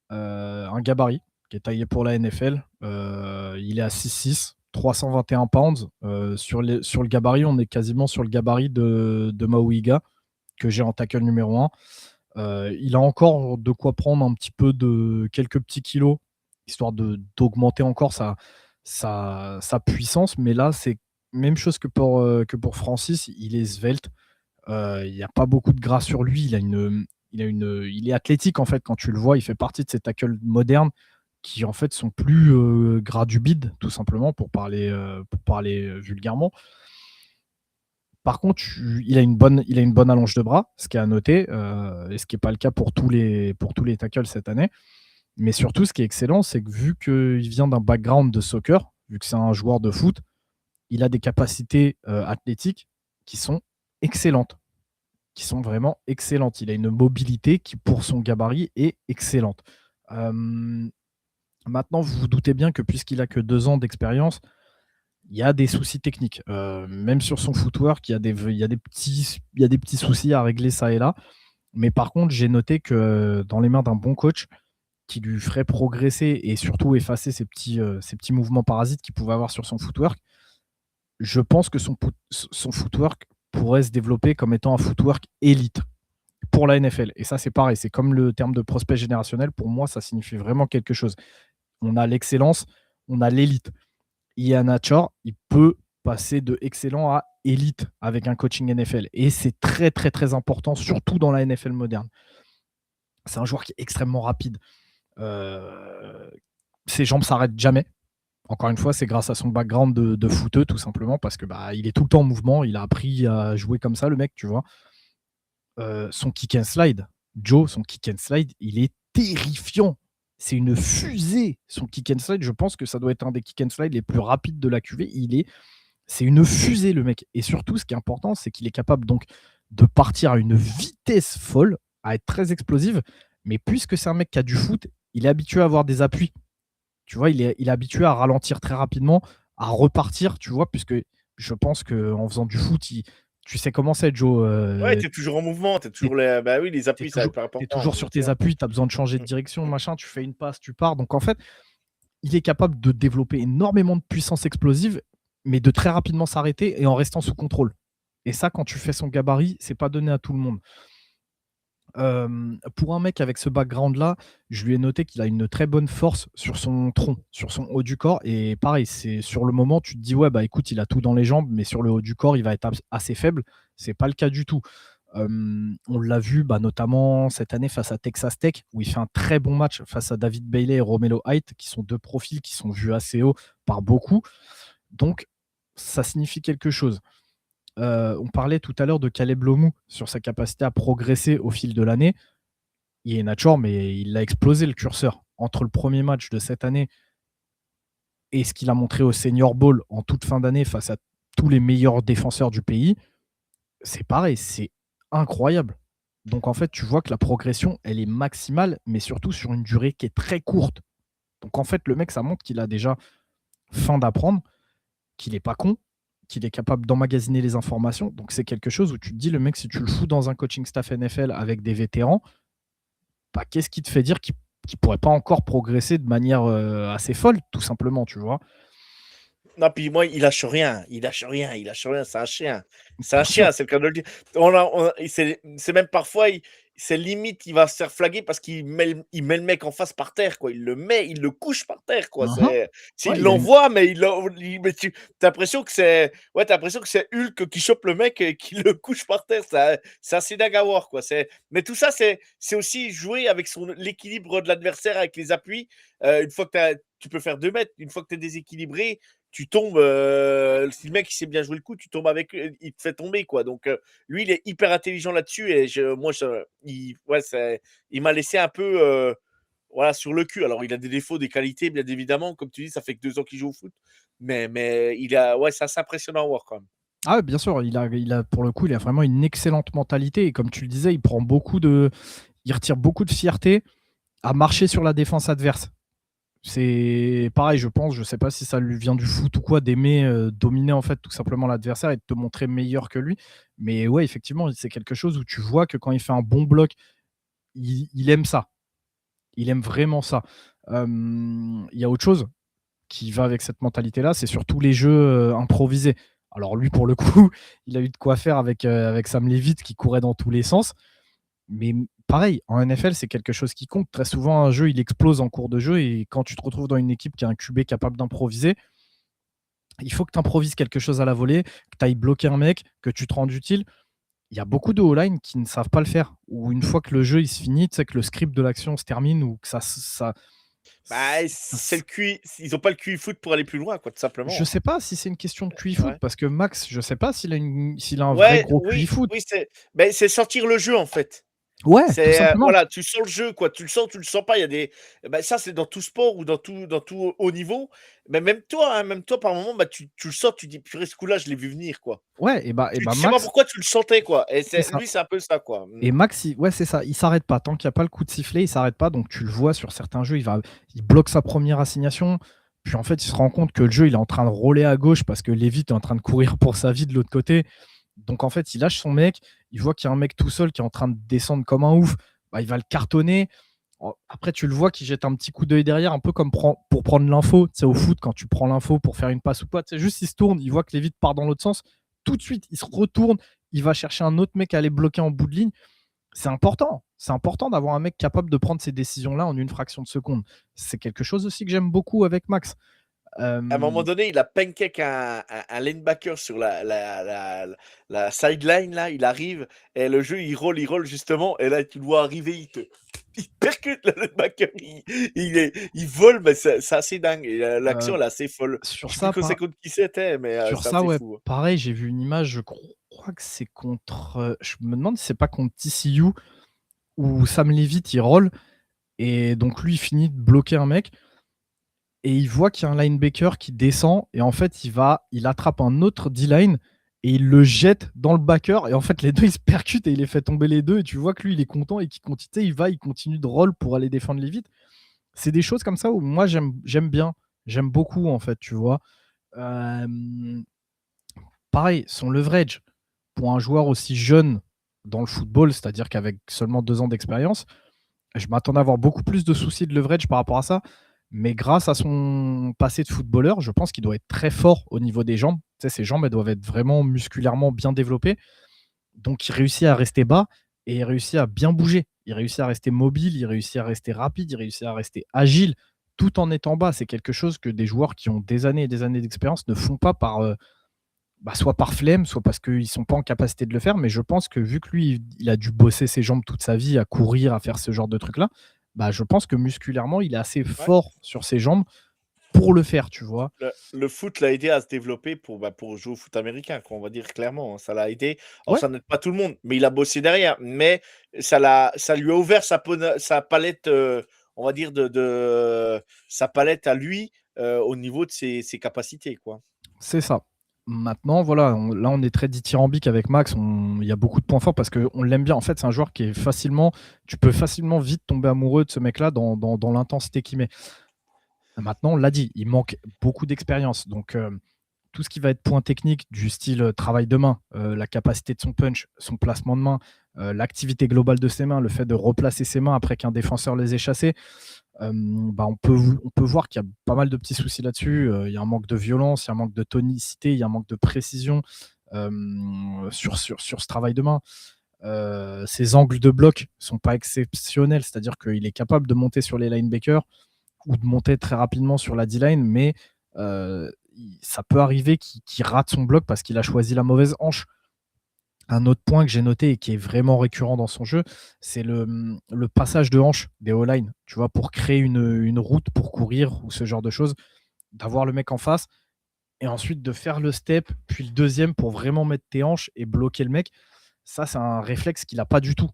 [SPEAKER 2] un gabarit qui est taillé pour la NFL. Il est à 6'6", 321 pounds. Sur le gabarit, on est quasiment sur le gabarit de Maouiga, que j'ai en tackle numéro 1. Il a encore de quoi prendre un petit peu de quelques petits kilos, histoire d'augmenter encore sa puissance. Mais là, c'est même chose que pour Francis. Il est svelte. Il n'y a pas beaucoup de gras sur lui. Il est athlétique en fait. Quand tu le vois, il fait partie de ces tackles modernes qui en fait sont plus gras du bide, tout simplement, pour parler vulgairement. Par contre, il a une bonne allonge de bras, ce qui est à noter, et ce qui n'est pas le cas pour tous les tackles cette année. Mais surtout, ce qui est excellent, c'est que vu qu'il vient d'un background de soccer, vu que c'est un joueur de foot, il a des capacités athlétiques qui sont excellentes, qui sont vraiment excellentes. Il a une mobilité qui, pour son gabarit, est excellente. Maintenant, vous vous doutez bien que puisqu'il a que 2 ans d'expérience, il y a des soucis techniques. Même sur son footwork, il y a des petits soucis à régler ça et là. Mais par contre, j'ai noté que dans les mains d'un bon coach qui lui ferait progresser et surtout effacer ces petits mouvements parasites qu'il pouvait avoir sur son footwork, je pense que son footwork pourrait se développer comme étant un footwork élite pour la NFL. Et ça, c'est pareil. C'est comme le terme de prospect générationnel. Pour moi, ça signifie vraiment quelque chose. On a l'excellence, on a l'élite. Ian Achor, il peut passer de excellent à élite avec un coaching NFL. Et c'est très, très, très important, surtout dans la NFL moderne. C'est un joueur qui est extrêmement rapide. Ses jambes s'arrêtent jamais. Encore une fois, c'est grâce à son background de footeux, tout simplement, parce que il est tout le temps en mouvement. Il a appris à jouer comme ça, le mec, tu vois. Son kick and slide, Joe, son kick and slide, il est terrifiant. C'est une fusée, son kick and slide. Je pense que ça doit être un des kick and slide les plus rapides de la QV. C'est une fusée, le mec. Et surtout, ce qui est important, c'est qu'il est capable donc de partir à une vitesse folle, à être très explosive. Mais puisque c'est un mec qui a du foot, il est habitué à avoir des appuis. Tu vois, il est habitué à ralentir très rapidement, à repartir, tu vois, puisque je pense qu'en faisant du foot, tu sais comment c'est, Joe.
[SPEAKER 1] Ouais, t'es toujours en mouvement, t'es toujours les appuis, ça va être important.
[SPEAKER 2] Tu es toujours sur tes appuis, tu as besoin de changer de direction, machin, tu fais une passe, tu pars. Donc en fait, il est capable de développer énormément de puissance explosive, mais de très rapidement s'arrêter et en restant sous contrôle. Et ça, quand tu fais son gabarit, c'est pas donné à tout le monde. Pour un mec avec ce background-là, je lui ai noté qu'il a une très bonne force sur son tronc, sur son haut du corps et pareil, c'est sur le moment, tu te dis: «Ouais, bah, écoute, il a tout dans les jambes, mais sur le haut du corps, il va être assez faible». C'est pas le cas du tout. On l'a vu, bah, notamment cette année face à Texas Tech, où il fait un très bon match face à David Bailey et Romelo Height, qui sont 2 profils qui sont vus assez haut par beaucoup. Donc ça signifie quelque chose. On parlait tout à l'heure de Caleb Lomou sur sa capacité à progresser au fil de l'année. Iheanacho, mais il a explosé le curseur. Entre le premier match de cette année et ce qu'il a montré au Senior Bowl en toute fin d'année face à tous les meilleurs défenseurs du pays, c'est pareil, c'est incroyable. Donc en fait, tu vois que la progression, elle est maximale, mais surtout sur une durée qui est très courte. Donc en fait, le mec, ça montre qu'il a déjà faim d'apprendre, qu'il est pas con, qu'il est capable d'emmagasiner les informations. Donc c'est quelque chose où tu te dis, le mec, si tu le fous dans un coaching staff NFL avec des vétérans, bah, qu'est-ce qui te fait dire qu'il pourrait pas encore progresser de manière assez folle, tout simplement, tu vois?
[SPEAKER 1] Non, puis moi, il lâche rien, il lâche rien, il lâche rien, c'est un chien. C'est un
[SPEAKER 2] Bien sûr.
[SPEAKER 1] chien, c'est le cas de le dire. C'est même parfois, c'est limite, il va se faire flaguer parce il met le mec en face par terre, quoi. Il le met, il le couche par terre, quoi.
[SPEAKER 2] Mmh.
[SPEAKER 1] Il
[SPEAKER 2] Ouais, il a une
[SPEAKER 1] l'envoie, mais mais t'as l'impression que t'as l'impression que c'est Hulk qui chope le mec et qui le couche par terre. C'est assez dingue à voir, quoi. Mais tout ça, c'est aussi jouer avec l'équilibre de l'adversaire, avec les appuis. Une fois que tu peux faire 2 mètres, une fois que tu es déséquilibré, tu tombes, si le mec il sait bien jouer le coup, tu tombes avec il te fait tomber, quoi. Donc, lui, il est hyper intelligent là-dessus et il m'a laissé un peu voilà, sur le cul. Alors, il a des défauts, des qualités, bien évidemment. Comme tu dis, ça fait que 2 ans qu'il joue au foot. Mais ouais, c'est assez impressionnant à voir quand même.
[SPEAKER 2] Ah, bien sûr, il a pour le coup, il a vraiment une excellente mentalité et comme tu le disais, il retire beaucoup de fierté à marcher sur la défense adverse. C'est pareil, je pense, je sais pas si ça lui vient du foot ou quoi, d'aimer, dominer en fait tout simplement l'adversaire et de te montrer meilleur que lui. Mais ouais, effectivement, c'est quelque chose où tu vois que quand il fait un bon bloc, il aime ça. Il aime vraiment ça. Il y a autre chose qui va avec cette mentalité-là, c'est sur tous les jeux, improvisés. Alors lui, pour le coup, il a eu de quoi faire avec Sam Leavitt qui courait dans tous les sens. Mais pareil, en NFL, c'est quelque chose qui compte. Très souvent, un jeu, il explose en cours de jeu et quand tu te retrouves dans une équipe qui a un QB capable d'improviser, il faut que tu improvises quelque chose à la volée, que tu ailles bloquer un mec, que tu te rendes utile. Il y a beaucoup de O-line qui ne savent pas le faire. Ou une fois que le jeu il se finit, tu sais que le script de l'action se termine ou que
[SPEAKER 1] Bah,
[SPEAKER 2] ça
[SPEAKER 1] ils ont pas le QI foot pour aller plus loin, quoi, tout
[SPEAKER 2] je
[SPEAKER 1] simplement.
[SPEAKER 2] sais pas si c'est une question de QI foot
[SPEAKER 1] Ouais.
[SPEAKER 2] parce que Max, je sais pas s'il a un vrai
[SPEAKER 1] Ouais,
[SPEAKER 2] gros QI
[SPEAKER 1] oui,
[SPEAKER 2] foot.
[SPEAKER 1] oui, c'est sentir le jeu, en fait.
[SPEAKER 2] Ouais, tout simplement.
[SPEAKER 1] Voilà, tu sens le jeu, quoi. Tu le sens pas. Il y a ça, c'est dans tout sport ou dans tout haut niveau. Mais même toi, par moment, bah, tu le sens, tu dis: «Purée, ce coup-là, je l'ai vu venir, quoi».
[SPEAKER 2] Ouais, et
[SPEAKER 1] Tu
[SPEAKER 2] bah
[SPEAKER 1] sais pas
[SPEAKER 2] Max,
[SPEAKER 1] pourquoi tu le sentais, quoi. Et
[SPEAKER 2] c'est ça.
[SPEAKER 1] c'est un peu ça, quoi. Mmh.
[SPEAKER 2] Et Max, ouais, c'est ça, il s'arrête pas. Tant qu'il y a pas le coup de sifflet, il s'arrête pas. Donc tu le vois sur certains jeux, il bloque sa première assignation. Puis en fait, il se rend compte que le jeu, il est en train de rouler à gauche parce que Levitt est en train de courir pour sa vie de l'autre côté. Donc en fait, il lâche son mec, il voit qu'il y a un mec tout seul qui est en train de descendre comme un ouf. Bah, il va le cartonner. Après, tu le vois qui jette un petit coup d'œil derrière, un peu comme pour prendre l'info. Tu sais, au foot, quand tu prends l'info pour faire une passe ou quoi, tu sais, juste il se tourne, il voit que Levitt part dans l'autre sens. Tout de suite, il se retourne, il va chercher un autre mec à aller bloquer en bout de ligne. C'est important. C'est important d'avoir un mec capable de prendre ces décisions-là en une fraction de seconde. C'est quelque chose aussi que j'aime beaucoup avec Max.
[SPEAKER 1] À un moment
[SPEAKER 2] Euh,
[SPEAKER 1] donné, il a pancake un linebacker sur la sideline, là. Il arrive et le jeu, il roll justement. Et là, tu le vois arriver, il percute le linebacker. Il vole, mais c'est assez dingue. Et
[SPEAKER 2] euh,
[SPEAKER 1] l'action, elle est assez folle.
[SPEAKER 2] sur
[SPEAKER 1] Je sais plus
[SPEAKER 2] ça,
[SPEAKER 1] c'est contre qui c'était, mais
[SPEAKER 2] sur
[SPEAKER 1] c'est
[SPEAKER 2] ça,
[SPEAKER 1] assez
[SPEAKER 2] ouais,
[SPEAKER 1] fou.
[SPEAKER 2] pareil, j'ai vu une image, je crois que c'est contre. Je me demande si c'est pas contre TCU où Sam Leavitt il roll et donc lui il finit de bloquer un mec et il voit qu'il y a un linebacker qui descend et en fait il attrape un autre D-line et il le jette dans le backer et en fait les deux ils se percutent et il les fait tomber les deux et tu vois que lui il est content et qu'il continue, il continue de roll pour aller défendre Leavitt. C'est des choses comme ça où moi j'aime bien, j'aime beaucoup en fait, tu vois. Euh, Pareil, son leverage pour un joueur aussi jeune dans le football, c'est-à-dire qu'avec seulement 2 ans d'expérience, je m'attendais à avoir beaucoup plus de soucis de leverage par rapport à ça. Mais grâce à son passé de footballeur, je pense qu'il doit être très fort au niveau des jambes. Tu sais, ses jambes, elles doivent être vraiment musculairement bien développées. Donc, il réussit à rester bas et il réussit à bien bouger. Il réussit à rester mobile, il réussit à rester rapide, il réussit à rester agile, tout en étant bas. C'est quelque chose que des joueurs qui ont des années et des années d'expérience ne font pas soit par flemme, soit parce qu'ils ne sont pas en capacité de le faire. Mais je pense que vu que lui, il a dû bosser ses jambes toute sa vie, à courir, à faire ce genre de trucs-là, je pense que musculairement, il est assez
[SPEAKER 1] Ouais.
[SPEAKER 2] fort sur ses jambes pour le faire, tu vois.
[SPEAKER 1] Le foot l'a aidé à se développer pour jouer au foot américain, quoi, on va dire clairement, hein. Ça l'a aidé. Alors
[SPEAKER 2] Ouais,
[SPEAKER 1] ça n'aide pas tout le monde, mais il a bossé derrière. Mais ça lui a ouvert sa palette, on va dire sa palette à lui, au niveau de ses capacités, quoi.
[SPEAKER 2] c'est ça. Maintenant, voilà, là, on est très dithyrambique avec Max. Il y a beaucoup de points forts parce qu'on l'aime bien. En fait, c'est un joueur qui est facilement. Tu peux facilement vite tomber amoureux de ce mec-là dans l'intensité qu'il met. Maintenant, on l'a dit, il manque beaucoup d'expérience. Donc, tout ce qui va être point technique du style travail de main, la capacité de son punch, son placement de main, l'activité globale de ses mains, le fait de replacer ses mains après qu'un défenseur les ait chassées, on peut voir qu'il y a pas mal de petits soucis là-dessus. Il y a un manque de violence, il y a un manque de tonicité, il y a un manque de précision sur ce travail de main. Ses angles de bloc sont pas exceptionnels, c'est-à-dire qu'il est capable de monter sur les linebackers ou de monter très rapidement sur la D-line, mais ça peut arriver qu'il rate son bloc parce qu'il a choisi la mauvaise hanche. Un autre point que j'ai noté et qui est vraiment récurrent dans son jeu, c'est le passage de hanche des O-line, tu vois, pour créer une route pour courir ou ce genre de choses, d'avoir le mec en face et ensuite de faire le step, puis le deuxième pour vraiment mettre tes hanches et bloquer le mec. Ça, c'est un réflexe qu'il n'a pas du tout.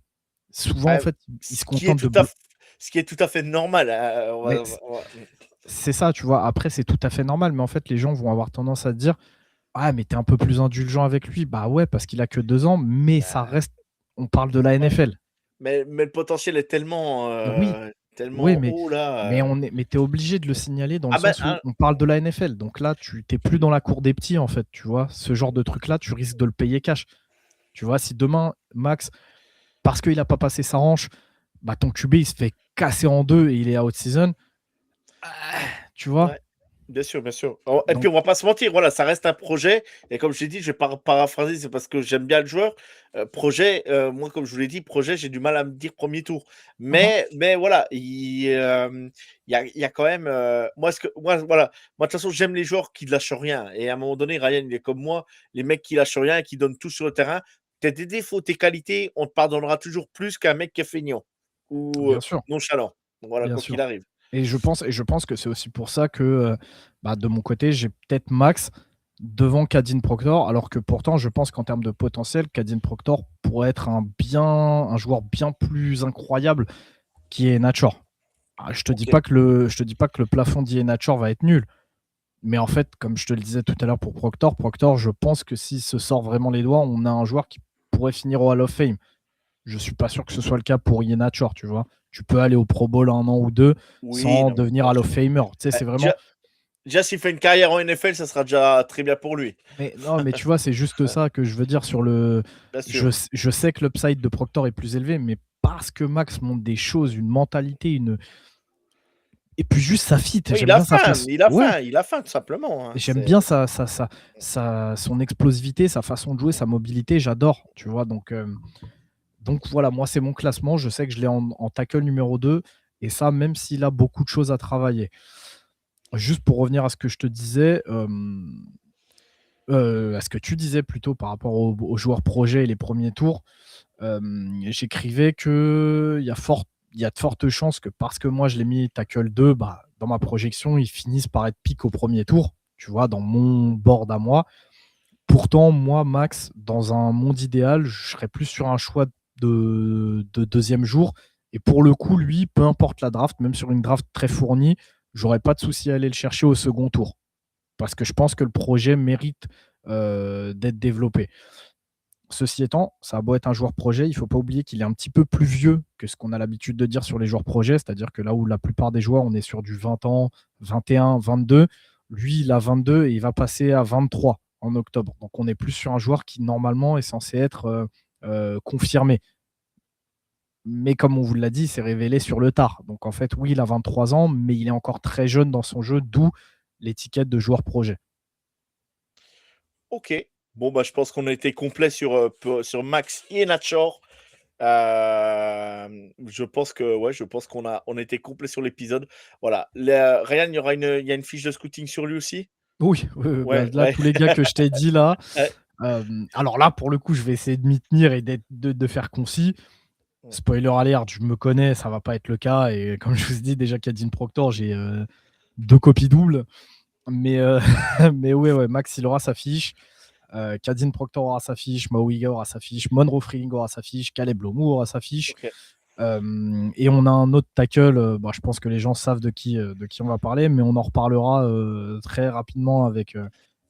[SPEAKER 2] Souvent, en
[SPEAKER 1] Bah,
[SPEAKER 2] fait, il
[SPEAKER 1] ce
[SPEAKER 2] se
[SPEAKER 1] qui est
[SPEAKER 2] contente de
[SPEAKER 1] tout à f ce qui est tout à fait normal,
[SPEAKER 2] mais c'est ça, tu vois. Après, c'est tout à fait normal, mais en fait, les gens vont avoir tendance à te dire ah, mais t'es un peu plus indulgent avec lui. Bah ouais, parce qu'il a que 2 ans, mais ça
[SPEAKER 1] bah,
[SPEAKER 2] reste. On parle de la
[SPEAKER 1] ouais,
[SPEAKER 2] NFL.
[SPEAKER 1] mais le potentiel est tellement,
[SPEAKER 2] Oui, oui, mais,
[SPEAKER 1] haut là,
[SPEAKER 2] mais t'es obligé de le signaler dans le
[SPEAKER 1] ah ben,
[SPEAKER 2] sens où on parle de la NFL. Donc là, tu t'es plus dans la cour des petits, en fait. Tu vois, ce genre de truc-là, tu risques de le payer cash. Tu vois, si demain, Max, parce qu'il n'a pas passé sa hanche, ton QB, il se fait casser en deux et il est out season, tu vois.
[SPEAKER 1] ouais. Bien sûr, bien sûr. Oh, et puis
[SPEAKER 2] Donc,
[SPEAKER 1] on va pas se mentir, voilà, ça reste un projet. Et comme je l'ai dit, je vais paraphraser, c'est parce que j'aime bien le joueur. Projet, moi, comme je vous l'ai dit, projet, j'ai du mal à me dire premier tour.
[SPEAKER 2] mhm,
[SPEAKER 1] Mais voilà, il y a quand même. Moi, voilà, moi, de toute façon, j'aime les joueurs qui ne lâchent rien. Et à un moment donné, Ryan, il est comme moi, les mecs qui lâchent rien et qui donnent tout sur le terrain. T'as des défauts, tes qualités, on te pardonnera toujours plus qu'un mec qui est feignant ou
[SPEAKER 2] bien sûr,
[SPEAKER 1] nonchalant. Voilà,
[SPEAKER 2] bien
[SPEAKER 1] quoi qu'il
[SPEAKER 2] sûr.
[SPEAKER 1] arrive.
[SPEAKER 2] Et je pense que c'est aussi pour ça que, de mon côté, j'ai peut-être Max devant Kadin Proctor, alors que pourtant, je pense qu'en termes de potentiel, Kadin Proctor pourrait être un joueur bien plus incroyable qui est Nachor. Je te dis
[SPEAKER 1] Ok.
[SPEAKER 2] pas je te dis pas que le plafond d'Ian Nachor va être nul, mais en fait, comme je te le disais tout à l'heure pour Proctor, je pense que s'il se sort vraiment les doigts, on a un joueur qui pourrait finir au Hall of Fame. Je suis pas sûr que ce soit le cas pour Ian Nachor, tu vois. Tu peux aller au Pro Bowl 1 an ou 2
[SPEAKER 1] Oui,
[SPEAKER 2] sans
[SPEAKER 1] non, mais
[SPEAKER 2] devenir
[SPEAKER 1] bien
[SPEAKER 2] Hall of
[SPEAKER 1] sûr.
[SPEAKER 2] Famer. Tu sais,
[SPEAKER 1] Bah,
[SPEAKER 2] c'est vraiment.
[SPEAKER 1] déjà, s'il fait une carrière en NFL, ça sera déjà très bien pour lui.
[SPEAKER 2] Mais non, mais tu vois, c'est juste ça que je veux dire sur le.
[SPEAKER 1] Bien
[SPEAKER 2] Je,
[SPEAKER 1] sûr.
[SPEAKER 2] je sais que l'upside de Proctor est plus élevé, mais parce que Max montre des choses, une mentalité, et puis juste sa fit.
[SPEAKER 1] Oui,
[SPEAKER 2] J'aime bien sa façon. Ouais,
[SPEAKER 1] il a faim, tout simplement, hein.
[SPEAKER 2] j'aime bien son explosivité, sa façon de jouer, sa mobilité. J'adore, tu vois. Donc voilà, moi, c'est mon classement. Je sais que je l'ai en tackle numéro 2. Et ça, même s'il a beaucoup de choses à travailler. Juste pour revenir à ce que je te disais, à ce que tu disais plutôt par rapport aux joueurs projets et les premiers tours, j'écrivais qu'il y a de fortes chances que parce que moi je l'ai mis tackle 2, dans ma projection, ils finissent par être pick au premier tour, tu vois, dans mon board à moi. Pourtant, moi, Max, dans un monde idéal, je serais plus sur un choix de deuxième jour. Et pour le coup, lui, peu importe la draft, même sur une draft très fournie, j'aurais pas de souci à aller le chercher au second tour. Parce que je pense que le projet mérite d'être développé. Ceci étant, ça a beau être un joueur projet, il ne faut pas oublier qu'il est un petit peu plus vieux que ce qu'on a l'habitude de dire sur les joueurs projets, c'est-à-dire que là où la plupart des joueurs, on est sur du 20 ans, 21, 22, lui, il a 22 et il va passer à 23 en octobre. Donc on est plus sur un joueur qui, normalement, est censé être confirmé. Mais comme on vous l'a dit, c'est révélé sur le tard. Donc en fait, oui, il a 23 ans, mais il est encore très jeune dans son jeu, d'où l'étiquette de joueur projet.
[SPEAKER 1] OK. Bon, bah, je pense qu'on a été complet sur Max Iheanacho. Je pense que ouais, je pense qu'on a été complet sur l'épisode. Voilà. Ryan, il y a une fiche de scouting sur lui aussi?
[SPEAKER 2] Oui, bah,
[SPEAKER 1] Ouais,
[SPEAKER 2] là,
[SPEAKER 1] ouais,
[SPEAKER 2] tous les gars que je t'ai dit là,
[SPEAKER 1] ouais.
[SPEAKER 2] alors là, pour le coup, je vais essayer de m'y tenir et de faire concis.
[SPEAKER 1] Mmh.
[SPEAKER 2] Spoiler alert, je me connais, ça va pas être le cas et comme je vous dis déjà Kadine Proctor, j'ai, 2 copies doubles. Mais, mais ouais, Max, il aura sa fiche. Kadine Proctor aura sa fiche, Maouiga aura sa fiche, Monroe Freeling aura sa fiche, Caleb Lomu aura sa fiche.
[SPEAKER 1] OK.
[SPEAKER 2] Et on a un autre tackle, bah, je pense que les gens savent de qui on va parler, mais on en reparlera très rapidement avec.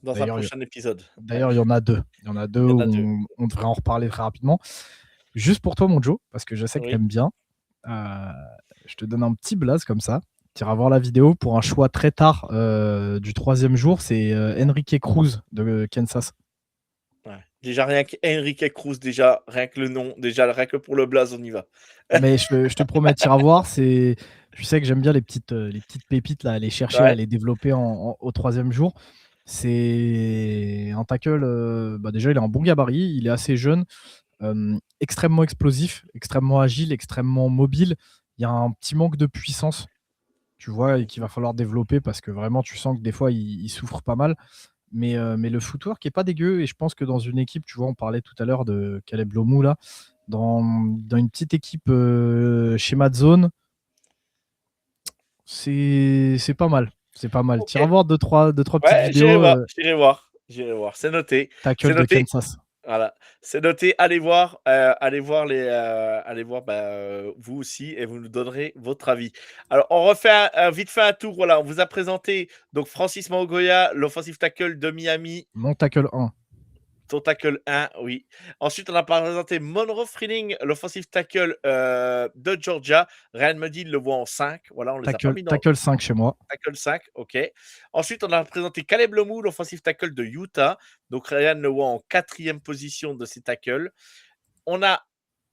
[SPEAKER 1] Dans un
[SPEAKER 2] D'ailleurs,
[SPEAKER 1] prochain épisode. Ouais,
[SPEAKER 2] il y en a deux. Il y en a deux
[SPEAKER 1] il y en
[SPEAKER 2] où
[SPEAKER 1] a 2.
[SPEAKER 2] on devrait en reparler très rapidement. Juste pour toi, mon Joe, parce que je sais que tu
[SPEAKER 1] Oui.
[SPEAKER 2] aimes bien, je te donne un petit blaze comme ça. Tu iras voir la vidéo pour un choix très tard du 3e jour. C'est Enrique Cruz de Kansas.
[SPEAKER 1] Ouais. Déjà rien qu'Enrique Cruz, déjà rien que le nom, déjà rien que pour le blaze, on y va.
[SPEAKER 2] Mais je te promets, tu iras voir. Tu sais que j'aime bien les petites pépites, là, à les chercher, à
[SPEAKER 1] Ouais.
[SPEAKER 2] les développer au 3e jour. C'est un tackle, bah déjà, il a un bon gabarit, il est assez jeune, extrêmement explosif, extrêmement agile, extrêmement mobile. Il y a un petit manque de puissance, tu vois, et qu'il va falloir développer parce que vraiment, tu sens que des fois, il souffre pas mal. Mais le footwork est pas dégueu et je pense que dans une équipe, tu vois, on parlait tout à l'heure de Caleb Lomou là, dans une petite équipe schéma de zone, c'est pas mal. C'est pas mal. Tu iras
[SPEAKER 1] OK.
[SPEAKER 2] voir deux, trois petites
[SPEAKER 1] Ouais, j'irai
[SPEAKER 2] vidéos,
[SPEAKER 1] voir, j'irai voir, j'irai voir. C'est noté, c'est
[SPEAKER 2] tackle de
[SPEAKER 1] noté.
[SPEAKER 2] Kansas.
[SPEAKER 1] Voilà, c'est noté. Allez voir, bah, vous aussi et vous nous donnerez votre avis. Alors, on refait vite fait un tour. Voilà, on vous a présenté donc Francis Maugoya, l'offensive tackle de Miami.
[SPEAKER 2] Mon tackle 1.
[SPEAKER 1] Ton tackle 1, oui. Ensuite, on a présenté Monroe Freeling, l'offensive tackle de Georgia. Ryan me dit, il le voit en 5. Voilà, on les a pas mis dans
[SPEAKER 2] Tackle 5 chez moi.
[SPEAKER 1] tackle 5. OK. Ensuite, on a présenté Caleb Lomu, l'offensive tackle de Utah. Donc, Ryan le voit en 4e position de ses tackles. On a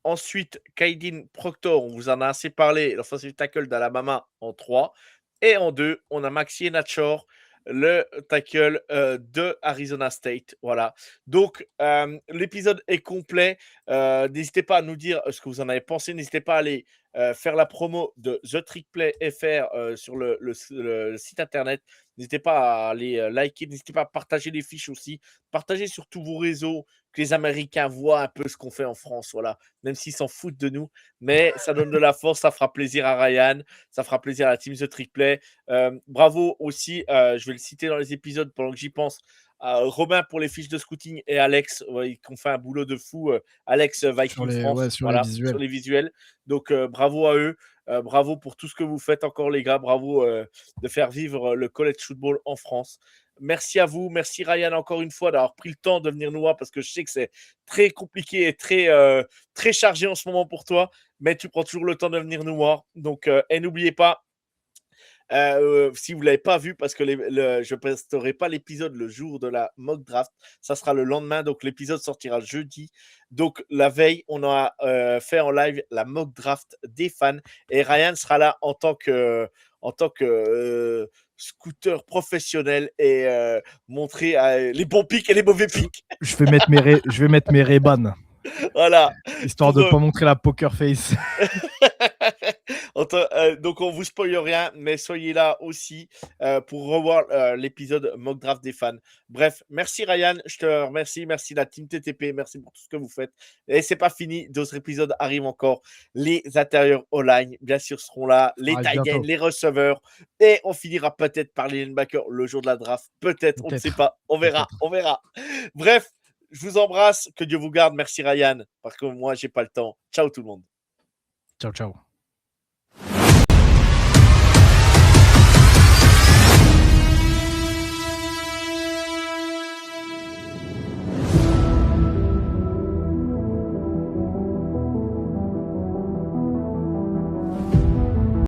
[SPEAKER 1] ensuite Kaidin Proctor, on vous en a assez parlé, l'offensive tackle d'Alabama en 3. Et en 2, on a Maxie Natchor, le tackle de Arizona State. Voilà. Donc, l'épisode est complet. N'hésitez pas à nous dire ce que vous en avez pensé. N'hésitez pas à aller faire la promo de The Trick Play FR sur le site internet. N'hésitez pas à aller liker. N'hésitez pas à partager les fiches aussi. Partagez sur tous vos réseaux, que les Américains voient un peu ce qu'on fait en France. Voilà. Même s'ils s'en foutent de nous. Mais ça donne de la force. Ça fera plaisir à Ryan. Ça fera plaisir à la team The Trick Play. Bravo aussi, je vais le citer dans les épisodes pendant que j'y pense, à Robin pour les fiches de scouting et Alex, ouais, qui ont fait un boulot de fou. Alex Viking France,
[SPEAKER 2] Sur les
[SPEAKER 1] voilà, sur
[SPEAKER 2] visuels.
[SPEAKER 1] les visuels. Donc bravo à eux, bravo pour tout ce que vous faites encore les gars, bravo de faire vivre le college football en France. Merci à vous, merci Ryan encore une fois d'avoir pris le temps de venir nous voir parce que je sais que c'est très compliqué et très chargé en ce moment pour toi, mais tu prends toujours le temps de venir nous voir. Donc, et n'oubliez pas, si vous ne l'avez pas vu, parce que je ne posterai pas l'épisode le jour de la mock draft, ça sera le lendemain, donc l'épisode sortira jeudi. Donc la veille, on a fait en live la mock draft des fans et Ryan sera là en tant que scooter professionnel et montrer les bons pics et les mauvais pics.
[SPEAKER 2] Je vais mettre mes Ray-Ban,
[SPEAKER 1] Voilà.
[SPEAKER 2] histoire
[SPEAKER 1] Pour
[SPEAKER 2] de pas montrer la poker face.
[SPEAKER 1] Donc on vous spoil rien, mais soyez là aussi pour revoir l'épisode mock draft des fans. Bref, merci Ryan, je te remercie, merci la team TTP, merci pour tout ce que vous faites. Et c'est pas fini, d'autres épisodes arrivent encore. Les intérieurs online, bien sûr, seront là, les
[SPEAKER 2] Arrive
[SPEAKER 1] tight ends,
[SPEAKER 2] bientôt.
[SPEAKER 1] les receveurs, et on finira peut-être par les linebackers le jour de la draft. Peut-être, on ne sait pas, on verra,
[SPEAKER 2] Peut-être.
[SPEAKER 1] on verra. Bref, je vous embrasse, que Dieu vous garde. Merci Ryan, parce que moi j'ai pas le temps. Ciao tout le monde.
[SPEAKER 2] Ciao, ciao.